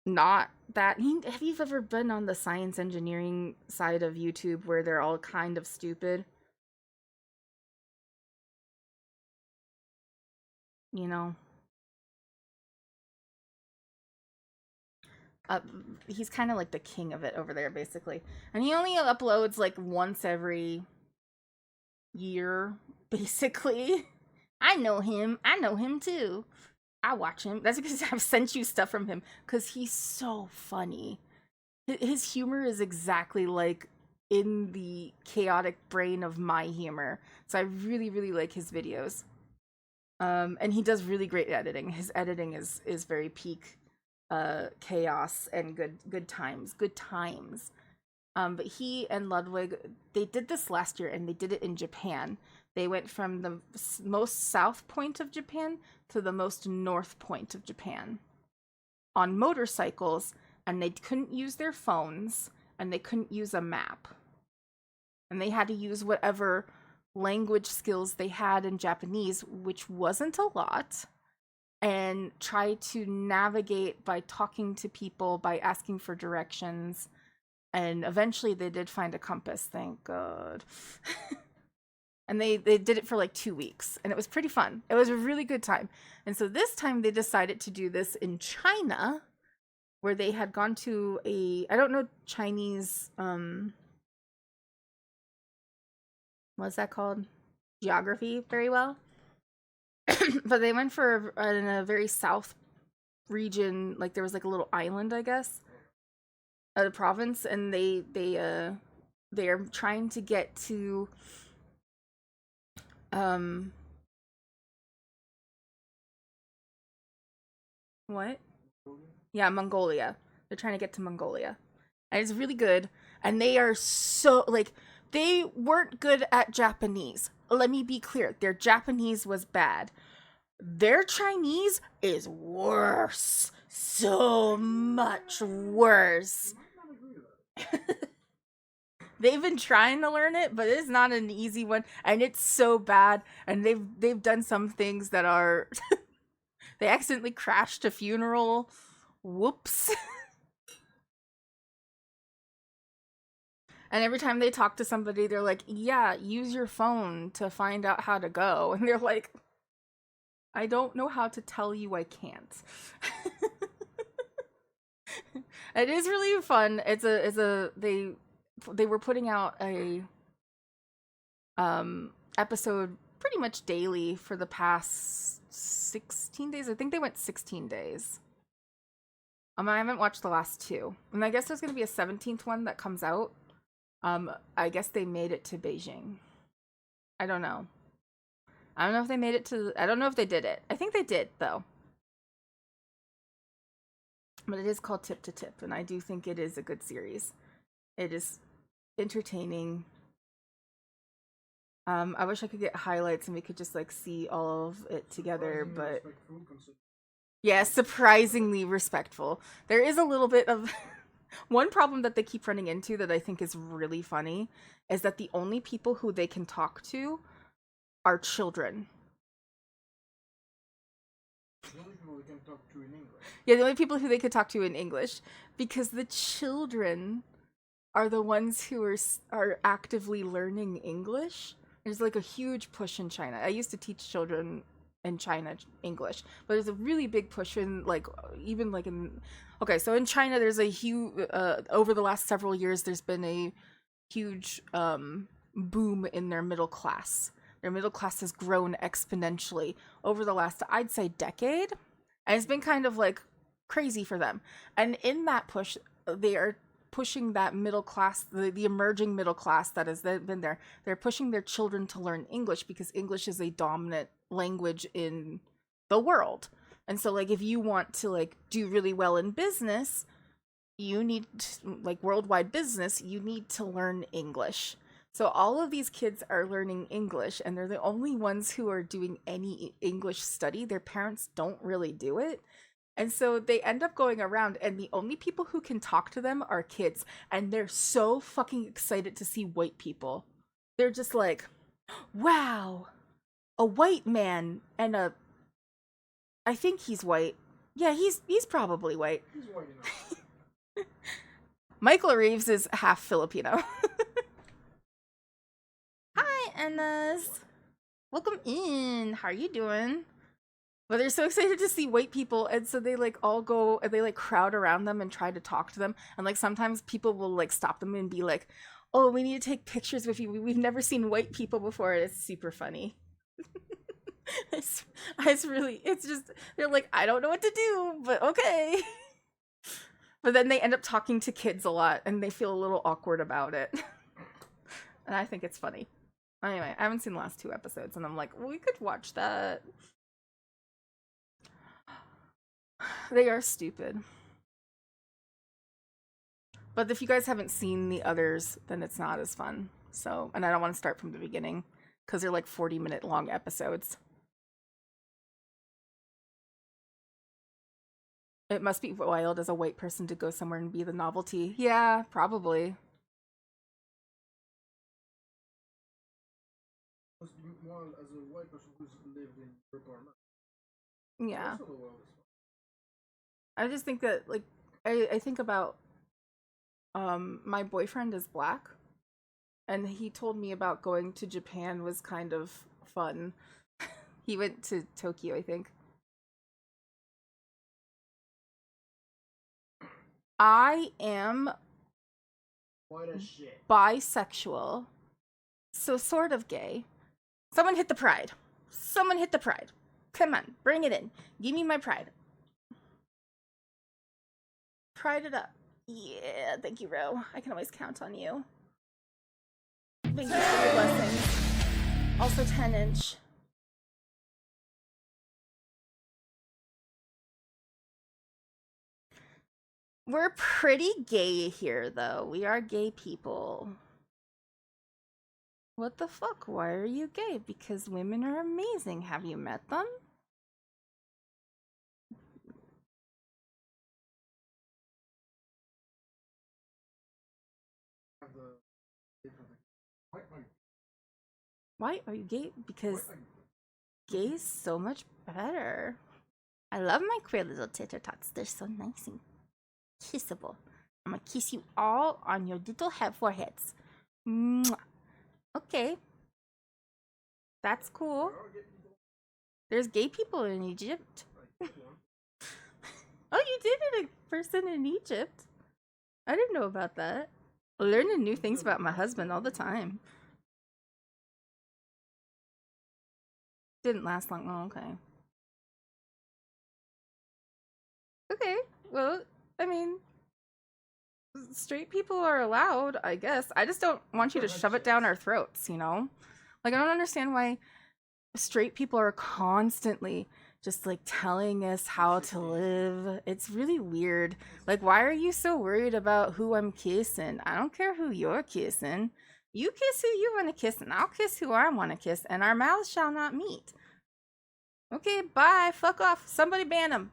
Speaker 7: not that. Have you ever been on the science engineering side of YouTube where they're all kind of stupid? You know? He's kind of like the king of it over there, basically. And he only uploads like once every year, basically. I know him too. I watch him. That's because I've sent you stuff from him, because he's so funny. His humor is exactly like in the chaotic brain of my humor, so I really, really like his videos. And he does really great editing. His editing is very peak chaos and good times. But he and Ludwig, they did this last year, and they did it in Japan. They went from the most south point of Japan to the most north point of Japan on motorcycles, and they couldn't use their phones, and they couldn't use a map. And they had to use whatever language skills they had in Japanese, which wasn't a lot, and try to navigate by talking to people, by asking for directions. And eventually they did find a compass, thank God. And they did it for like 2 weeks, and it was pretty fun. It was a really good time. And so this time they decided to do this in China, where they had gone to I don't know Chinese, what's that called? Geography very well. But they went for in a very south region, like there was like a little island, I guess, a province, and they are trying to get to what? Yeah, Mongolia. They're trying to get to Mongolia. And it's really good. And they are so, like, they weren't good at Japanese. Let me be clear. Their Japanese was bad. Their Chinese is worse. So much worse. They've been trying to learn it, but it's not an easy one, and it's so bad. And they've done some things that are they accidentally crashed a funeral. Whoops. And every time they talk to somebody, they're like, yeah, use your phone to find out how to go. And they're like, I don't know how to tell you I can't. It is really fun. They were putting out a episode pretty much daily for the past 16 days. I think they went 16 days. I haven't watched the last 2. And I guess there's going to be a 17th one that comes out. I guess they made it to Beijing. I don't know. I don't know if they made it to... I don't know if they did it. I think they did, though. But it is called Tip to Tip, and I do think it is a good series. It is entertaining. I wish I could get highlights and we could just, like, see all of it together, but... Yeah, surprisingly respectful. There is a little bit of... One problem that they keep running into that I think is really funny is that the only people who they can talk to are children.
Speaker 2: The only people we can talk to in English.
Speaker 7: Yeah, the only people who they could talk to in English, because the children are the ones who are actively learning English. There's like a huge push in China. I used to teach children in China English, but there's a really big push in so in China there's a huge over the last several years there's been a huge boom in their middle class. Their middle class has grown exponentially over the last, I'd say, decade, and it's been kind of like crazy for them. And in that push, they are pushing that middle class, the emerging middle class that has been there. They're pushing their children to learn English because English is a dominant language in the world. And so, like, if you want to, like, do really well in business, you need, like, worldwide business, you need to learn English. So all of these kids are learning English, and they're the only ones who are doing any English study. Their parents don't really do it. And so they end up going around, and the only people who can talk to them are kids. And they're so fucking excited to see white people. They're just like, wow, a white man and I think he's white. Yeah, he's probably white.
Speaker 2: He's white enough.
Speaker 7: Michael Reeves is half Filipino. Hi, Ennas. Welcome in. How are you doing? But they're so excited to see white people, and so they like all go and they like crowd around them and try to talk to them. And like sometimes people will like stop them and be like, "Oh, we need to take pictures with you. We've never seen white people before." It's super funny. It's just they're like, I don't know what to do, but okay. But then they end up talking to kids a lot, and they feel a little awkward about it. And I think it's funny. Anyway, I haven't seen the last 2 episodes, and I'm like, we could watch that. They are stupid. But if you guys haven't seen the others, then it's not as fun. So, and I don't want to start from the beginning because they're like 40-minute long episodes. It must be wild as a white person to go somewhere and be the novelty. Yeah, probably.
Speaker 2: Must be wild as a white person who's lived in Europe or not.
Speaker 7: Yeah.
Speaker 2: Also the world is fun.
Speaker 7: I just think that, like, I think about my boyfriend is black, and he told me about going to Japan was kind of fun. He went to Tokyo, I think. I am
Speaker 2: White as shit.
Speaker 7: bisexual, so sort of gay. Someone hit the pride. Someone hit the pride. Come on, bring it in. Give me my pride. Pride it up. Yeah, thank you, Ro. I can always count on you. Thank you for your blessings. Also 10-inch. We're pretty gay here, though. We are gay people. What the fuck? Why are you gay? Because women are amazing. Have you met them? Why are you gay? Because gay is so much better. I love my queer little tater tots. They're so nice and kissable. I'm gonna kiss you all on your little head foreheads. Mwah. Okay. That's cool. There's gay people in Egypt. Oh, you did it, a person in Egypt. I didn't know about that. Learning new things about my husband all the time. Didn't last long. Oh, okay. Okay, well, I mean, straight people are allowed, I guess. I just don't want you to shove it down our throats, you know? Like, I don't understand why straight people are constantly just, like, telling us how to live. It's really weird. Like, why are you so worried about who I'm kissing? I don't care who you're kissing. You kiss who you want to kiss, and I'll kiss who I want to kiss, and our mouths shall not meet. Okay, bye. Fuck off. Somebody ban him.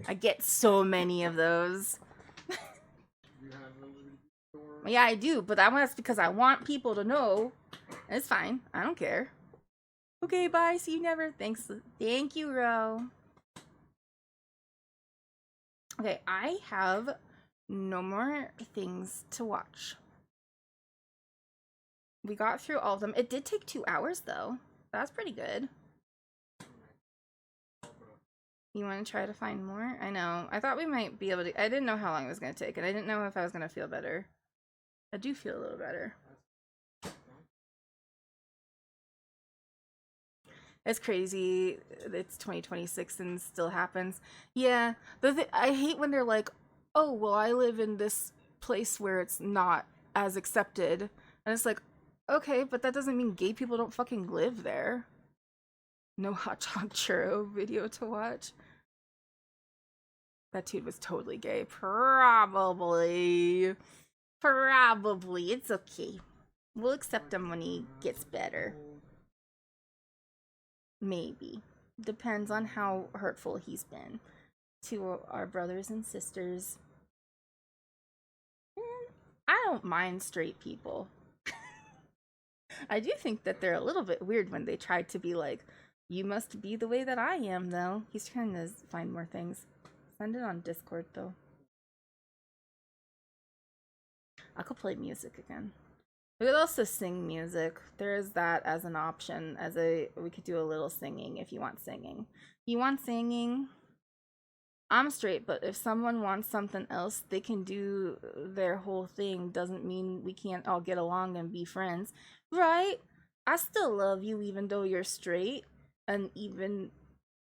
Speaker 7: I get so many of those. Yeah, I do, but that's because I want people to know. It's fine. I don't care. Okay, bye. See you never. Thanks. Thank you, Ro. Okay, I have no more things to watch. We got through all of them. It did take 2 hours, though. That's pretty good. You want to try to find more? I know. I thought we might be able to. I didn't know how long it was going to take, and I didn't know if I was going to feel better. I do feel a little better. It's crazy. It's 2026 and still happens. Yeah. I hate when they're like, oh, well, I live in this place where it's not as accepted. And it's like, okay, but that doesn't mean gay people don't fucking live there. No hot dog churro video to watch. That dude was totally gay. Probably. It's okay. We'll accept him when he gets better. Maybe. Depends on how hurtful he's been to our brothers and sisters. I don't mind straight people. I do think that they're a little bit weird when they try to be like, you must be the way that I am, though. He's trying to find more things. Send it on Discord, though. I could play music again. We could also sing music. There is that as an option. We could do a little singing if you want singing. You want singing? I'm straight, but if someone wants something else, they can do their whole thing. Doesn't mean we can't all get along and be friends. Right? I still love you even though you're straight. And even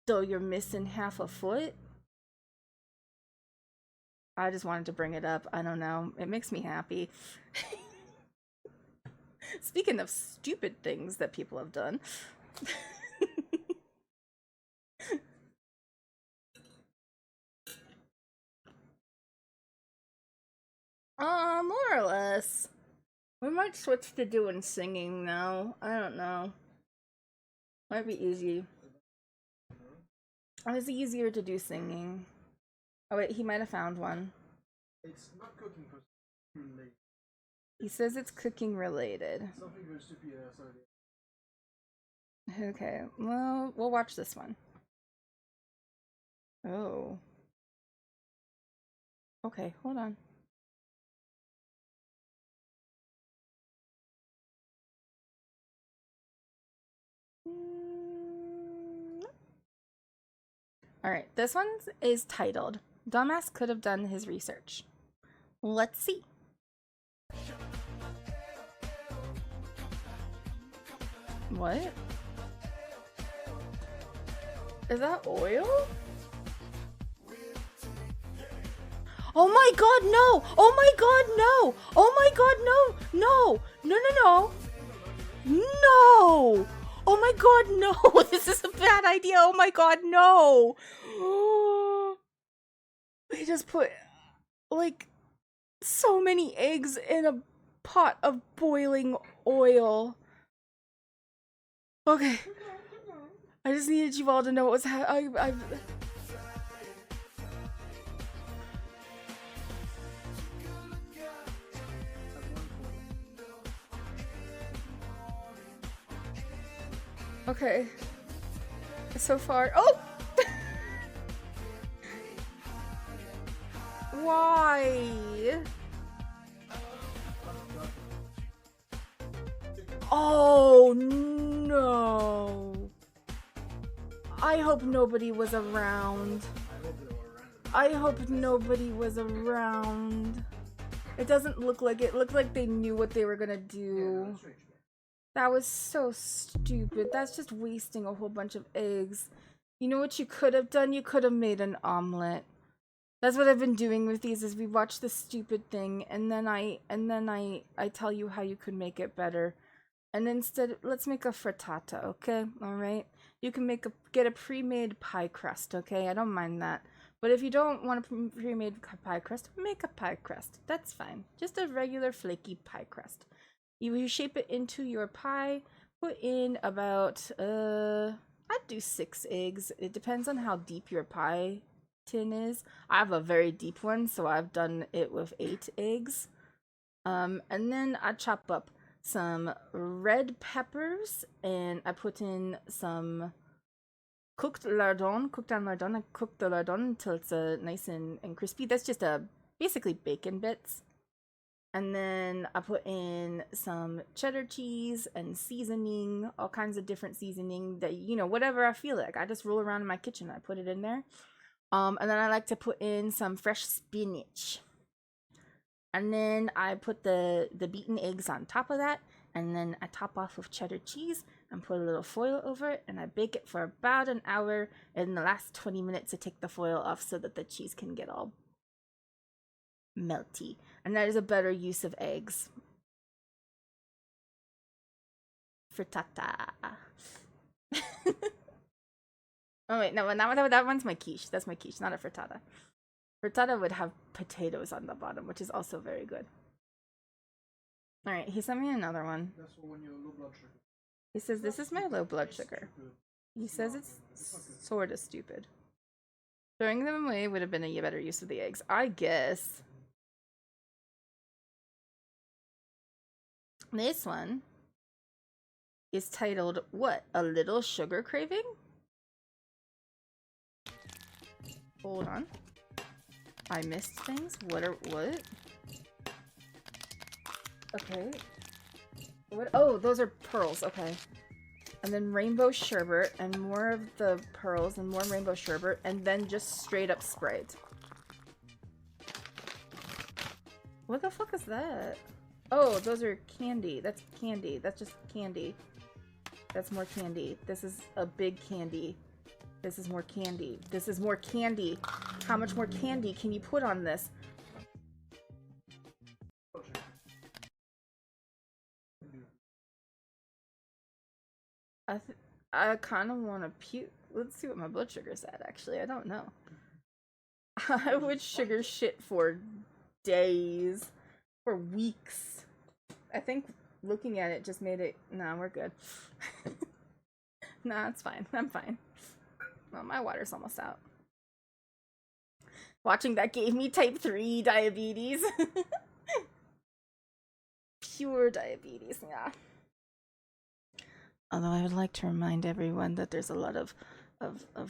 Speaker 7: though you're missing half a foot. I just wanted to bring it up. I don't know. It makes me happy. Speaking of stupid things that people have done. More or less. We might switch to doing singing now. I don't know. Might be easy. It's easier to do singing. Oh wait, he might have found one.
Speaker 2: It's not cooking related.
Speaker 7: He says it's cooking related.
Speaker 2: Something very stupid. Sorry.
Speaker 7: Okay, well, we'll watch this one. Oh. Okay, hold on. Alright, this one is titled, Dumbass Could Have Done His Research. Let's see. What? Is that oil? Oh my god, no! Oh my god, no! Oh my god, no! No! No, no, no! No! Oh my god, no! This is a bad idea! Oh my god, no! We just put, like, so many eggs in a pot of boiling oil. Okay. I just needed you all to know what was happening. Okay. So far. Oh! Why? Oh no. I hope nobody was around. I hope nobody was around. It doesn't look like it. It looked like they knew what they were gonna do. That was so stupid. That's just wasting a whole bunch of eggs. You know what you could have done? You could have made an omelet. That's what I've been doing with these, is we watch this stupid thing and then I tell you how you could make it better. And instead, let's make a frittata, okay? All right? You can get a pre-made pie crust, okay? I don't mind that. But if you don't want a pre-made pie crust, make a pie crust. That's fine. Just a regular flaky pie crust. You shape it into your pie, put in about, I'd do 6 eggs. It depends on how deep your pie tin is. I have a very deep one, so I've done it with 8 eggs. And then I chop up some red peppers, and I put in some cooked lardon. I cook the lardon until it's nice and crispy. That's just basically bacon bits. And then I put in some cheddar cheese and seasoning, all kinds of different seasoning that, you know, whatever I feel like. I just roll around in my kitchen. I put it in there. And then I like to put in some fresh spinach. And then I put the beaten eggs on top of that. And then I top off with cheddar cheese and put a little foil over it. And I bake it for about an hour. And in the last 20 minutes, I take the foil off so that the cheese can get all melty. And that is a better use of eggs. Frittata. Oh wait, no, that one's my quiche. That's my quiche, not a frittata. Frittata would have potatoes on the bottom, which is also very good. Alright, he sent me another one.
Speaker 2: That's for when you're low blood sugar.
Speaker 7: He says, this is my low blood sugar. He says it's sort of stupid. Throwing them away would have been a better use of the eggs, I guess. This one is titled, what? A Little Sugar Craving? Hold on. I missed things? What? Okay. What? Oh, those are pearls. Okay. And then rainbow sherbet and more of the pearls and more rainbow sherbet and then just straight up Sprite. What the fuck is that? Oh, those are candy. That's candy. That's just candy. That's more candy. This is a big candy. This is more candy. This is more candy. How much more candy can you put on this? I kind of want to puke. Let's see what my blood sugar's at, actually. I don't know. I would sugar shit for days. for weeks. I think looking at it just made it. Nah, we're good. Nah, it's fine. I'm fine. Well, my water's almost out. Watching that gave me type 3 diabetes. Pure diabetes, yeah. Although I would like to remind everyone that there's a lot of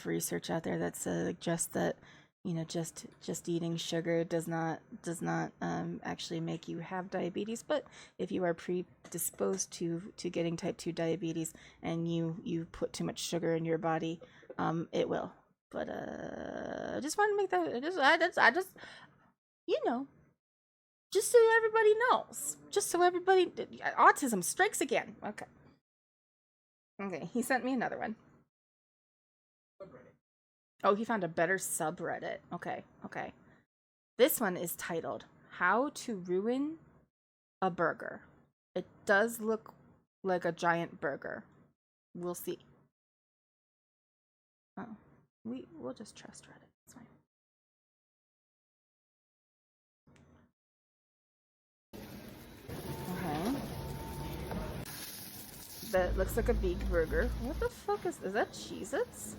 Speaker 7: research out there that suggests that, you know, just eating sugar does not actually make you have diabetes. But if you are predisposed to getting type 2 diabetes and you put too much sugar in your body, it will. But I just want to make that I just you know, just so everybody knows, just so everybody, autism strikes again. Okay, he sent me another one. Oh, he found a better subreddit. Okay. This one is titled "How to Ruin a Burger." It does look like a giant burger. We'll see. Oh, we'll just trust Reddit. It's fine. Okay. That looks like a big burger. What the fuck is that? Cheez-Its?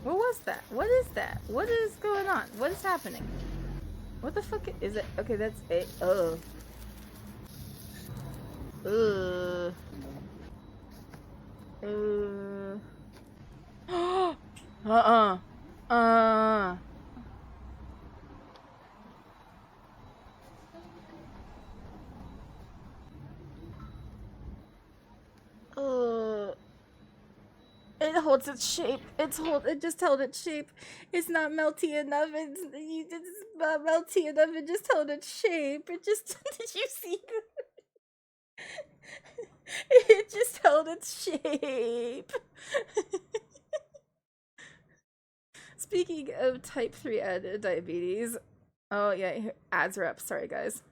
Speaker 7: What was that? What is that? What is going on? What is happening? What the fuck is it? Okay, that's it. Ugh. Ugh. It holds its shape. It just held its shape. It's not melty enough. It's not melty enough. It just held its shape. It just did you see? It just held its shape. Speaking of type 3 diabetes. Oh yeah, ads are up. Sorry guys.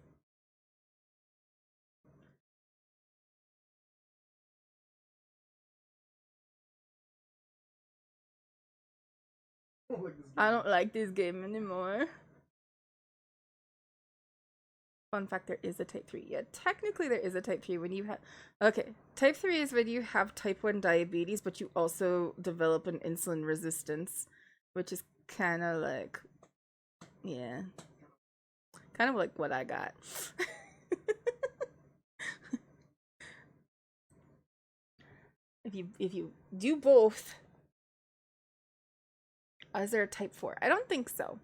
Speaker 7: I don't like this game anymore. Fun fact, there is a type 3. Yeah, technically there is a type 3 when you have... Okay, type 3 is when you have type 1 diabetes, but you also develop an insulin resistance, which is kind of like... Yeah. Kind of like what I got. If you do both... is there a type 4? I don't think so.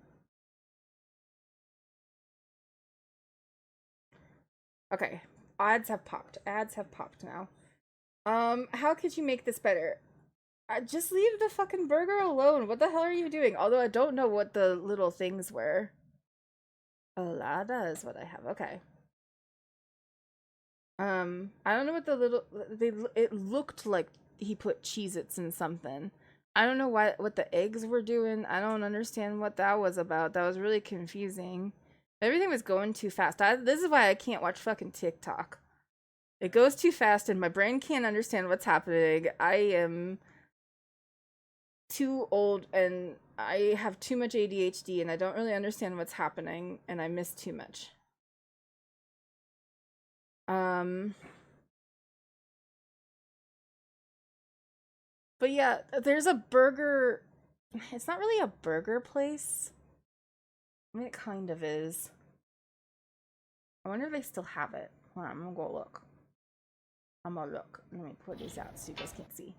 Speaker 7: Okay, ads have popped. Ads have popped now. How could you make this better? Just leave the fucking burger alone. What the hell are you doing? Although I don't know what the little things were. Alada is what I have. Okay. I don't know what the little it looked like he put Cheez-Its in something. I don't know what the eggs were doing. I don't understand what that was about. That was really confusing. Everything was going too fast. This is why I can't watch fucking TikTok. It goes too fast and my brain can't understand what's happening. I am too old and I have too much ADHD and I don't really understand what's happening and I miss too much. But yeah, there's a burger. It's not really a burger place. I mean, it kind of is. I wonder if they still have it. Hold on, I'm gonna go look. I'm gonna look. Let me put these out so you guys can't see.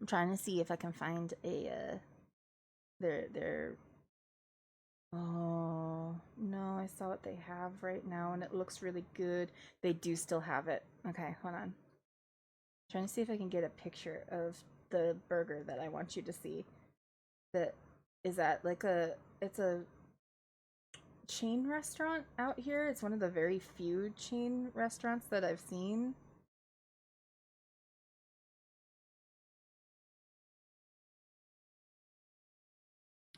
Speaker 7: I'm trying to see if I can find a their oh no, I saw what they have right now and it looks really good. They do still have it. Okay, hold on. I'm trying to see if I can get a picture of the burger that I want you to see. That is at like it's a chain restaurant out here. It's one of the very few chain restaurants that I've seen.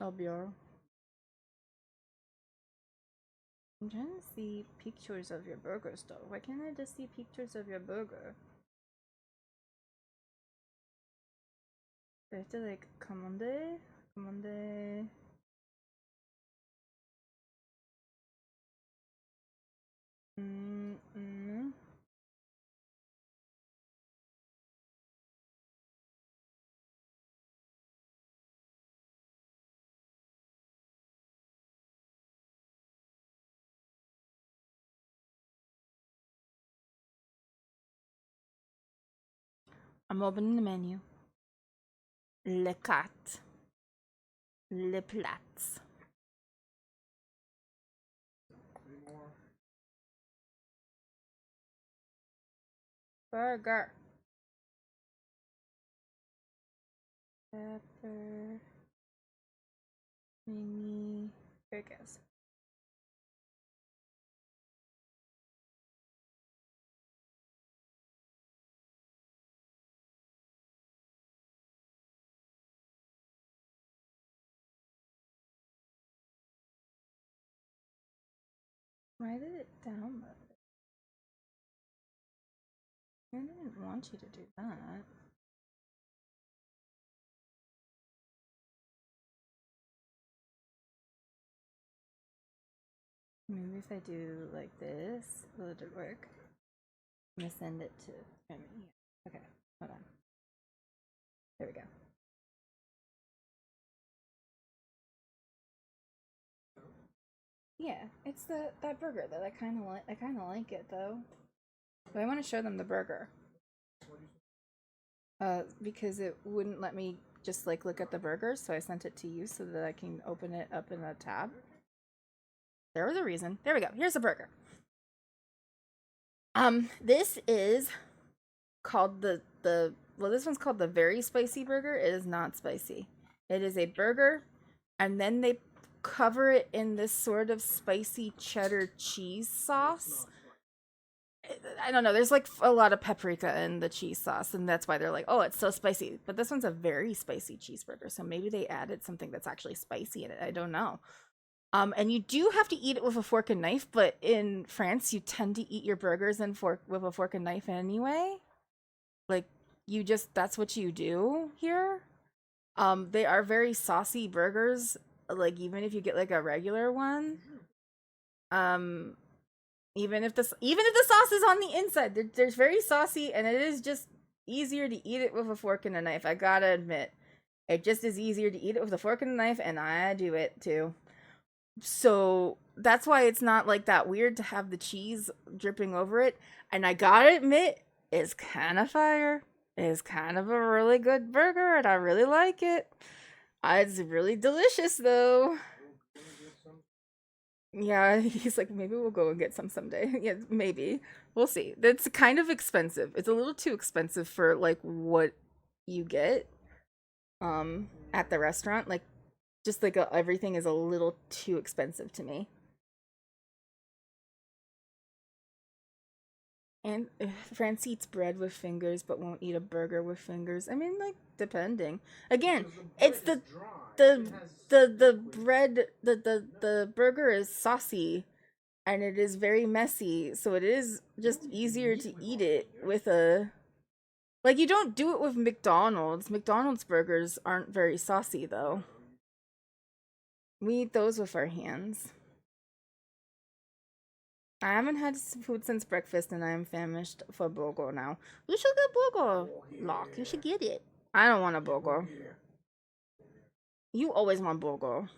Speaker 7: Albior.
Speaker 1: I'm trying to see pictures of your burgers though. Why can't I just see pictures of your burger? Do I have to like commande? Commande. I'm opening the menu. Le carte. Le plats. Burger. Pepper. Mini. Here it goes. Why did it download? I didn't want you to do that. Maybe if I do like this, will it work? I'm gonna send it to him. Okay, hold on. There we go. Yeah, it's that burger that I kind of like. I kind of like it though. But I want to show them the burger. Because it wouldn't let me just like look at the burger, so I sent it to you so that I can open it up in a tab. There was a reason. There we go. Here's the burger. This is called well, this one's called the very spicy burger. It is not spicy. It is a burger, and then they cover it in this sort of spicy cheddar cheese sauce. I don't know. There's like a lot of paprika in the cheese sauce, and that's why they're like, oh, it's so spicy. But this one's a very spicy cheeseburger, so maybe they added something that's actually spicy in it. I don't know. And you do have to eat it with a fork and knife, but in France, you tend to eat your burgers with a fork and knife anyway. Like, that's what you do here. They are very saucy burgers. Like, even if you get like a regular one, even if the sauce is on the inside, there's very saucy, and it is just easier to eat it with a fork and a knife. I gotta admit, it just is easier to eat it with a fork and a knife, and I do it too. So that's why it's not like that weird to have the cheese dripping over it. And I gotta admit, it's kind of fire. It's kind of a really good burger, and I really like it. It's really delicious, though. Yeah, he's like, maybe we'll go and get some someday. Yeah, maybe. We'll see. It's kind of expensive. It's a little too expensive for like what you get at the restaurant. Like, just like everything is a little too expensive to me. And France eats bread with fingers, but won't eat a burger with fingers. I mean, like, depending. Again, it's the bread, the burger is saucy, and it is very messy, so it is just easier to eat it with a. Like, you don't do it with McDonald's. McDonald's burgers aren't very saucy, though. We eat those with our hands. I haven't had food since breakfast, and I am famished for burger now. You should get burger, Locke. You should get it. I don't want a burger. You always want burger.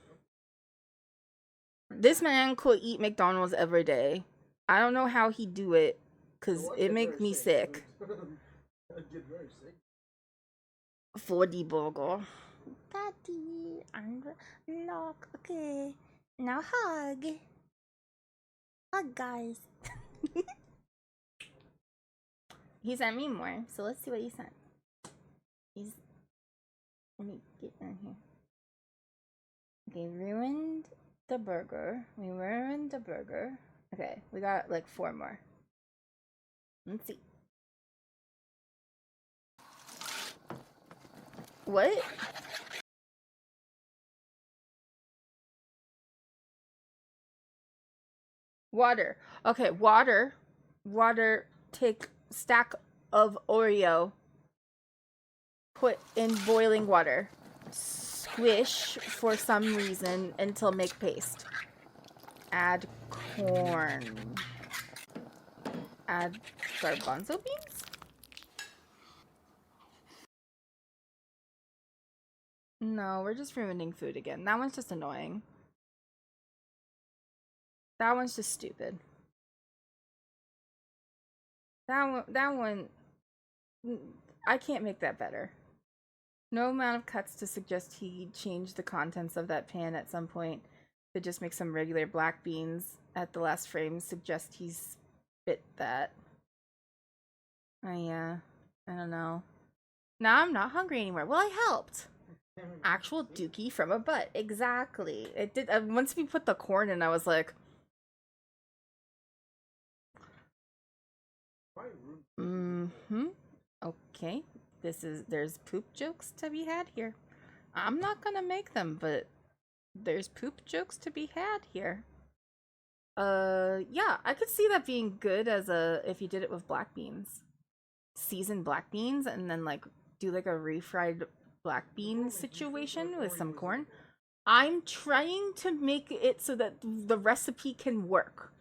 Speaker 1: This man could eat McDonald's every day. I don't know how he do it, cause it makes me sick. For the burger. Daddy, and Locke. Okay, now hug. Hug, guys. He sent me more, so let's see what he sent. Let me get in here. Okay, ruined the burger. We ruined the burger. Okay, we got like 4 more. Let's see. What?
Speaker 7: Water. Okay, water. Water. Take stack of Oreo. Put in boiling water. Squish for some reason until make paste. Add corn. Add garbanzo beans? No, we're just ruining food again. That one's just annoying. That one's just stupid. That one, I can't make that better. No amount of cuts to suggest he changed the contents of that pan at some point to just make some regular black beans at the last frame suggest he's bit that. Yeah, I don't know. Now I'm not hungry anymore. Well, I helped. Actual dookie from a butt. Exactly. It did. Once we put the corn in, I was like, okay. There's poop jokes to be had here. I'm not gonna make them, but there's poop jokes to be had here. Yeah, I could see that being good as if you did it with black beans. Seasoned black beans and then like do like a refried black bean situation with some corn. I'm trying to make it so that the recipe can work.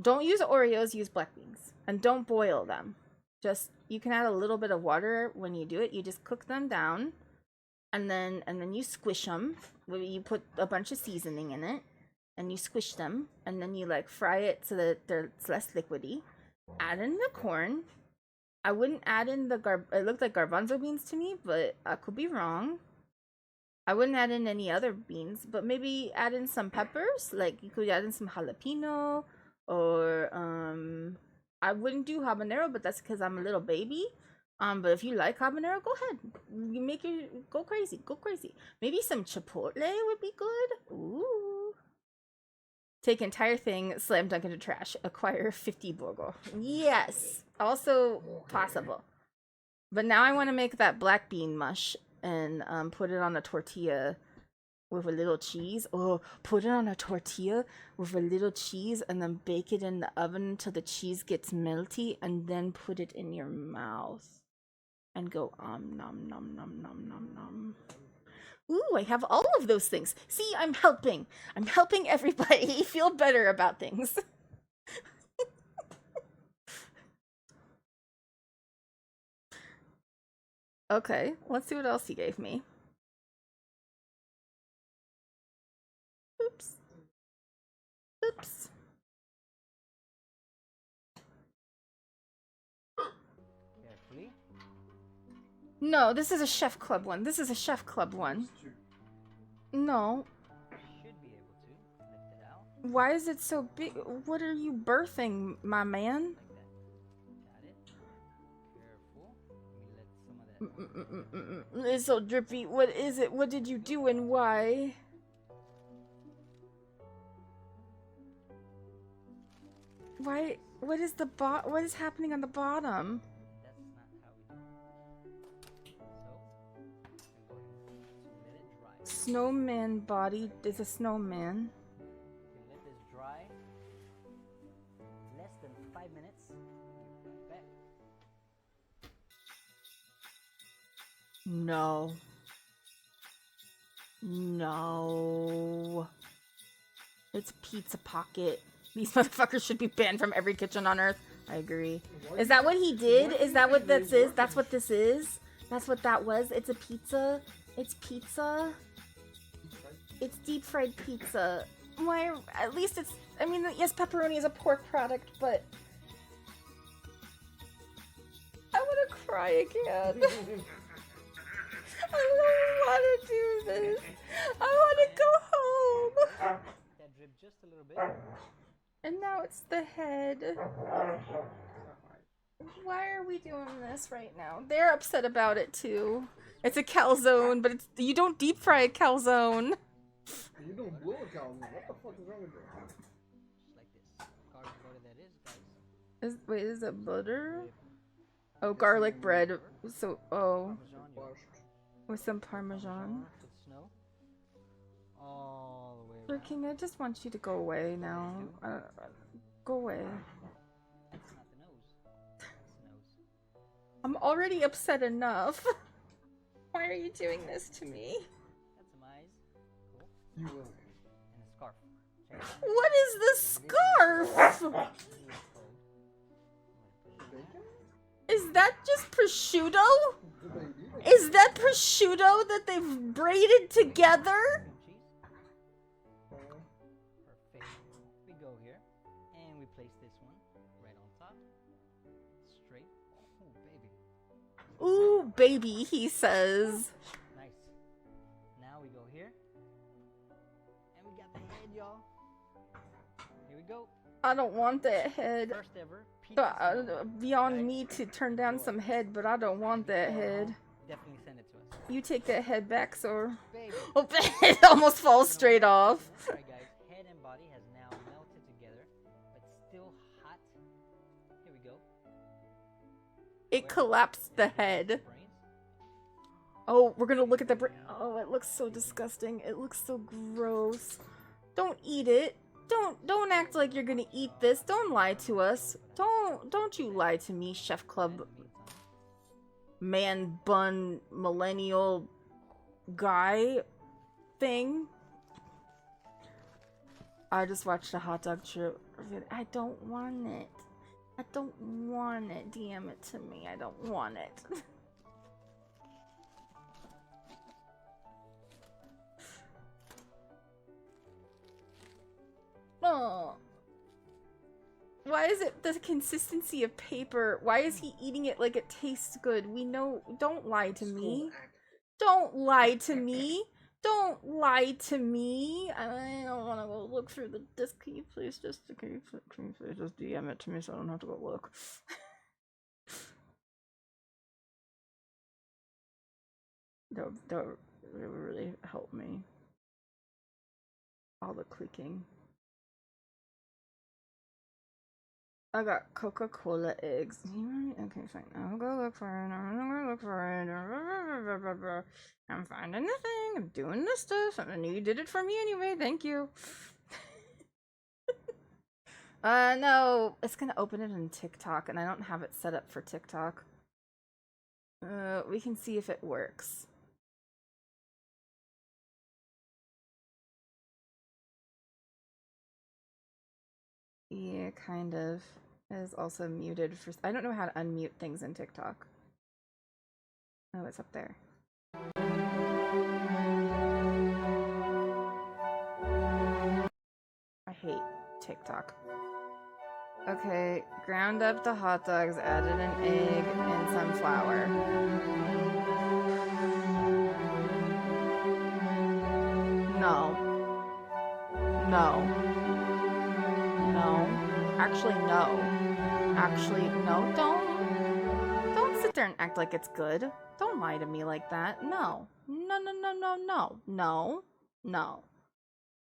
Speaker 7: Don't use Oreos, use black beans. And don't boil them. Just, you can add a little bit of water when you do it. You just cook them down. And then you squish them. You put a bunch of seasoning in it. And you squish them. And then you like fry it so that it's less liquidy. Add in the corn. I wouldn't add in it looked like garbanzo beans to me, but I could be wrong. I wouldn't add in any other beans, but maybe add in some peppers. Like you could add in some jalapeno or I wouldn't do habanero, but that's because I'm a little baby. But if you like habanero, go ahead. You make it go crazy. Go crazy. Maybe some chipotle would be good. Ooh. Take entire thing, slam dunk into trash. Acquire 50 burgo. Yes. Also possible. But now I want to make that black bean mush and put it on a tortilla with a little cheese. Oh, put it on a tortilla with a little cheese and then bake it in the oven until the cheese gets melty and then put it in your mouth. And go nom nom nom nom nom nom. Ooh, I have all of those things. See, I'm helping. I'm helping everybody feel better about things. Okay, let's see what else he gave me. Oops. Oops.
Speaker 3: Carefully.
Speaker 7: No, this is a Chef Club one. This is a Chef Club one. No.
Speaker 3: Should be able to lift it out.
Speaker 7: Why is it so big? What are you birthing, my man?
Speaker 3: Got it. Careful. Let me let some of that.
Speaker 7: It's so drippy. What is it? What did you do and why? Why? What is the what is happening on the bottom?
Speaker 3: That's not how we do it. So, I'm going to let it dry.
Speaker 7: Snowman body is a snowman.
Speaker 3: You can let this dry less than 5 minutes. Be right back.
Speaker 7: No. No. It's Pizza Pocket. These motherfuckers should be banned from every kitchen on earth. I agree. Is that what he did? Is that what this is? That's what this is? That's what that was? It's a pizza? It's pizza? It's deep fried pizza. Why? At least it's... I mean, yes, pepperoni is a pork product, but... I want to cry again. I don't want to do this. I want to go home.
Speaker 3: That drip just a little bit.
Speaker 7: And now it's the head. Why are we doing this right now? They're upset about it too. It's a calzone, but it's you don't deep fry a calzone.
Speaker 2: You don't blow a calzone. What the fuck is wrong with you?
Speaker 3: Just like this. Garlic butter that is, guys.
Speaker 7: Wait, is it butter? Oh, garlic bread. So,
Speaker 3: Parmesan,
Speaker 7: with some parmesan.
Speaker 3: with snow. All the way
Speaker 7: Sir
Speaker 3: around.
Speaker 7: King, I just want you to go away now. Go away.
Speaker 3: That's not the nose. That's the nose.
Speaker 7: I'm already upset enough. Why are you doing this to me?
Speaker 3: That's some eyes. Cool.
Speaker 2: You will.
Speaker 3: And a scarf. Check it out.
Speaker 7: What is the scarf? Is that just prosciutto? Is that prosciutto that they've braided together?
Speaker 3: Perfect. We go here, and we place this one right on top. Straight. Oh, baby.
Speaker 7: Ooh, baby, he says.
Speaker 3: Nice. Now we go here, and we got the head, y'all. Here we go.
Speaker 7: I don't want that head.
Speaker 3: First ever. Pizza
Speaker 7: Beyond me to turn down some head, but I don't want that head.
Speaker 3: Definitely send it to us.
Speaker 7: You take that head back, sir.
Speaker 3: Baby.
Speaker 7: Oh, it almost falls straight off.
Speaker 3: Alright guys, head and body has now melted together, but still hot. Here we go.
Speaker 7: It collapsed the head.
Speaker 3: Brains.
Speaker 7: Oh, we're gonna look at the brain. Oh, it looks so disgusting. It looks so gross. Don't eat it. Don't act like you're gonna eat this. Don't lie to us. Don't you lie to me, Chef Club man bun millennial guy thing. I just watched a hot dog trip. I don't want it. I don't want it. DM it to me. I don't want it. Oh. Why is it the consistency of paper? Why is he eating it like it tastes good? We know. Don't lie to me. Don't lie to me. Don't lie to me. I don't want to go look through the disc. Can you please just DM it to me so I don't have to go look? That would really help me. All the clicking. I got Coca-Cola eggs. Okay, fine. I'll go look for it. I'm gonna look for it. I'm finding the thing. I'm doing this stuff. I knew you did it for me anyway. Thank you. No. It's gonna open it in TikTok, and I don't have it set up for TikTok. We can see if it works. Yeah, kind of. It is also muted for. I don't know how to unmute things in TikTok. Oh, it's up there. I hate TikTok. Okay, ground up the hot dogs, added an egg and some flour. No. No. No. Actually, no. Actually, no. Don't sit there and act like it's good. Don't lie to me like that. No. No, no, no, no, no. No. No.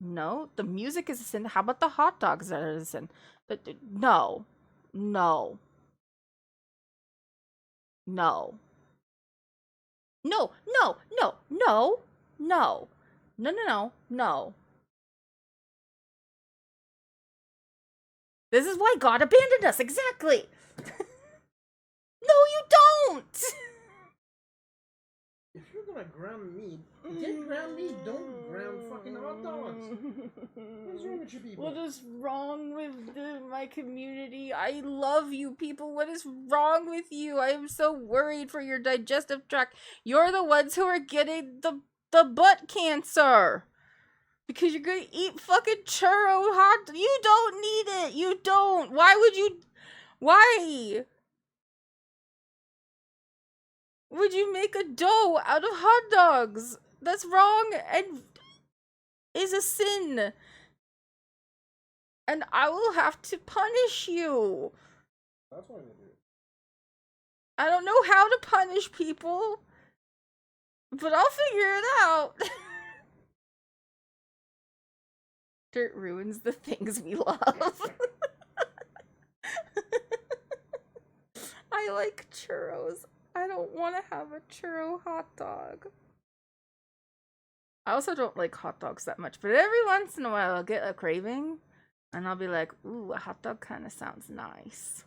Speaker 7: No. The music is a sin. How about the hot dogs that are a sin? No. No. No. No. No. No. No. No. No, no, no. No. This is why God abandoned us. Exactly. No, you don't.
Speaker 2: If you're gonna ground meat, get ground meat. Don't ground fucking hot dogs. What's wrong with you people?
Speaker 7: What is wrong with my community? I love you people. What is wrong with you? I am so worried for your digestive tract. You're the ones who are getting the butt cancer. Because you're gonna eat fucking churro hot. You don't need it. You don't. Why would you? Why would you make a dough out of hot dogs? That's wrong and is a sin. And I will have to punish you.
Speaker 2: That's why they do it.
Speaker 7: I don't know how to punish people, but I'll figure it out. Dirt ruins the things we love. I like churros. I don't want to have a churro hot dog. I also don't like hot dogs that much, but every once in a while I'll get a craving. And I'll be like, ooh, a hot dog kind of sounds nice.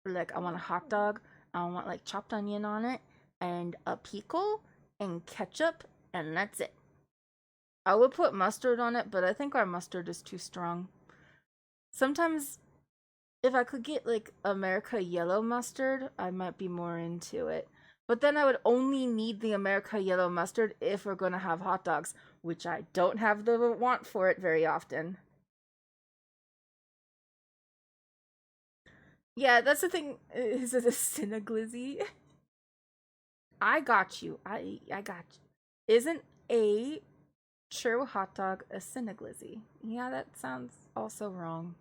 Speaker 7: Like, I want a hot dog. I want like chopped onion on it and a pickle and ketchup, and that's it. I would put mustard on it, but I think our mustard is too strong. Sometimes, if I could get like America yellow mustard, I might be more into it. But then I would only need the America yellow mustard if we're going to have hot dogs, which I don't have the want for it very often. Yeah, that's the thing. Is it a Cineglizzy? I got you. I got you. Isn't a churro hot dog a Cineglizzy? Yeah, that sounds also wrong.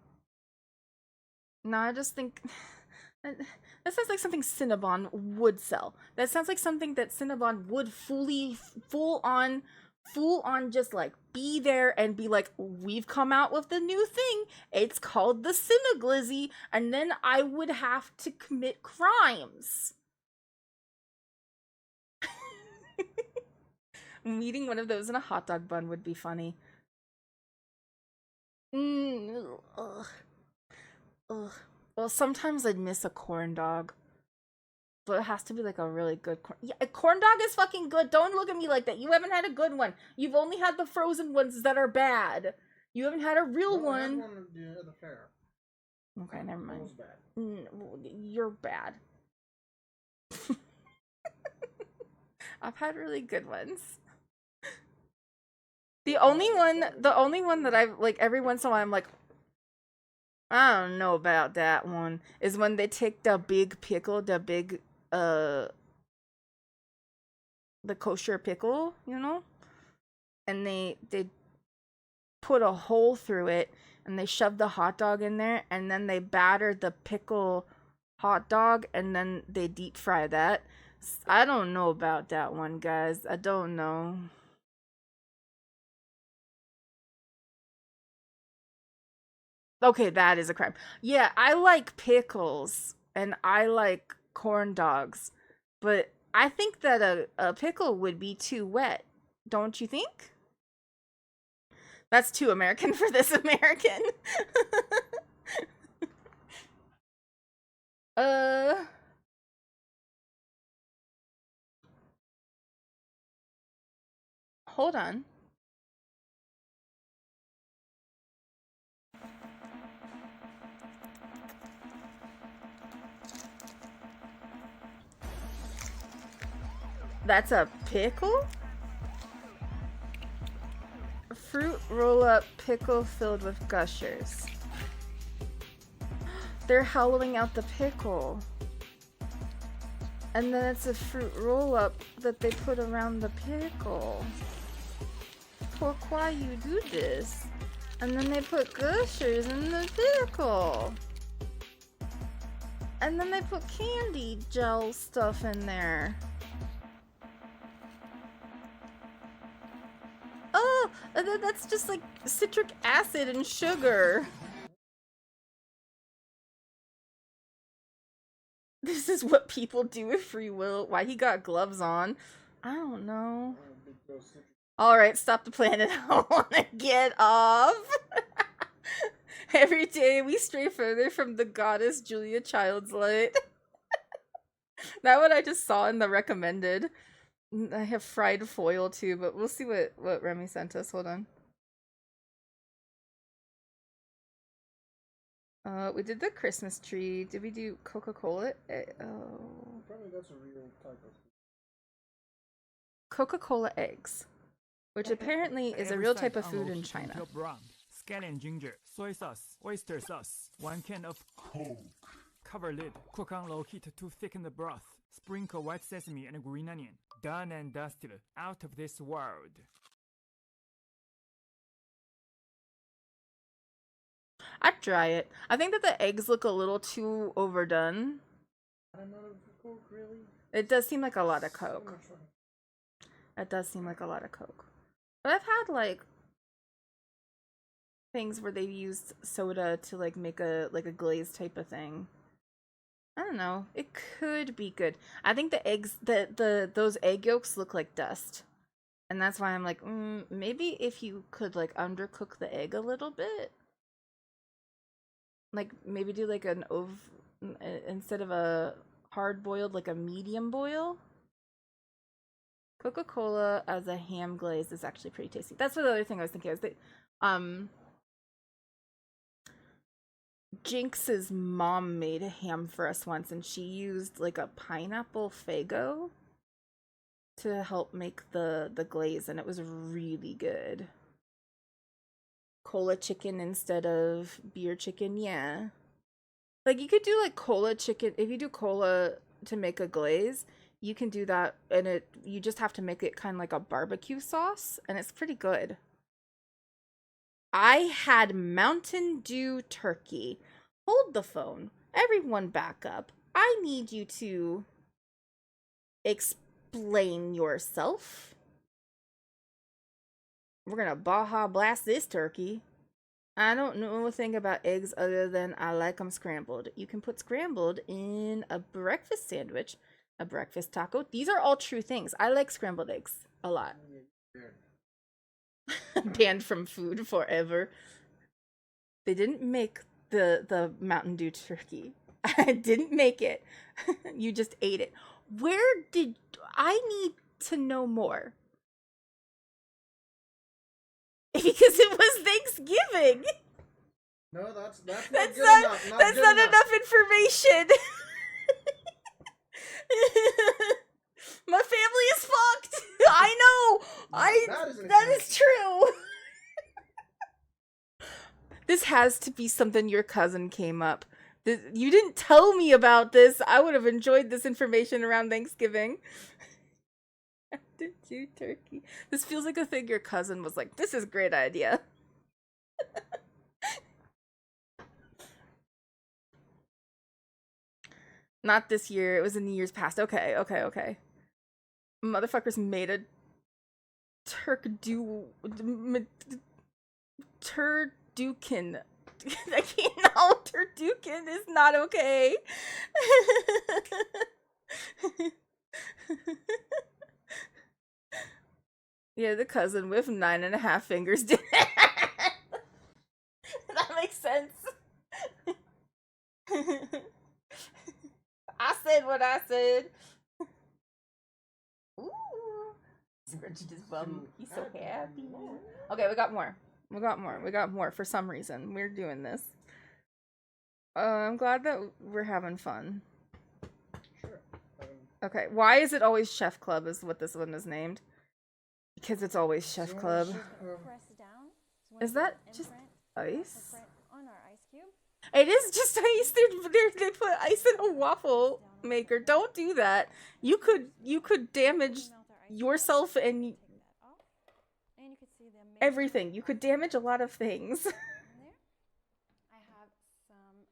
Speaker 7: No, I just think that sounds like something Cinnabon would sell. That sounds like something that Cinnabon would full on just like be there and be like, we've come out with the new thing. It's called the Cineglizzy, and then I would have to commit crimes. Meeting one of those in a hot dog bun would be funny. Ugh. Ugh. Well, sometimes I'd miss a corn dog. But it has to be like a really good corn. Yeah, a corn dog is fucking good. Don't look at me like that. You haven't had a good one. You've only had the frozen ones that are bad. You haven't had a real one.
Speaker 2: I had one at the fair.
Speaker 7: Okay, never mind.
Speaker 2: That was bad.
Speaker 7: You're bad. I've had really good ones. The only one that I've like every once in a while I'm like, I don't know about that one, is when they take the big pickle, the kosher pickle, you know? And they put a hole through it and they shove the hot dog in there and then they batter the pickle hot dog and then they deep fry that. I don't know about that one, guys. I don't know. Okay, that is a crime. Yeah, I like pickles and I like corn dogs, but I think that a pickle would be too wet. Don't you think? That's too American for this American. Hold on. That's a pickle? Fruit roll-up pickle filled with gushers. They're hollowing out the pickle. And then it's a fruit roll-up that they put around the pickle. Pourquoi you do this? And then they put gushers in the pickle. And then they put candy gel stuff in there. Oh, that's just like citric acid and sugar. This is what people do with free will. Why he got gloves on? I don't know. Alright, stop the planet. I wanna get off. Every day we stray further from the goddess Julia Child's light. That what I just saw in the recommended. I have fried foil too, but we'll see what Remy sent us. Hold on. We did the Christmas tree. Did we do Coca-Cola?
Speaker 2: Probably that's a real type of
Speaker 7: Coca-Cola eggs, which apparently is a real type of food in China.
Speaker 8: Scallion ginger, soy sauce, oyster sauce, 1 can of Coke. Cover lid, cook on low heat to thicken the broth. Sprinkle white sesame and green onion. Done and dusted, out of this world.
Speaker 7: I'd try it. I think that the eggs look a little too overdone.
Speaker 2: Coke, really?
Speaker 7: It does seem like a lot of Coke. It does seem like a lot of Coke. But I've had like things where they've used soda to like make a glaze type of thing. I don't know. It could be good. I think the eggs, those egg yolks look like dust, and that's why I'm like, maybe if you could like undercook the egg a little bit, Like maybe do like an instead of a hard boiled, like a medium boil. Coca-Cola as a ham glaze is actually pretty tasty. That's the other thing I was thinking is that Jinx's mom made a ham for us once, and she used like a pineapple Faygo to help make the glaze, and it was really good. Cola chicken instead of beer chicken, yeah. Like you could do like cola chicken if you do cola to make a glaze. You can do that, and you just have to make it kind of like a barbecue sauce, and it's pretty good. I had Mountain Dew turkey. Hold the phone. Everyone back up. I need you to explain yourself. We're gonna Baja Blast this turkey. I don't know a thing about eggs other than I like them scrambled. You can put scrambled in a breakfast sandwich, a breakfast taco. These are all true things. I like scrambled eggs a lot. Banned from food forever. They didn't make the Mountain Dew turkey. I didn't make it. You just ate it. Where did I need to know more? Because it was Thanksgiving.
Speaker 2: No, that's not
Speaker 7: That's
Speaker 2: good
Speaker 7: not
Speaker 2: enough.
Speaker 7: that's
Speaker 2: Good
Speaker 7: not
Speaker 2: enough.
Speaker 7: enough information. My family is fucked. I know.
Speaker 2: No,
Speaker 7: that is true. This has to be something your cousin came up. You didn't tell me about this. I would have enjoyed this information around Thanksgiving. Did you turkey? This feels like a thing your cousin was like, this is a great idea. Not this year. It was in the years past. Okay. Motherfuckers made a turducken. I can't know. Turducken is not okay. Yeah, the cousin with 9.5 fingers did it. That makes sense. I said what I said. Ooh. Scrunched his bum. He's so happy. Okay, we got more. We got more for some reason. We're doing this. I'm glad that we're having fun.
Speaker 2: Sure.
Speaker 7: Okay, why is it always Chef Club is what this one is named? Because it's always Chef Club. Is that just ice?
Speaker 9: On our ice cube.
Speaker 7: It is just ice. They put ice in a waffle maker. Don't do that. You could damage yourself and everything. You could damage a lot of things.
Speaker 9: I have some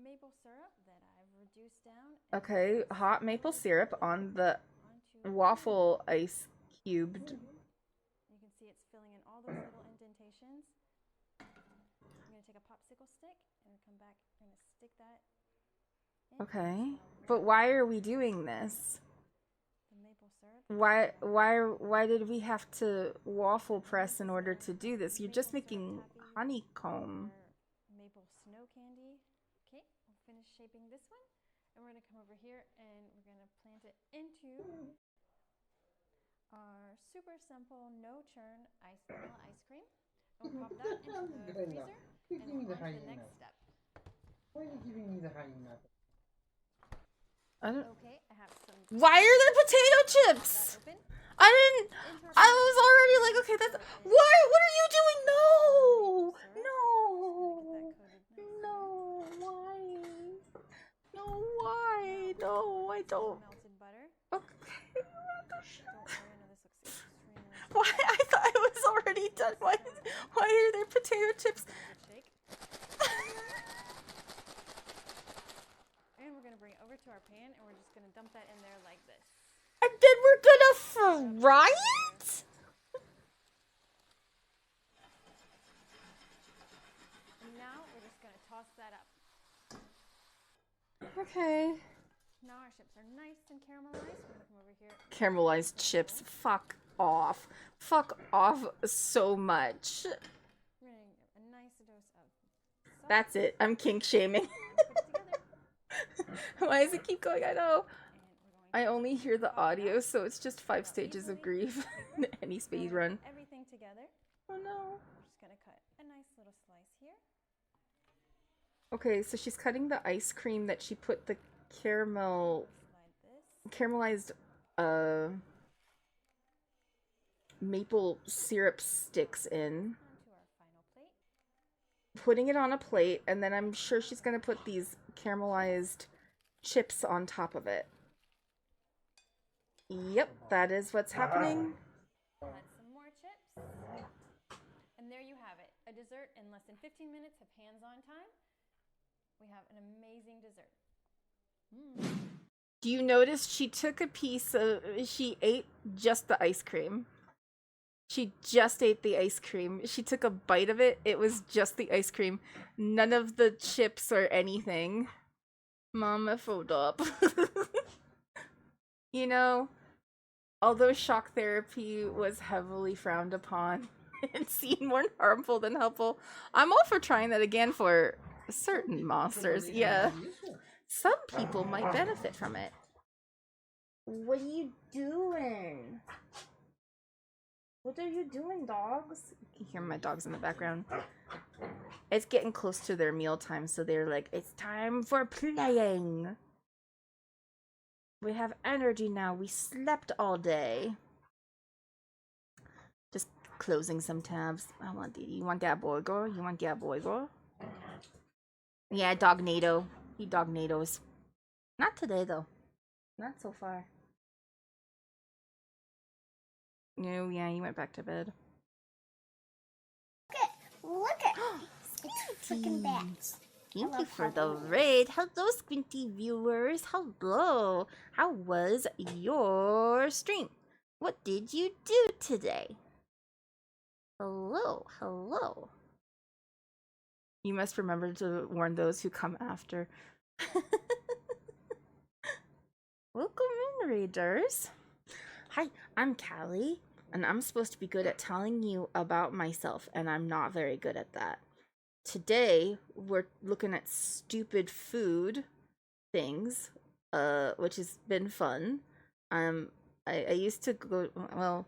Speaker 9: maple syrup that I've reduced down.
Speaker 7: Okay, hot maple syrup on the waffle ice cubed.
Speaker 9: You can see it's filling in all those little indentations. I'm going to take a popsicle stick and come back. I'm going to stick that in.
Speaker 7: Okay, but why are we doing this?
Speaker 9: The maple syrup.
Speaker 7: Why did we have to waffle press in order to do this? You're just making honeycomb.
Speaker 9: Maple snow candy. Okay, we'll finish shaping this one. And we're going to come over here and we're going to plant it into our super simple no churn vanilla ice cream. And we'll pop that into the freezer and we'll on to the next step.
Speaker 2: Why are you giving me the hyena?
Speaker 9: Okay, I have some.
Speaker 7: Why are there potato chips? I was already like, okay, that's. What are you doing? No! Why? No, why? No, I don't.
Speaker 9: Melted butter.
Speaker 7: Okay, why? I thought I was already done. Why are there potato chips?
Speaker 9: And we're going to bring it over to our pan and we're just going to dump that in there like this.
Speaker 7: And then we're gonna fry it?
Speaker 9: And now we're just going to toss that up.
Speaker 7: Okay.
Speaker 9: Now our chips are nice and caramelized. We're going to come over here.
Speaker 7: Caramelized chips. Fuck off. Fuck off so much.
Speaker 9: We're going to get a nice dose of
Speaker 7: That's it. I'm kink shaming. Why does it keep going? I know. I only hear the audio, so it's just 5 stages of grief. Any speed run.
Speaker 9: Everything together.
Speaker 7: Oh no.
Speaker 9: I'm just gonna cut a nice little slice here.
Speaker 7: Okay, so she's cutting the ice cream that she put the caramelized maple syrup sticks in.
Speaker 9: Onto our final plate.
Speaker 7: Putting it on a plate, and then I'm sure she's gonna put these caramelized chips on top of it. Yep, that is what's happening.
Speaker 9: Add some more chips. And there you have it. A dessert in less than 15 minutes of hands-on time. We have an amazing dessert.
Speaker 7: Do you notice she took a piece of... She ate just the ice cream. She just ate the ice cream. She took a bite of it. It was just the ice cream. None of the chips or anything. Mama fold up. You know, although shock therapy was heavily frowned upon and seen more harmful than helpful, I'm all for trying that again for certain monsters. Yeah. Some people might benefit from it. What are you doing? What are you doing, dogs? You can hear my dogs in the background. It's getting close to their meal time, so they're like, it's time for playing. We have energy now. We slept all day. Just closing some tabs. I want the. You want that boy, girl? You want that boy, girl? Yeah, Dognado. He Dognados. Not today, though. Not so far. No, yeah, you went back to bed.
Speaker 10: Look at freaking bats.
Speaker 7: Thank you for the raid. Hello, Squinty viewers. Hello. How was your stream? What did you do today? Hello, hello. You must remember to warn those who come after. Welcome in, raiders. Hi, I'm Callie, and I'm supposed to be good at telling you about myself, and I'm not very good at that. Today, we're looking at stupid food things, which has been fun. I used to go, well,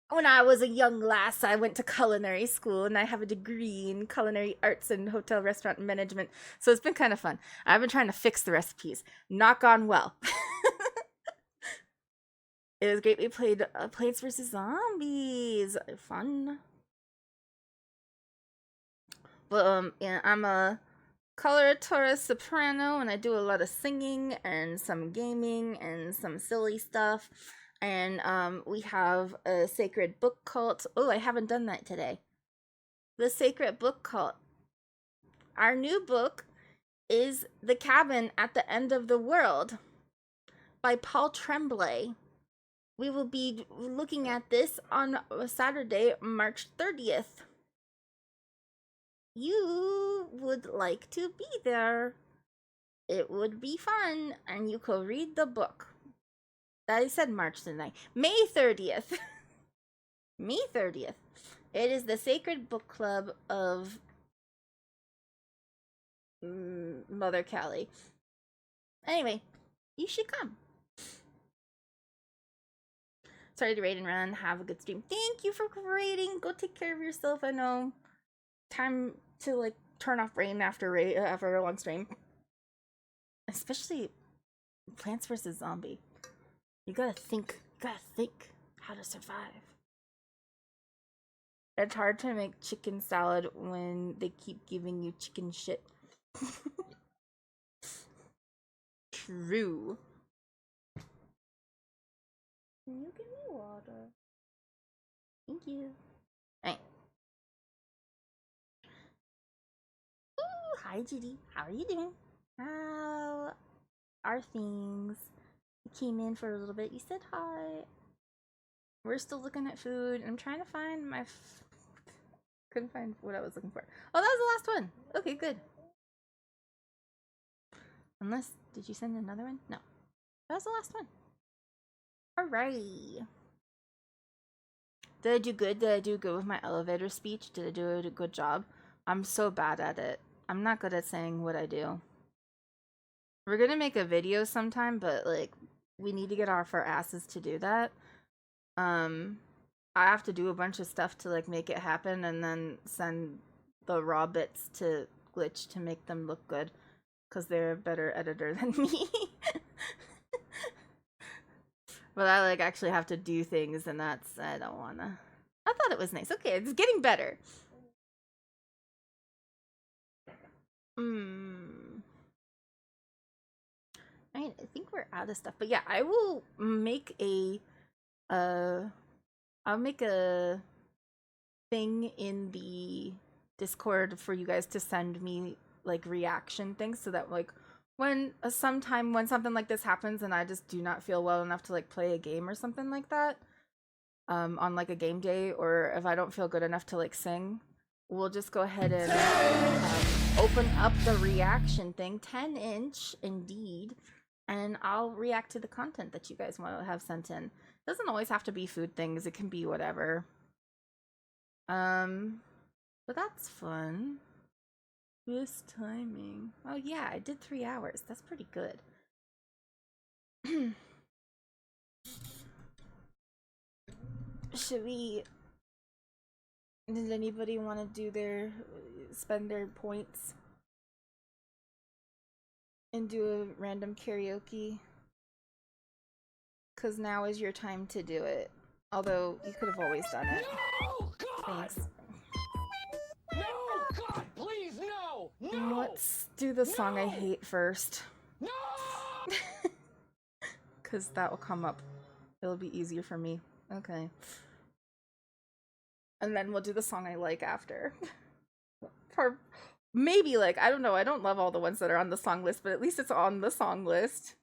Speaker 7: when I was a young lass, I went to culinary school, and I have a degree in culinary arts and hotel restaurant management, so it's been kind of fun. I've been trying to fix the recipes. Not gone well. It was great. We played Plants vs. Zombies. Fun. But, yeah, I'm a coloratura soprano, and I do a lot of singing and some gaming and some silly stuff. And, we have a sacred book cult. Oh, I haven't done that today. The sacred book cult. Our new book is The Cabin at the End of the World by Paul Tremblay. We will be looking at this on Saturday, March 30th. You would like to be there. It would be fun, and you could read the book. I said March, didn't I? May 30th. May 30th. It is the Sacred Book Club of Mother Callie. Anyway, you should come. Sorry to raid and run. Have a good stream. Thank you for raiding. Go take care of yourself. I know. Time to like turn off brain after a long stream. Especially Plants vs. Zombie. You gotta think. How to survive. It's hard to make chicken salad when they keep giving you chicken shit. True. Can you give me water? Thank you. Alright. Ooh, hi Judy. How are you doing? How are things? You came in for a little bit. You said hi. We're still looking at food. I'm trying to find my... Couldn't find what I was looking for. Oh, that was the last one. Okay, good. Unless... Did you send another one? No. That was the last one. Alright. Did I do good? Did I do good with my elevator speech? Did I do a good job? I'm so bad at it. I'm not good at saying what I do. We're gonna make a video sometime, but like we need to get off our asses to do that. I have to do a bunch of stuff to like make it happen and then send the raw bits to Glitch to make them look good because they're a better editor than me. But I like actually have to do things and that's I don't wanna. I thought it was nice. Okay, it's getting better. I think we're out of stuff. But yeah, I will make a I'll make a thing in the Discord for you guys to send me like reaction things so that like when sometime when something like this happens and I just do not feel well enough to like play a game or something like that on like a game day, or if I don't feel good enough to like sing, we'll just go ahead and open up the reaction thing, 10-inch indeed, and I'll react to the content that you guys want to have sent in. It doesn't always have to be food things, it can be whatever. But that's fun. This timing. Oh yeah, I did 3 hours. That's pretty good. Should we... Did anybody want to do their... spend their points? And do a random karaoke? Because now is your time to do it. Although, you could have always done it.
Speaker 11: No, God!
Speaker 7: Thanks.
Speaker 11: No, God, please, no! No!
Speaker 7: Let's do the song I hate first.
Speaker 11: No!
Speaker 7: Because that will come up. It'll be easier for me. Okay. And then we'll do the song I like after. For maybe, like, I don't know. I don't love all the ones that are on the song list, but at least it's on the song list.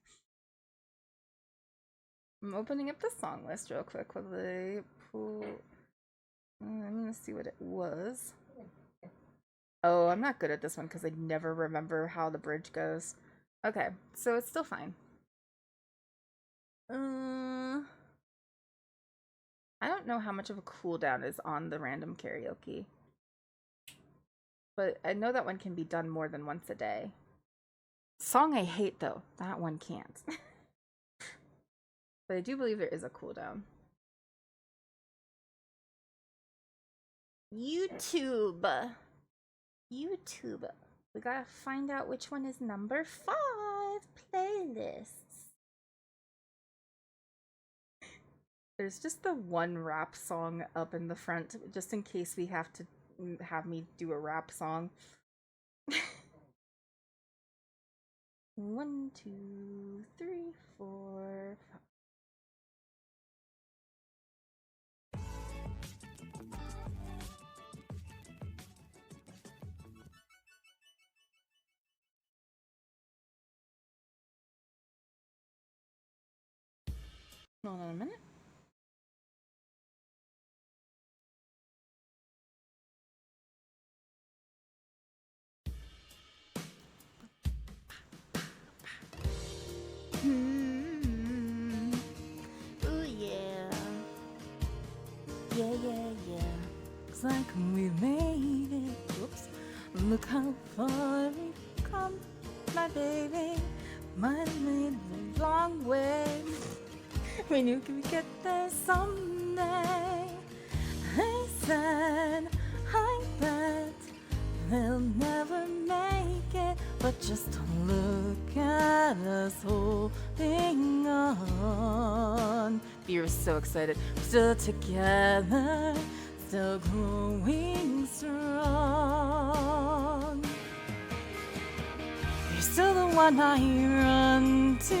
Speaker 7: I'm opening up the song list real quick while they pull. I'm gonna see what it was. Oh, I'm not good at this one because I never remember how the bridge goes. Okay, so it's still fine. I don't know how much of a cooldown is on the random karaoke. But I know that one can be done more than once a day. Song I hate, though. That one can't. But I do believe there is a cooldown. YouTube. YouTube. We gotta find out which one is number 5. Playlists. There's just the one rap song up in the front, just in case we have to have me do a rap song. 1, 2, 3, 4, 5. Hold on a minute. Ooh yeah. Yeah. Looks like we made it. Whoops. Look how far we've come, my baby. Might have made a long way. We knew we could get there someday. I said, I bet they'll never make it, but just look at us holding on. We were so excited. Still together, still growing strong. You're still the one I run to,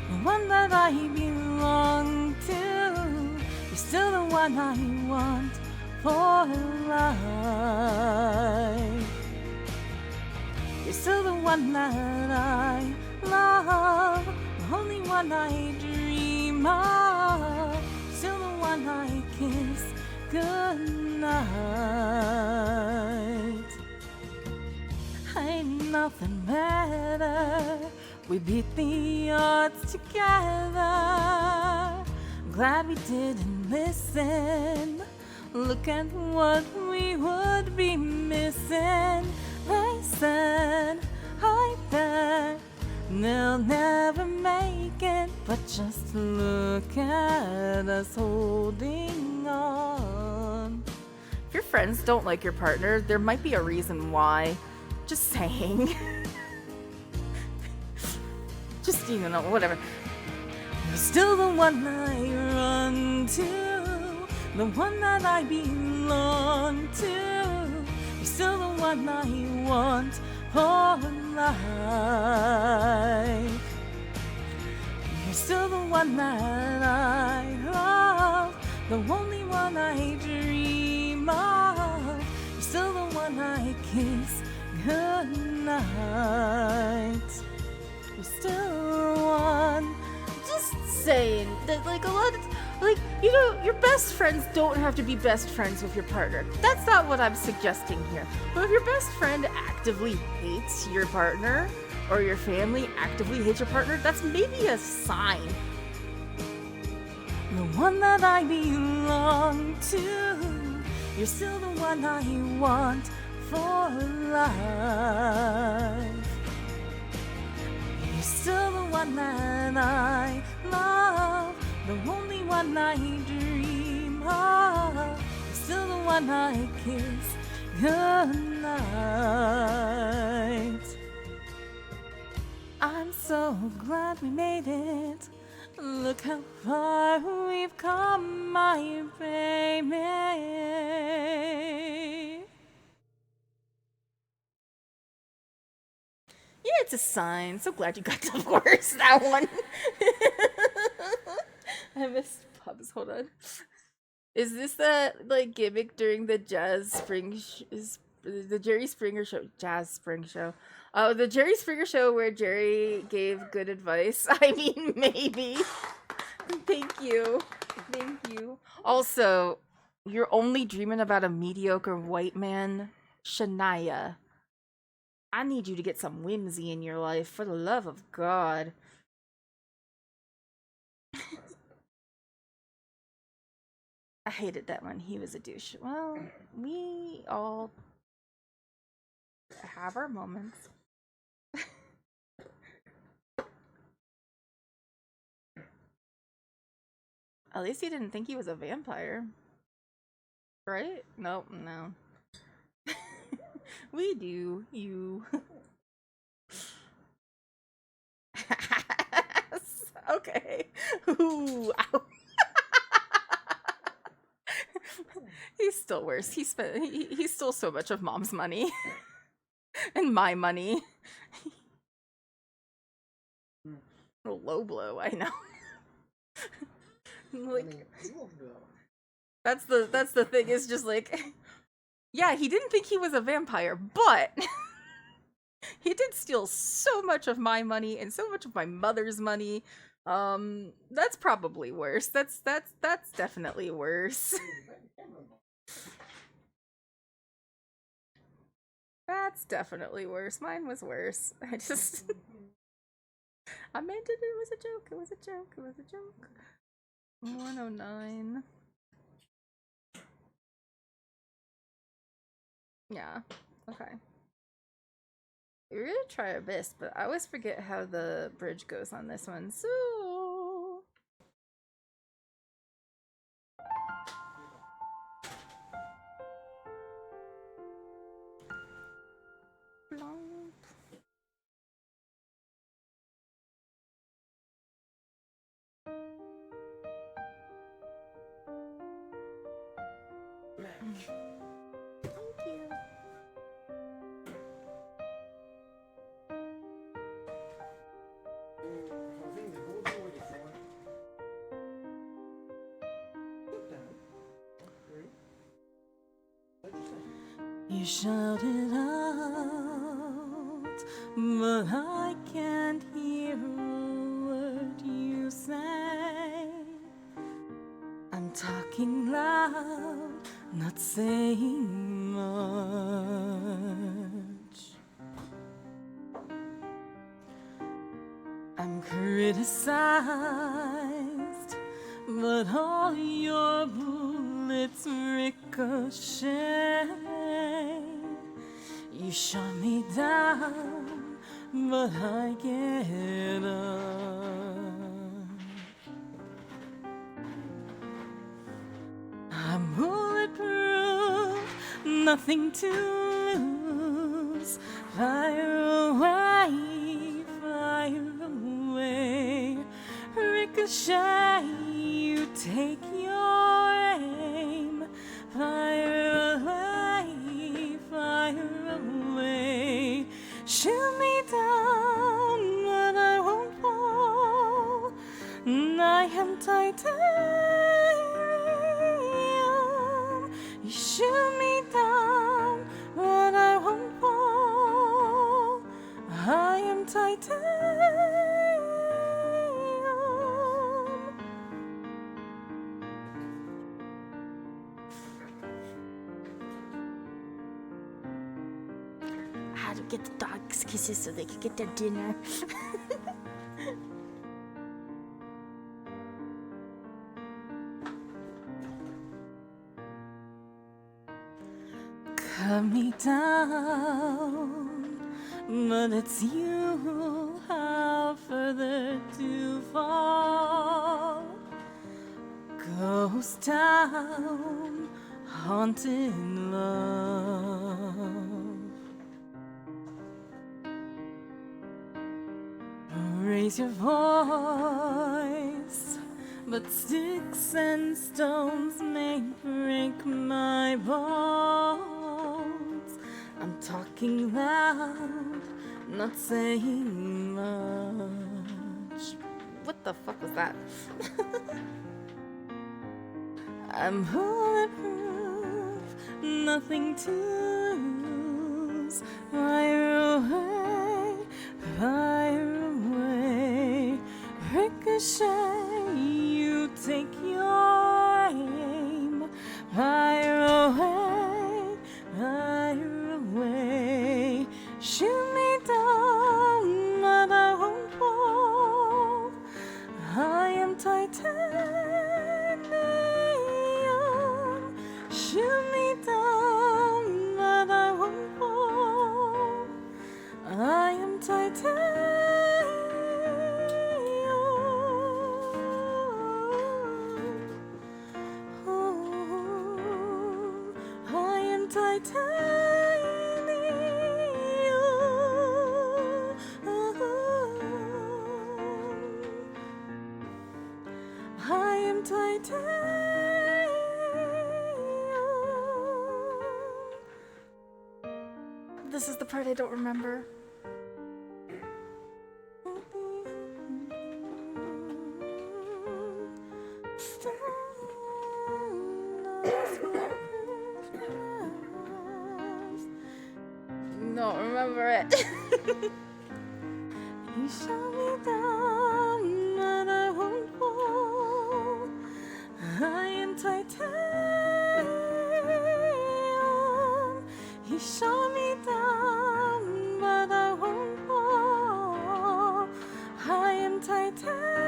Speaker 7: the one that I belong to. You're still the one I want for life. You're still the one that I love, the only one I dream of. Still the one I kiss goodnight. Ain't nothing better. We beat the odds together. Glad we didn't listen. Look at what we were.
Speaker 1: would be missing. They said, I bet they'll never make it, but just look at us holding on. If your friends don't like your partner, there might be a reason why. Just saying. Just, you know, whatever. You're still the one I run to, the one that I belong to. You're still the one I want for life. You're still the one that I love, the only one I dream of. You're still the one I kiss goodnight. You're still the one. Just saying that, like, a lot of, like, you know, your best friends don't have to be best friends with your partner. That's not what I'm suggesting here. But if your best friend actively hates your partner, or your family actively hates your partner, that's maybe a sign. The one that I belong to, you're still the one I want for life. You're still the one that I love, the only one I dream of. You're still the one I kiss goodnight. I'm so glad we made it. Look how far we've come, my baby. Yeah, it's a sign. So glad you got divorced. That one. I missed pubs. Hold on. Is this that, like, gimmick during the Jazz Spring the Jerry Springer show? Jazz Spring show. Oh, the Jerry Springer show where Jerry gave good advice. I mean, maybe. Thank you. Thank you. Also, you're only dreaming about a mediocre white man, Shania. I need you to get some whimsy in your life, for the love of God. I hated that one. He was a douche. Well, we all have our moments. At least he didn't think he was a vampire. Right? Nope, no. We do, you. Okay. Ooh, ow. He's still worse. He stole so much of Mom's money. And my money. A low blow, I know. Like, that's the thing, is just like, yeah, he didn't think he was a vampire, but he did steal so much of my money and so much of my mother's money. That's probably worse. That's definitely worse. That's definitely worse. Mine was worse. I meant it. It was a joke. It was a joke. It was a joke. 109. Yeah. Okay. We're gonna try our best, but I always forget how the bridge goes on this one. So. You shouted out, but I can't hear a word you say. I'm talking loud, not saying much. I'm criticized, but all your bullets ricochet. You shut me down, but I get up. I'm bulletproof, nothing to lose. Fire away, fire away. Ricochet, you take your aim. Fire away, fire away. Shoot me down, but I won't fall. I am titanium. You shoot me down, but I won't fall. I am titanium. I had to get the dogs kisses so they could get their dinner. Cut me down, but it's you who have further to fall. Ghost town, haunted love. Raise your voice, but sticks and stones may break my bones. I'm talking loud, not saying much. What the fuck was that? I'm bulletproof, nothing to lose. Fire away, fire away. Ricochet, you take your aim. Fire away, fire away. Shoot me down, but I won't fall. I am titanium. Shoot me down, but I won't fall. I am titanium. I am titanium. I am titanium. This is the part I don't remember. Don't remember it. You shut me down, but I won't fall. I am titanium. You shut me down, but I won't fall. I am titanium.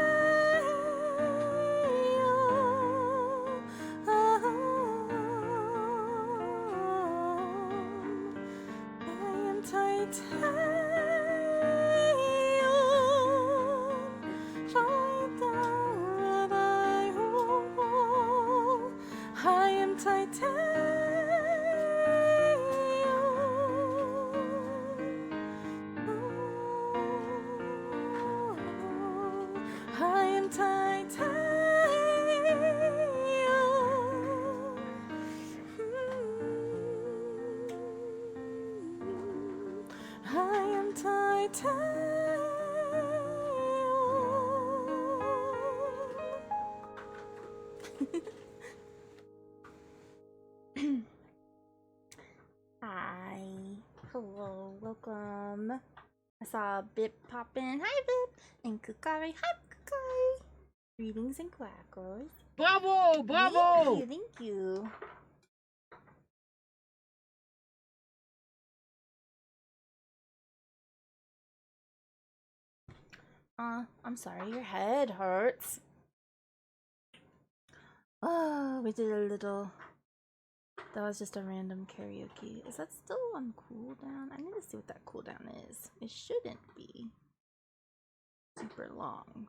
Speaker 1: Hi. Hello. Welcome. I saw Bip pop in. Hi, Bip. And Kukari. Hi, Kukari. Greetings and crackers.
Speaker 2: Bravo! Bravo!
Speaker 1: Thank you. Thank you. I'm sorry, your head hurts. Oh, we did a little That was just a random karaoke. Is that still on cooldown? I need to see what that cooldown is. It shouldn't be super long.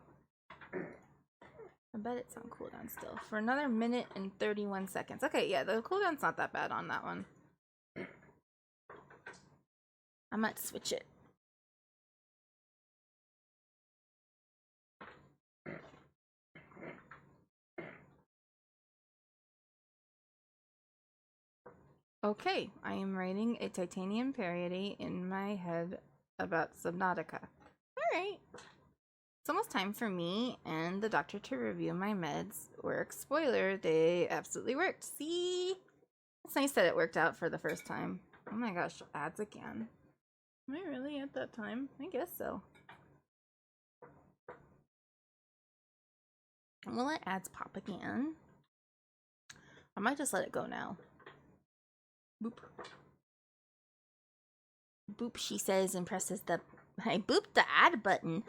Speaker 1: I bet it's on cooldown still. For another minute and 31 seconds. Okay, yeah, the cooldown's not that bad on that one. I might switch it. Okay, I am writing a titanium parody in my head about Subnautica. Alright. It's almost time for me and the doctor to review my meds. Work. Spoiler, they absolutely worked. See? It's nice that it worked out for the first time. Oh my gosh, ads again. Am I really at that time? I guess so. I'm gonna let ads pop again. I might just let it go now. Boop. Boop, she says, and presses the... I booped the ad button.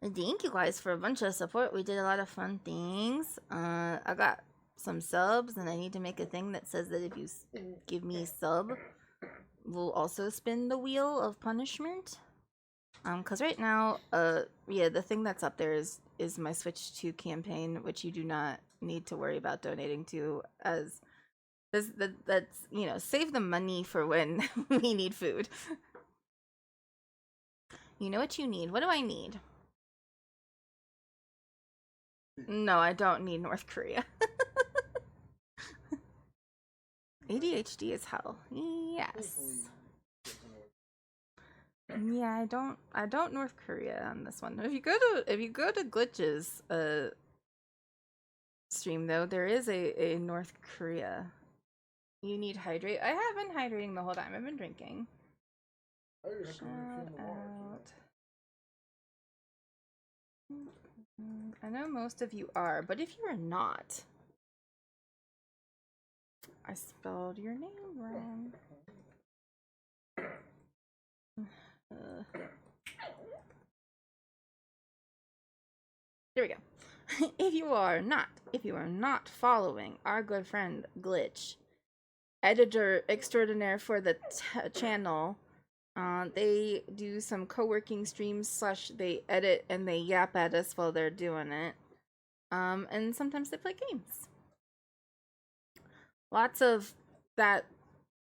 Speaker 1: Thank you guys for a bunch of support. We did a lot of fun things. I got some subs, and I need to make a thing that says that if you give me a sub, we'll also spin the wheel of punishment. Because right now, yeah, the thing that's up there is my Switch 2 campaign, which you do not need to worry about donating to, as that's, you know, save the money for when we need food. You know what you need? What do I need? No, I don't need North Korea. ADHD is hell. Yes. Yeah, I don't North Korea on this one. If you go to Glitch's stream though, there is a North Korea. You need hydrate. I have been hydrating the whole time. I've been drinking. Shout out. I know most of you are, but if you are not, I spelled your name wrong. There we go. If you are not following our good friend Glitch, editor extraordinaire for the channel, they do some co-working streams / they edit and they yap at us while they're doing it. And sometimes they play games. Lots of that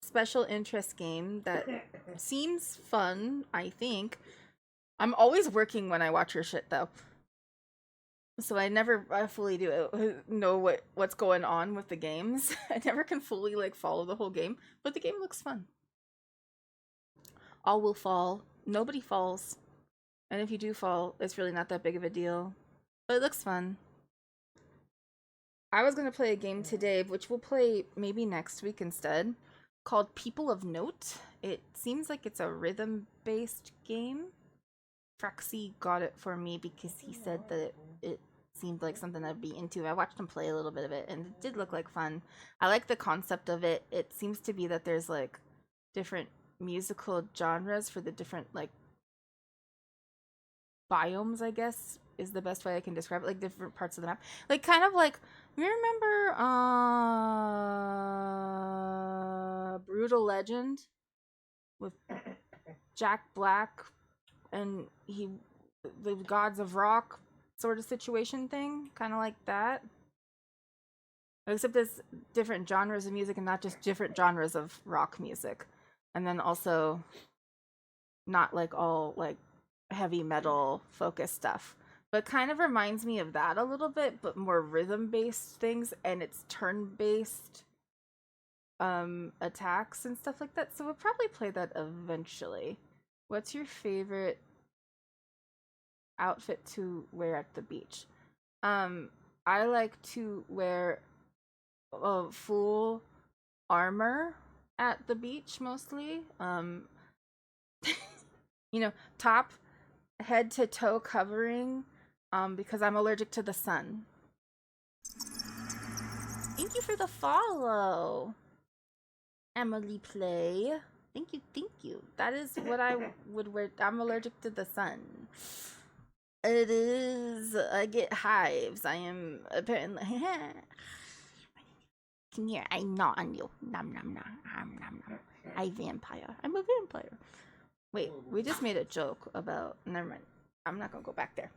Speaker 1: special interest game that seems fun, I think. I'm always working when I watch your shit though. So I fully know what's going on with the games. I never can fully like follow the whole game, but the game looks fun. All will fall. Nobody falls. And if you do fall, it's really not that big of a deal. But it looks fun. I was going to play a game today, which we'll play maybe next week instead, called People of Note. It seems like it's a rhythm-based game. Fraxy got it for me because he said that it seemed like something I'd be into. I watched him play a little bit of it, and it did look like fun. I like the concept of it. It seems to be that there's like different musical genres for the different like biomes, I guess is the best way I can describe it, like different parts of the map. Like kind of like, you remember Brutal Legend with Jack Black and the Gods of Rock sort of situation thing, kind of like that, except there's different genres of music and not just different genres of rock music, and then also not like all like heavy metal focused stuff, but kind of reminds me of that a little bit, but more rhythm based things, and it's turn based attacks and stuff like that. So we'll probably play that eventually. What's your favorite outfit to wear at the beach? I like to wear full armor at the beach mostly. You know, top head to toe covering, because I'm allergic to the sun. Thank you for the follow, Emily Play. Thank you. That is what I would wear. I'm allergic to the sun. It is, I get hives. I am apparently
Speaker 7: Come here, I gnaw on you. Nom nom nom. Nom nom nom. I vampire. I'm a vampire. Wait, we just made a joke about. Never mind. I'm not gonna go back there.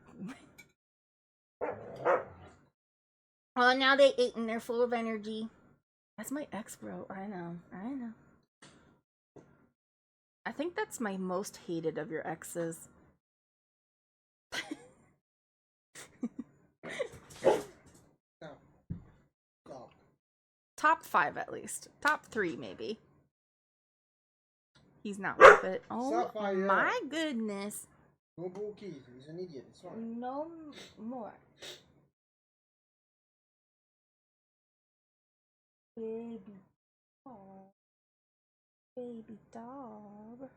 Speaker 7: Oh, now they ate and they're full of energy. That's my ex, bro. I know. I know. I think that's my most hated of your exes. Top 5 at least. Top 3 maybe. He's not worth it. Oh my goodness.
Speaker 2: No bull keys. He's an idiot. It's fine.
Speaker 7: No more. Baby dog. Baby dog.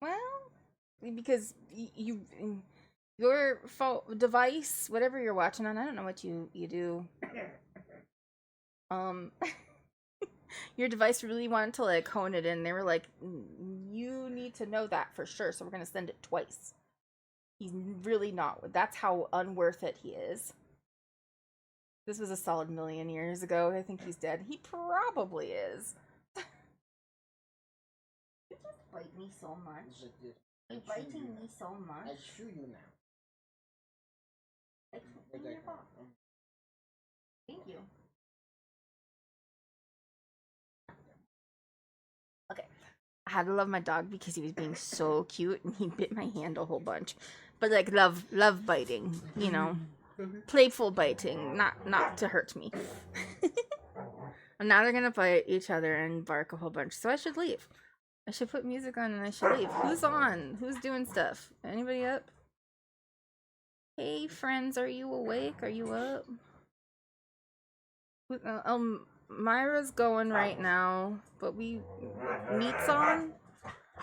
Speaker 7: Well, because your device, whatever you're watching on, I don't know what you do. Your device really wanted to like hone it in. They were like, you need to know that for sure, so we're gonna send it twice. He's really not. That's how unworth it he is. This was a solid million years ago. I think he's dead. He probably is. You just bite me so much. You're biting me so much.
Speaker 2: I chew you now.
Speaker 7: Thank you. Okay. I had to love my dog because he was being so cute and he bit my hand a whole bunch. But like love biting, you know. Playful biting, not to hurt me. And now they're gonna bite each other and bark a whole bunch. So I should leave. I should put music on and I should leave. Who's on? Who's doing stuff? Anybody up? Hey friends, are you awake? Are you up? Myra's going right now, but Meat's on.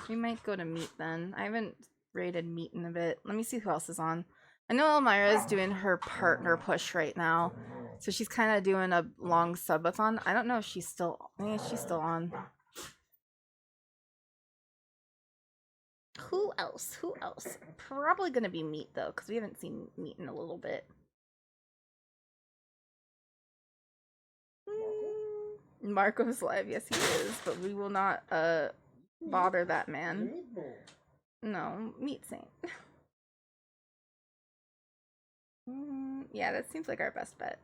Speaker 7: We might go to Meat then. I haven't rated Meat in a bit. Let me see who else is on. I know Elmira's doing her partner push right now, so she's kind of doing a long subathon. I don't know if she's still. I think she's still on. Who else? Who else? Probably gonna be Meat though, because we haven't seen Meat in a little bit. Marco's live, yes he is, but we will not bother that man. No, Meat Saint. Yeah, that seems like our best bet.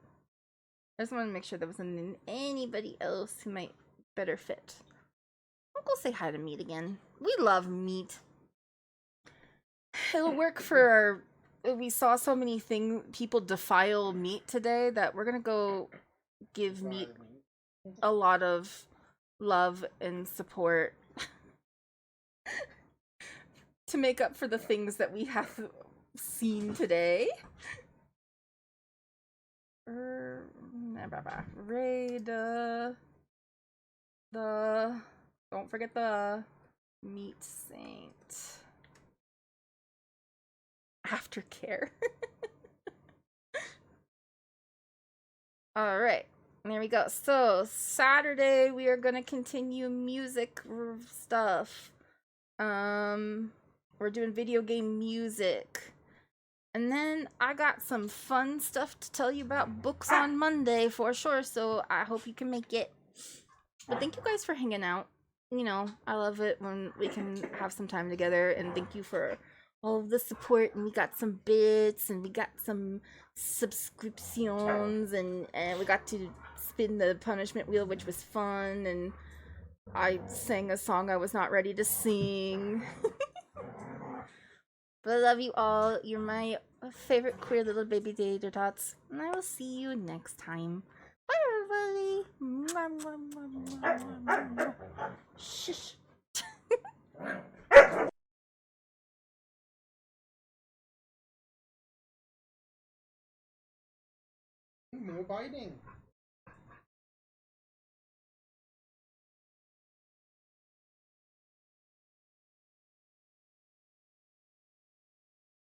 Speaker 7: I just want to make sure there wasn't anybody else who might better fit. I'll go say hi to Meat again. We love Meat. It'll work for our... We saw so many people defile Meat today that we're gonna go give Meat a lot of love and support to make up for the things that we have seen today. Raid don't forget the Meat Saint aftercare. All right, there we go. So Saturday we are gonna continue music stuff. We're doing video game music. And then I got some fun stuff to tell you about books on Monday for sure, so I hope you can make it. But thank you guys for hanging out. You know, I love it when we can have some time together, and thank you for all of the support. And we got some bits, and we got some subscriptions, and we got to spin the punishment wheel, which was fun, and I sang a song I was not ready to sing. But I love you all. You're my favorite queer little baby tater tots. And I will see you next time. Bye, everybody. Mwah, mwah, mwah, mwah, mwah, mwah. Shush.
Speaker 2: No biting.